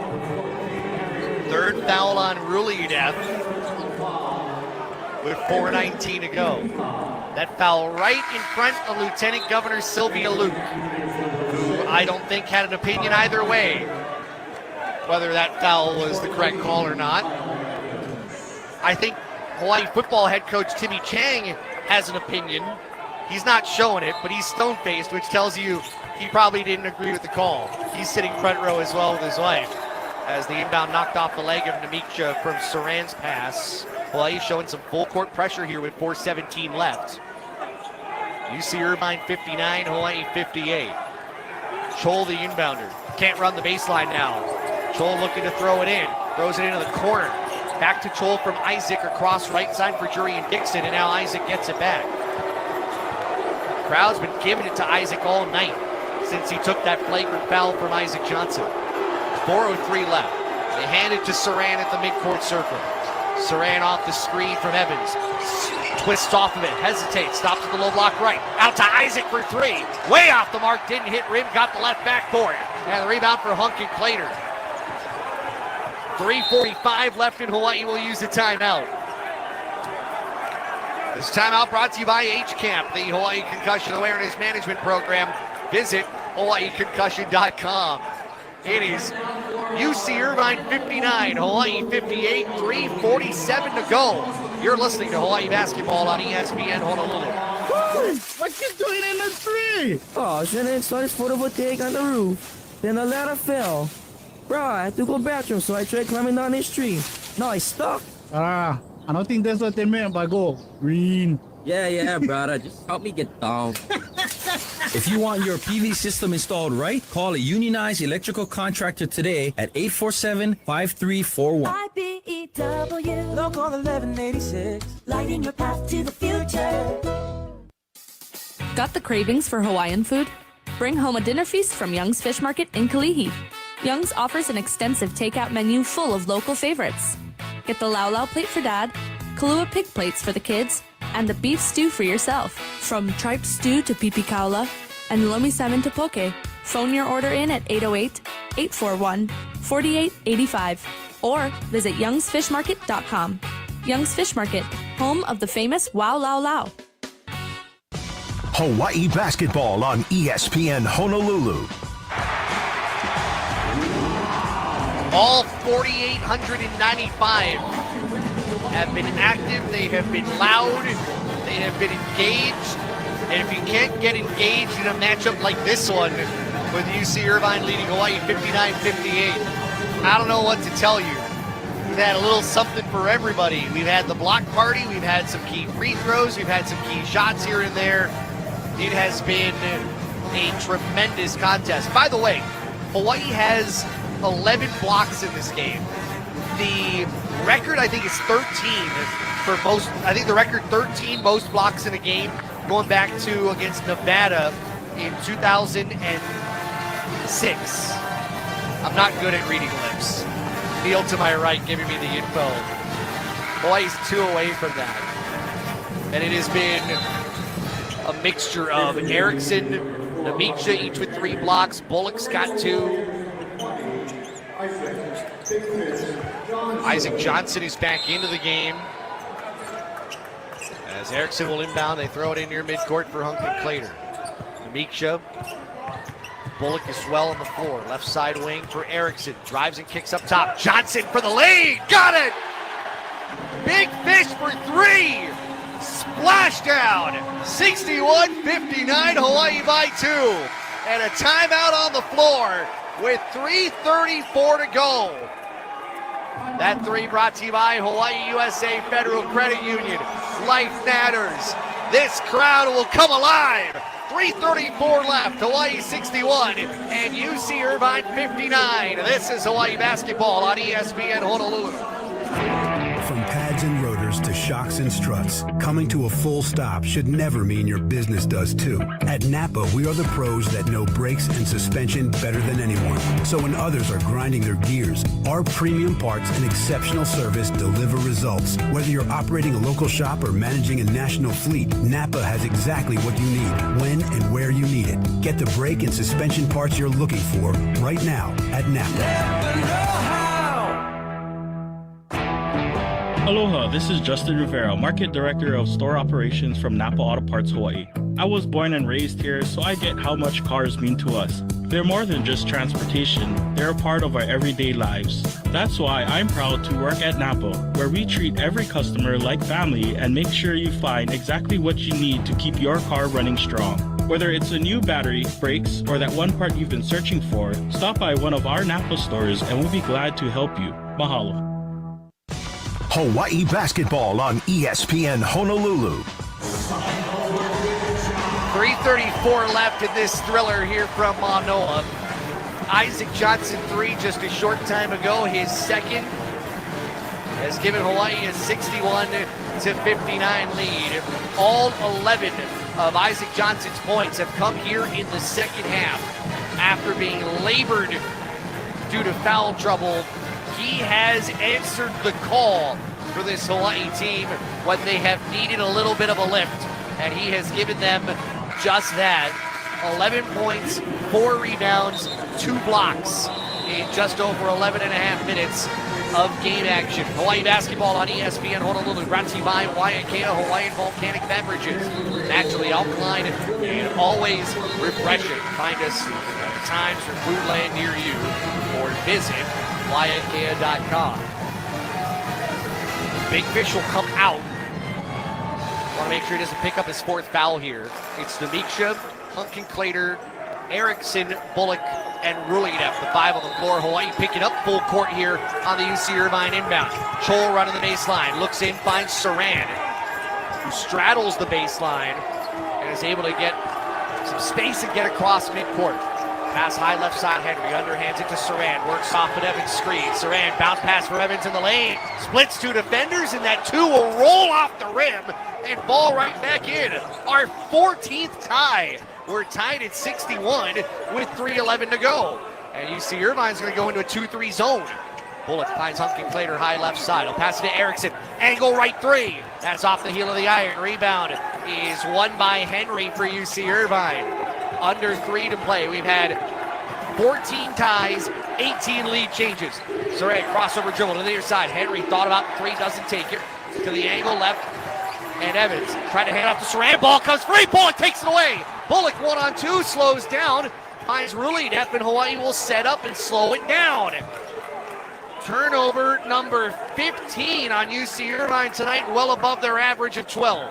Third foul on Rulineff with 4:19 to go. That foul right in front of Lieutenant Governor Sylvia Luke, who I don't think had an opinion either way, whether that foul was the correct call or not. I think Hawaii football head coach Timmy Chang has an opinion. He's not showing it, but he's stone-faced, which tells you he probably didn't agree with the call. He's sitting front row as well with his wife, as the inbound knocked off the leg of Namicha from Saran's pass. Hawaii showing some full court pressure here with 4:17 left. UC Irvine 59, Hawaii 58. Chol, the inbounder. Can't run the baseline now. Chol looking to throw it in. Throws it into the corner. Back to Chol from Isaac across right side for Jurian Dixon, and now Isaac gets it back. Crowd's been giving it to Isaac all night since he took that flagrant foul from Isaac Johnson. 4:03 left. They hand it to Saran at the midcourt circle. Saran off the screen from Evans. Twists off of it, hesitates, stops at the low block right. Out to Isaac for three. Way off the mark, didn't hit rim, got the left backboard. And the rebound for Hunk and Clater. 3:45 left in Hawaii will use the timeout. This timeout brought to you by H-Camp, the Hawaii Concussion Awareness Management Program. Visit hawaiiconcussion.com. It is UC Irvine 59, Hawaii 58, 3:47 to go. You're listening to Hawaii Basketball on ESPN Honolulu. What you doing in the tree? Oh, I shouldn't install this photovoltaic on the roof. Then the ladder fell. Bro, I had to go bathroom, so I tried climbing down this tree. Now I stuck. I don't think that's what they meant by go green. Yeah, brother. Just help me get down. If you want your PV system installed right, call a unionized electrical contractor today at 847-5341. IBEW, Local 1186, lighting your path to the future. Got the cravings for Hawaiian food? Bring home a dinner feast from Young's Fish Market in Kalihi. Young's offers an extensive takeout menu full of local favorites. Get the Lau Lau plate for dad, Kalua pig plates for the kids, and the beef stew for yourself. From tripe stew to pipi kaula and lomi salmon to poke. Phone your order in at 808-841-4885 or visit youngsfishmarket.com. Young's Fish Market, home of the famous Wow Lau Lau. Hawaii basketball on ESPN Honolulu. All 4,895 have been active, they have been loud, they have been engaged, and if you can't get engaged in a matchup like this one, with UC Irvine leading Hawaii 59-58, I don't know what to tell you. We've had a little something for everybody. We've had the block party, we've had some key free throws, we've had some key shots here and there. It has been a tremendous contest. By the way, Hawaii has 11 blocks in this game. The record, I think, is 13 for most. I think the record 13 most blocks in a game going back to against Nevada in 2006. I'm not good at reading lips. Neil to my right giving me the info. Hawaii's 2 away from that. And it has been a mixture of Erickson, Namicha, each with 3 blocks. Bullock's got 2. Isaac Johnson is back into the game. As Erickson will inbound, they throw it in near midcourt for Hunk and Clater. Namicha. Bullock is well on the floor. Left side wing for Erickson. Drives and kicks up top. Johnson for the lead. Got it! Big fish for 3. Splashdown. 61-59. Hawaii by 2. And a timeout on the floor with 3:34 to go. That 3 brought to you by Hawaii USA Federal Credit Union. Life matters. This crowd will come alive. 3:34 left. Hawaii 61 and UC Irvine 59. This is Hawaii basketball on ESPN Honolulu. From pads and rotors to shocks and struts, coming to a full stop should never mean your business does too. At Napa, we are the pros that know brakes and suspension better than anyone. So when others are grinding their gears, our premium parts and exceptional service deliver results. Whether you're operating a local shop or managing a national fleet, Napa has exactly what you need, when and where you need it. Get the brake and suspension parts you're looking for right now at Napa. Aloha, this is Justin Rivera, Market Director of Store Operations from Napa Auto Parts, Hawaii. I was born and raised here, so I get how much cars mean to us. They're more than just transportation. They're a part of our everyday lives. That's why I'm proud to work at Napa, where we treat every customer like family and make sure you find exactly what you need to keep your car running strong. Whether it's a new battery, brakes, or that one part you've been searching for, stop by one of our Napa stores and we'll be glad to help you. Mahalo. Hawaii basketball on ESPN Honolulu. 3:34 left in this thriller here from Manoa. Isaac Johnson 3 just a short time ago. His second has given Hawaii a 61-59 lead. All 11 of Isaac Johnson's points have come here in the second half. After being labored due to foul trouble, he has answered the call for this Hawaii team when they have needed a little bit of a lift, and he has given them just that. 11 points, 4 rebounds, 2 blocks in just over 11 and a half minutes of game action. Hawaii basketball on ESPN Honolulu, brought to you by Waiakea Hawaiian Volcanic Beverages. Naturally alkaline and always refreshing. Find us at times for Foodland near you or visit Waiakea.com. Big Fish will come out. Want to make sure he doesn't pick up his 4th foul here. It's Demiksha, Hunkenclater, Erickson, Bullock, and Rulinev, the 5 on the floor. Hawaii picking up full court here on the UC Irvine inbound. Chol running the baseline, looks in, finds Saran, who straddles the baseline and is able to get some space and get across midcourt. Pass high left side, Henry underhands it to Saran, works off an Evans screen. Saran, bounce pass for Evans in the lane, splits 2 defenders, and that 2 will roll off the rim and ball right back in. Our 14th tie. We're tied at 61 with 3:11 to go. And UC Irvine's going to go into a 2-3 zone. Bullock finds Hunkenclater high left side. He'll pass it to Erickson. Angle right 3. That's off the heel of the iron. Rebound is won by Henry for UC Irvine. Under 3 to play. We've had 14 ties, 18 lead changes. Saran, crossover dribble to the near side. Henry thought about 3, doesn't take it. To the angle left. And Evans trying to hand off to Saran. Ball comes free. Bullock takes it away. Bullock 1-on-2, slows down. Finds Rulinev, and Hawaii will set up and slow it down. Turnover number 15 on UC Irvine tonight, well above their average of 12.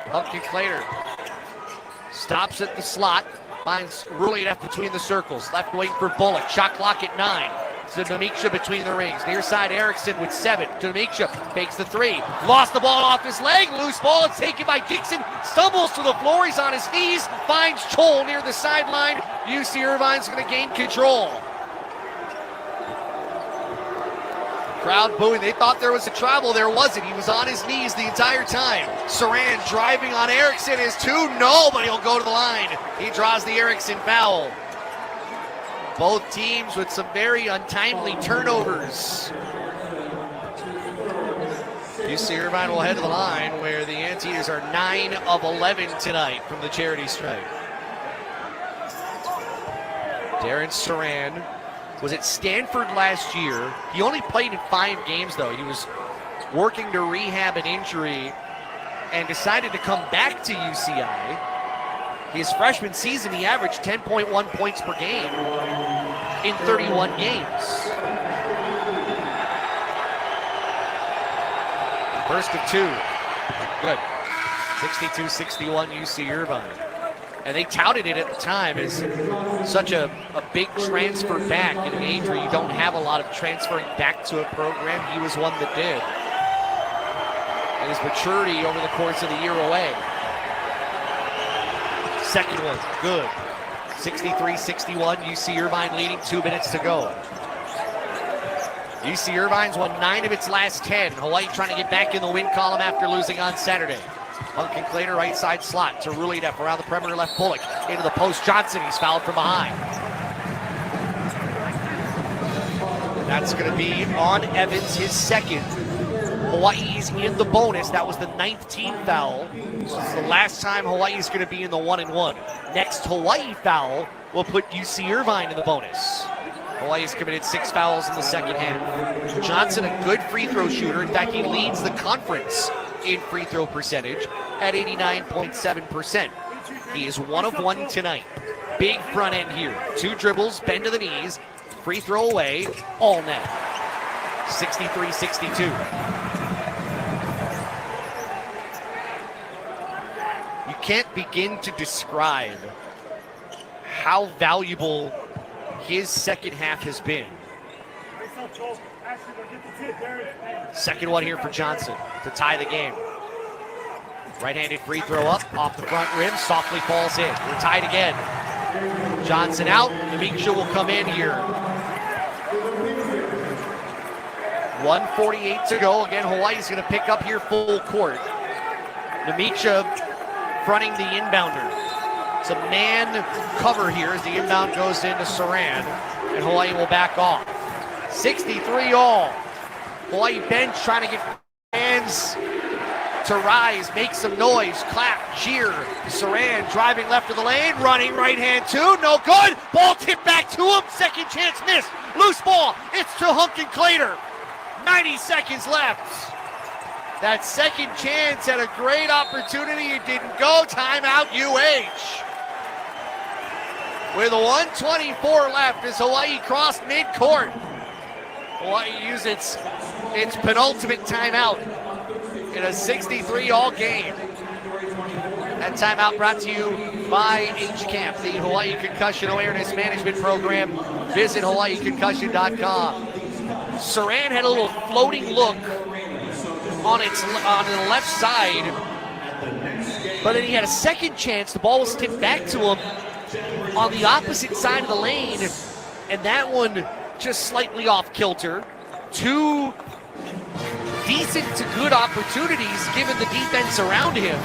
Hunkenclater stops at the slot. Finds Rulinev between the circles. Left wing for Bullock. Shot clock at 9. To Demiksha between the rings. Near side Erickson with 7. Demiksha fakes the 3. Lost the ball off his leg. Loose ball. It's taken by Dixon. Stumbles to the floor. He's on his knees. Finds Chol near the sideline. UC Irvine's going to gain control. Crowd booing. They thought there was a travel. There wasn't. He was on his knees the entire time. Saran driving on Erickson is 2. No, but he'll go to the line. He draws the Erickson foul. Both teams with some very untimely turnovers. UC Irvine will head to the line where the Anteaters are 9 of 11 tonight from the charity stripe. Darren Saran was at Stanford last year. He only played in 5 games though. He was working to rehab an injury and decided to come back to UCI. His freshman season, he averaged 10.1 points per game in 31 games. First of 2. Good. 62-61 UC Irvine. And they touted it at the time as such a big transfer back in an age where you don't have a lot of transferring back to a program. He was one that did. And his maturity over the course of the year away. Second one, good. 63-61, UC Irvine leading, 2 minutes to go. UC Irvine's won 9 of its last 10. Hawaii trying to get back in the win column after losing on Saturday. Hunkenclater right side slot to Rulinev around the perimeter left. Bullock into the post. Johnson, he's fouled from behind. That's going to be on Evans, his second. Hawaii's in the bonus. That was the 9th team foul. This is the last time Hawaii's going to be in the 1-and-1. Next Hawaii foul will put UC Irvine in the bonus. Hawaii's committed 6 fouls in the second half. Johnson, a good free throw shooter. In fact, he leads the conference in free throw percentage at 89.7%. He is 1 of 1 tonight. Big front end here. 2 dribbles, bend to the knees, free throw away, all net. 63-62. You can't begin to describe how valuable his second half has been. Second one here for Johnson to tie the game. Right-handed free throw up, off the front rim, softly falls in. We're tied again. Johnson out, Namiksha will come in here. 1:48 to go. Again, Hawaii's going to pick up here full court. Namiksha fronting the inbounder. It's a man cover here as the inbound goes into Saran, and Hawaii will back off. 63 all. Hawaii bench trying to get fans to rise, make some noise, clap, cheer. Saran driving left of the lane, running right hand two, no good. Ball tipped back to him, second chance missed. Loose ball, it's to Hunkin-Clater. 90 seconds left. That second chance had a great opportunity, it didn't go. Timeout UH. With 1:24 left as Hawaii crossed midcourt. Hawaii used its penultimate timeout in a 63-all game. That timeout brought to you by HCAMP, the Hawaii Concussion Awareness Management Program. Visit hawaiiconcussion.com. Saran had a little floating look on the left side, but then he had a second chance. The ball was tipped back to him on the opposite side of the lane, and that one just slightly off kilter. Two decent to good opportunities given the defense around him,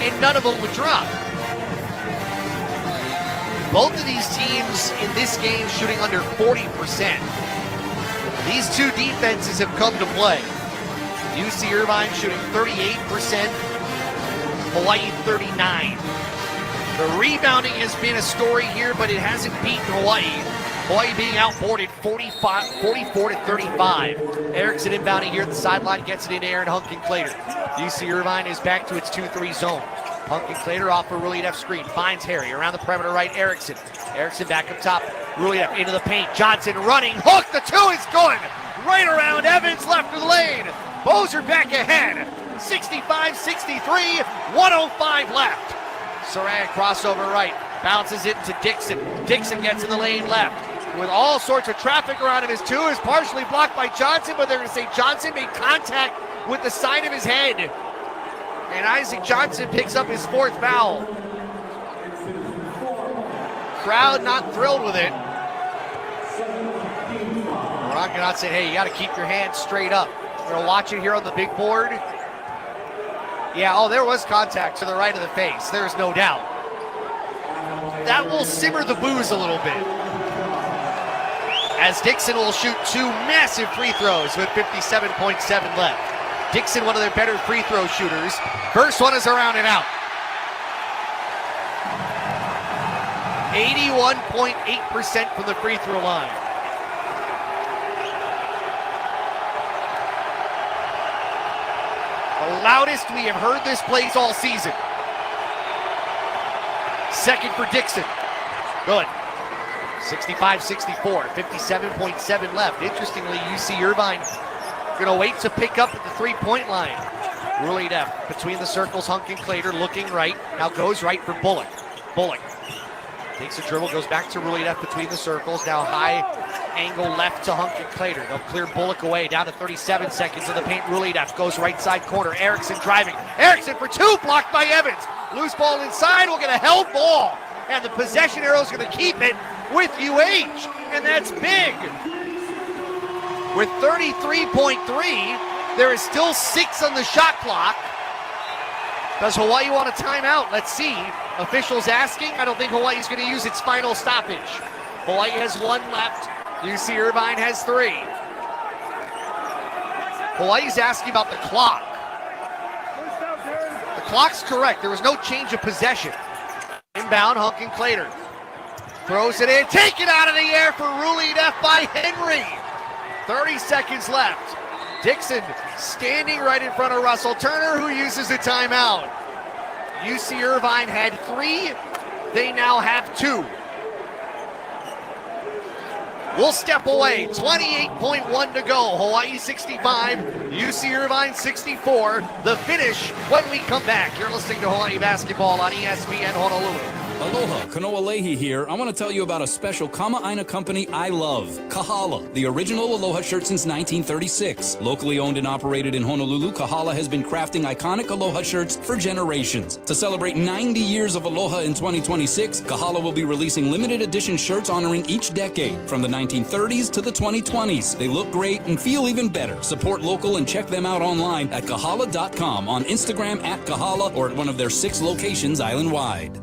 and none of them would drop. Both of these teams in this game shooting under 40%. These two defenses have come to play. UC Irvine shooting 38%, Hawaii 39%. The rebounding has been a story here, but it hasn't beaten Hawaii. Hawaii being outboarded 44-35. Erickson inbounding here at the sideline, gets it in Aaron Hunkin-Clater. UC Irvine is back to its 2-3 zone. Hunkin-Clater off a Ruliev screen, finds Harry around the perimeter right, Erickson. Erickson back up top, Ruliev into the paint, Johnson running, hook, the two is good! Right around Evans, left of the lane. Bozer back ahead, 65-63, 1:05 left. Saran crossover right, bounces it to Dixon. Dixon gets in the lane left. With all sorts of traffic around him, his two is partially blocked by Johnson, but they're going to say Johnson made contact with the side of his head. And Isaac Johnson picks up his fourth foul. Crowd not thrilled with it. Ronkenot said, hey, you got to keep your hands straight up. We're going to watch it here on the big board. Yeah, oh, there was contact to the right of the face. There's no doubt. That will simmer the booze a little bit. As Dixon will shoot two massive free throws with 57.7 left. Dixon, one of their better free throw shooters. First one is around and out. 81.8% from the free throw line. The loudest we have heard this place all season. Second for Dixon. Good. 65-64, 57.7 left. Interestingly, UC Irvine going to wait to pick up at the three-point line. Ruliev between the circles, Hunkin-Clater looking right. Now goes right for Bullock. Bullock takes a dribble, goes back to Ruliev between the circles. Now high angle left to Hunkin-Clater. They'll clear Bullock away. Down to 37 seconds in the paint. Ruliev goes right side corner. Erickson driving. Erickson for two, blocked by Evans. Loose ball inside, we'll get a held ball. And the possession arrow is going to keep it with UH. And that's big. With 33.3, there is still 6 on the shot clock. Does Hawaii want a timeout? Let's see. Officials asking. I don't think Hawaii's going to use its final stoppage. Hawaii has 1 left. UC Irvine has 3. Hawaii's asking about the clock. The clock's correct. There was no change of possession. Inbound, Hunkin-Clater. Throws it in. Taken out of the air for Ruliev by Henry. 30 seconds left. Dixon standing right in front of Russell Turner, who uses a timeout. UC Irvine had 3. They now have 2. We'll step away. 28.1 to go. Hawaii 65, UC Irvine 64. The finish when we come back. You're listening to Hawaii Basketball on ESPN Honolulu. Aloha, Kanoa Leahy here. I want to tell you about a special Kama'aina company I love, Kahala, the original Aloha shirt since 1936. Locally owned and operated in Honolulu, Kahala has been crafting iconic Aloha shirts for generations. To celebrate 90 years of Aloha in 2026, Kahala will be releasing limited edition shirts honoring each decade, from the 1930s to the 2020s. They look great and feel even better. Support local and check them out online at kahala.com, on Instagram at Kahala, or at one of their 6 locations island-wide.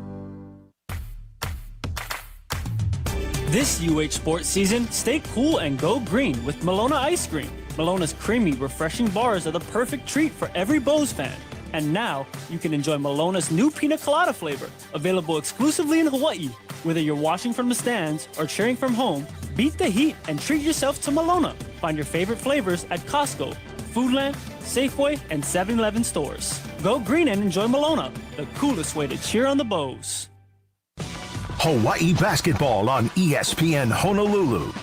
This UH sports season, stay cool and go green with Malona ice cream. Malona's creamy, refreshing bars are the perfect treat for every Bows fan. And now, you can enjoy Malona's new pina colada flavor, available exclusively in Hawaii. Whether you're watching from the stands or cheering from home, beat the heat and treat yourself to Malona. Find your favorite flavors at Costco, Foodland, Safeway, and 7-Eleven stores. Go green and enjoy Malona, the coolest way to cheer on the Bows. Hawaii basketball on ESPN Honolulu.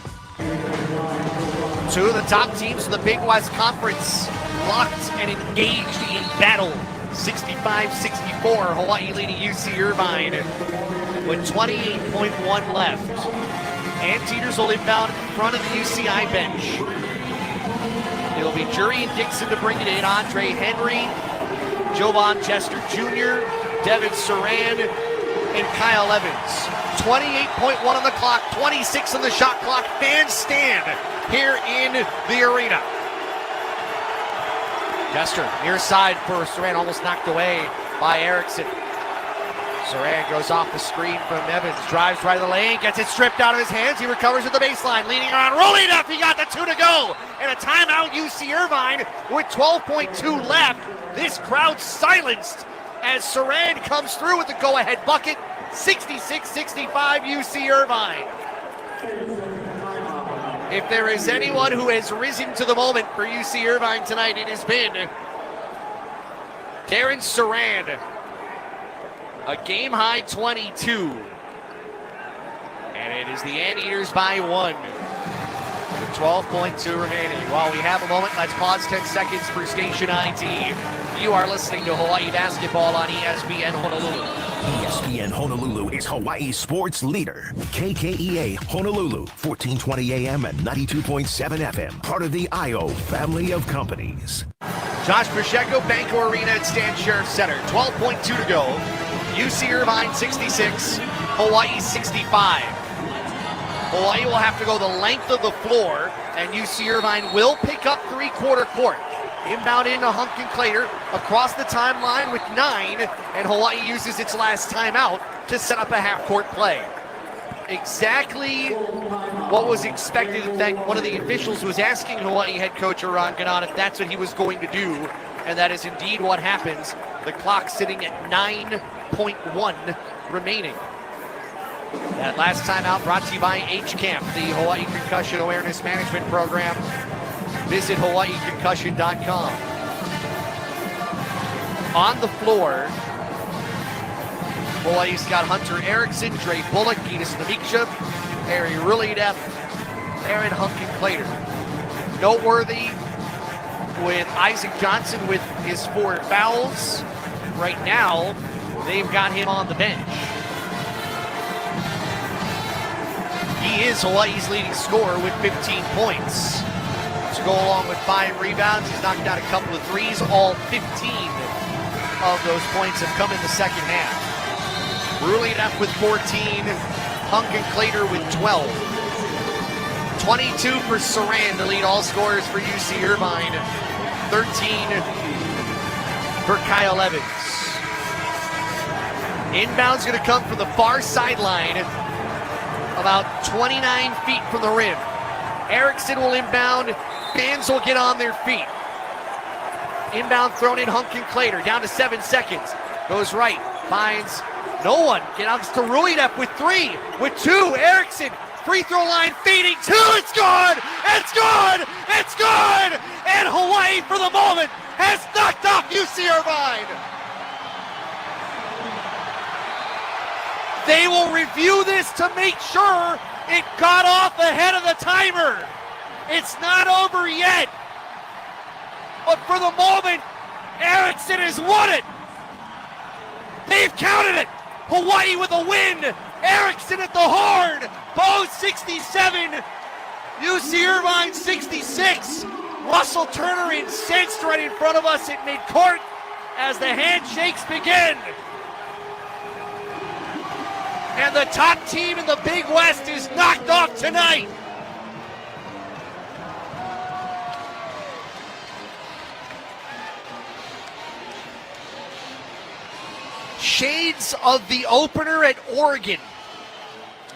Two of the top teams in the Big West Conference locked and engaged in battle. 65-64, Hawaii leading UC Irvine with 28.1 left. Anteaters will inbound in front of the UCI bench. It'll be Jurian Dixon to bring it in, Andre Henry, Jovan Chester Jr., Devin Saran, and Kyle Evans. 28.1 on the clock, 26 on the shot clock. Fans stand here in the arena. Chester, near side for Saran, almost knocked away by Erickson. Saran goes off the screen from Evans, drives right of the lane, gets it stripped out of his hands. He recovers at the baseline, leaning on, rolling up. He got the 2 to go. And a timeout, UC Irvine with 12.2 left. This crowd silenced as Saran comes through with the go-ahead bucket. 66-65 UC Irvine. If there is anyone who has risen to the moment for UC Irvine tonight, it has been Darren Saran. A game-high 22. And it is the Anteaters by 1. With 12.2 remaining. While we have a moment, let's pause 10 seconds for Station ID. You are listening to Hawaii basketball on ESPN Honolulu. ESPN Honolulu is Hawaii's sports leader. KKEA Honolulu, 1420 AM and 92.7 FM. Part of the IO family of companies. Josh Pacheco, Banco Arena at Stan Sheriff Center. 12.2 to go. UC Irvine 66, Hawaii 65. Hawaii will have to go the length of the floor, and UC Irvine will pick up three-quarter court. Inbound into Hunkin Clater across the timeline with 9, and Hawaii uses its last timeout to set up a half-court play. Exactly what was expected. In fact, one of the officials was asking Hawaii head coach Eran Ganon if that's what he was going to do, and that is indeed what happens. The clock sitting at 9.1 remaining. That last timeout brought to you by H-Camp, the Hawaii Concussion Awareness Management Program. Visit hawaiiconcussion.com. On the floor, Hawaii's got Hunter Erickson, Dre Bullock, Ginas Namiksha, Harry Rulideff, Aaron Hunkin Clater. Noteworthy with Isaac Johnson with his 4 fouls. Right now, they've got him on the bench. He is Hawaii's leading scorer with 15 points. To go along with 5 rebounds, he's knocked out a couple of threes. All 15 of those points have come in the second half. Rulideff with 14, Hunkin Clater with 12. 22 for Saran to lead all scorers for UC Irvine. 13 for Kyle Evans. Inbound's going to come from the far sideline, about 29 feet from the rim. Erickson will inbound. Fans will get on their feet. Inbound thrown in Hunkin Clater, down to 7 seconds. Goes right, finds no one. Get out to Rulideff with 3, with 2. Erickson, free throw line, feeding 2. It's good! It's good! It's good! And Hawaii, for the moment, has knocked off UC Irvine. They will review this to make sure it got off ahead of the timer. It's not over yet. But for the moment, Erickson has won it. They've counted it. Hawaii with a win. Erickson at the horn. Bose 67. UC Irvine 66. Russell Turner incensed right in front of us at midcourt as the handshakes begin. And the top team in the Big West is knocked off tonight. Shades of the opener at Oregon,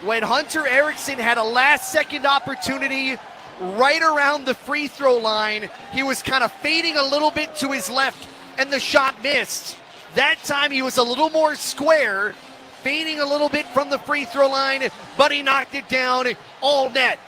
when Hunter Erickson had a last-second opportunity right around the free throw line. He was kind of fading a little bit to his left, and the shot missed. That time he was a little more square, fading a little bit from the free throw line, but he knocked it down all net.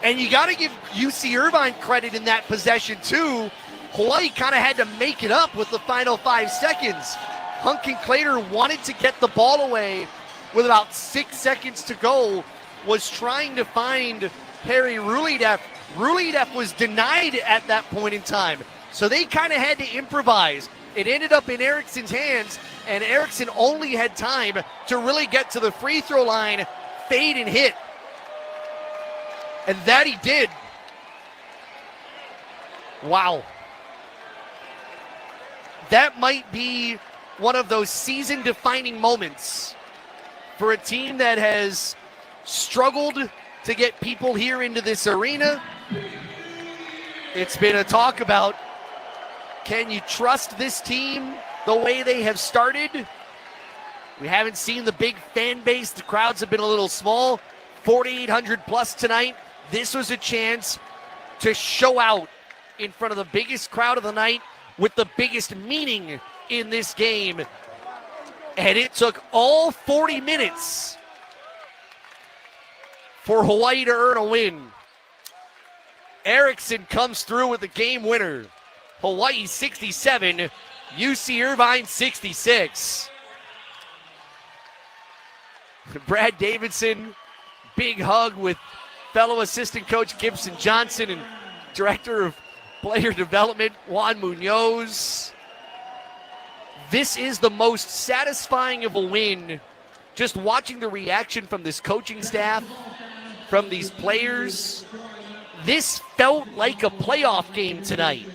And you got to give UC Irvine credit in that possession too. Hawaii kind of had to make it up with the final 5 seconds. Hunkin Clater wanted to get the ball away with about 6 seconds to go, was trying to find Harry Rulideff. Rulideff was denied at that point in time, so they kind of had to improvise. It ended up in Erickson's hands, and Erickson only had time to really get to the free throw line, fade and hit. And that he did. Wow. That might be one of those season-defining moments for a team that has struggled to get people here into this arena. It's been a talk about, can you trust this team the way they have started? We haven't seen the big fan base. The crowds have been a little small. 4,800 plus tonight. This was a chance to show out in front of the biggest crowd of the night with the biggest meaning in this game. And it took all 40 minutes for Hawaii to earn a win. Erickson comes through with the game winner. Hawaii 67, UC Irvine 66. Brad Davidson, big hug with fellow assistant coach Gibson Johnson and director of player development Juan Munoz. This is the most satisfying of a win. Just watching the reaction from this coaching staff, from these players. This felt like a playoff game tonight.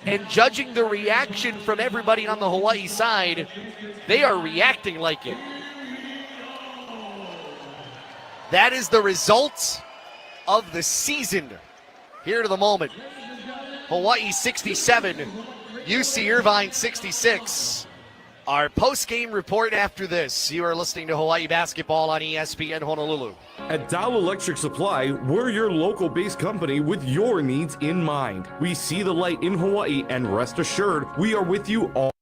And judging the reaction from everybody on the Hawaii side, they are reacting like it. That is the result of the season here to the moment. Hawaii 67, UC Irvine 66. Our post-game report after this. You are listening to Hawaii Basketball on ESPN Honolulu. At Dow Electric Supply, we're your local-based company with your needs in mind. We see the light in Hawaii, and rest assured, we are with you all.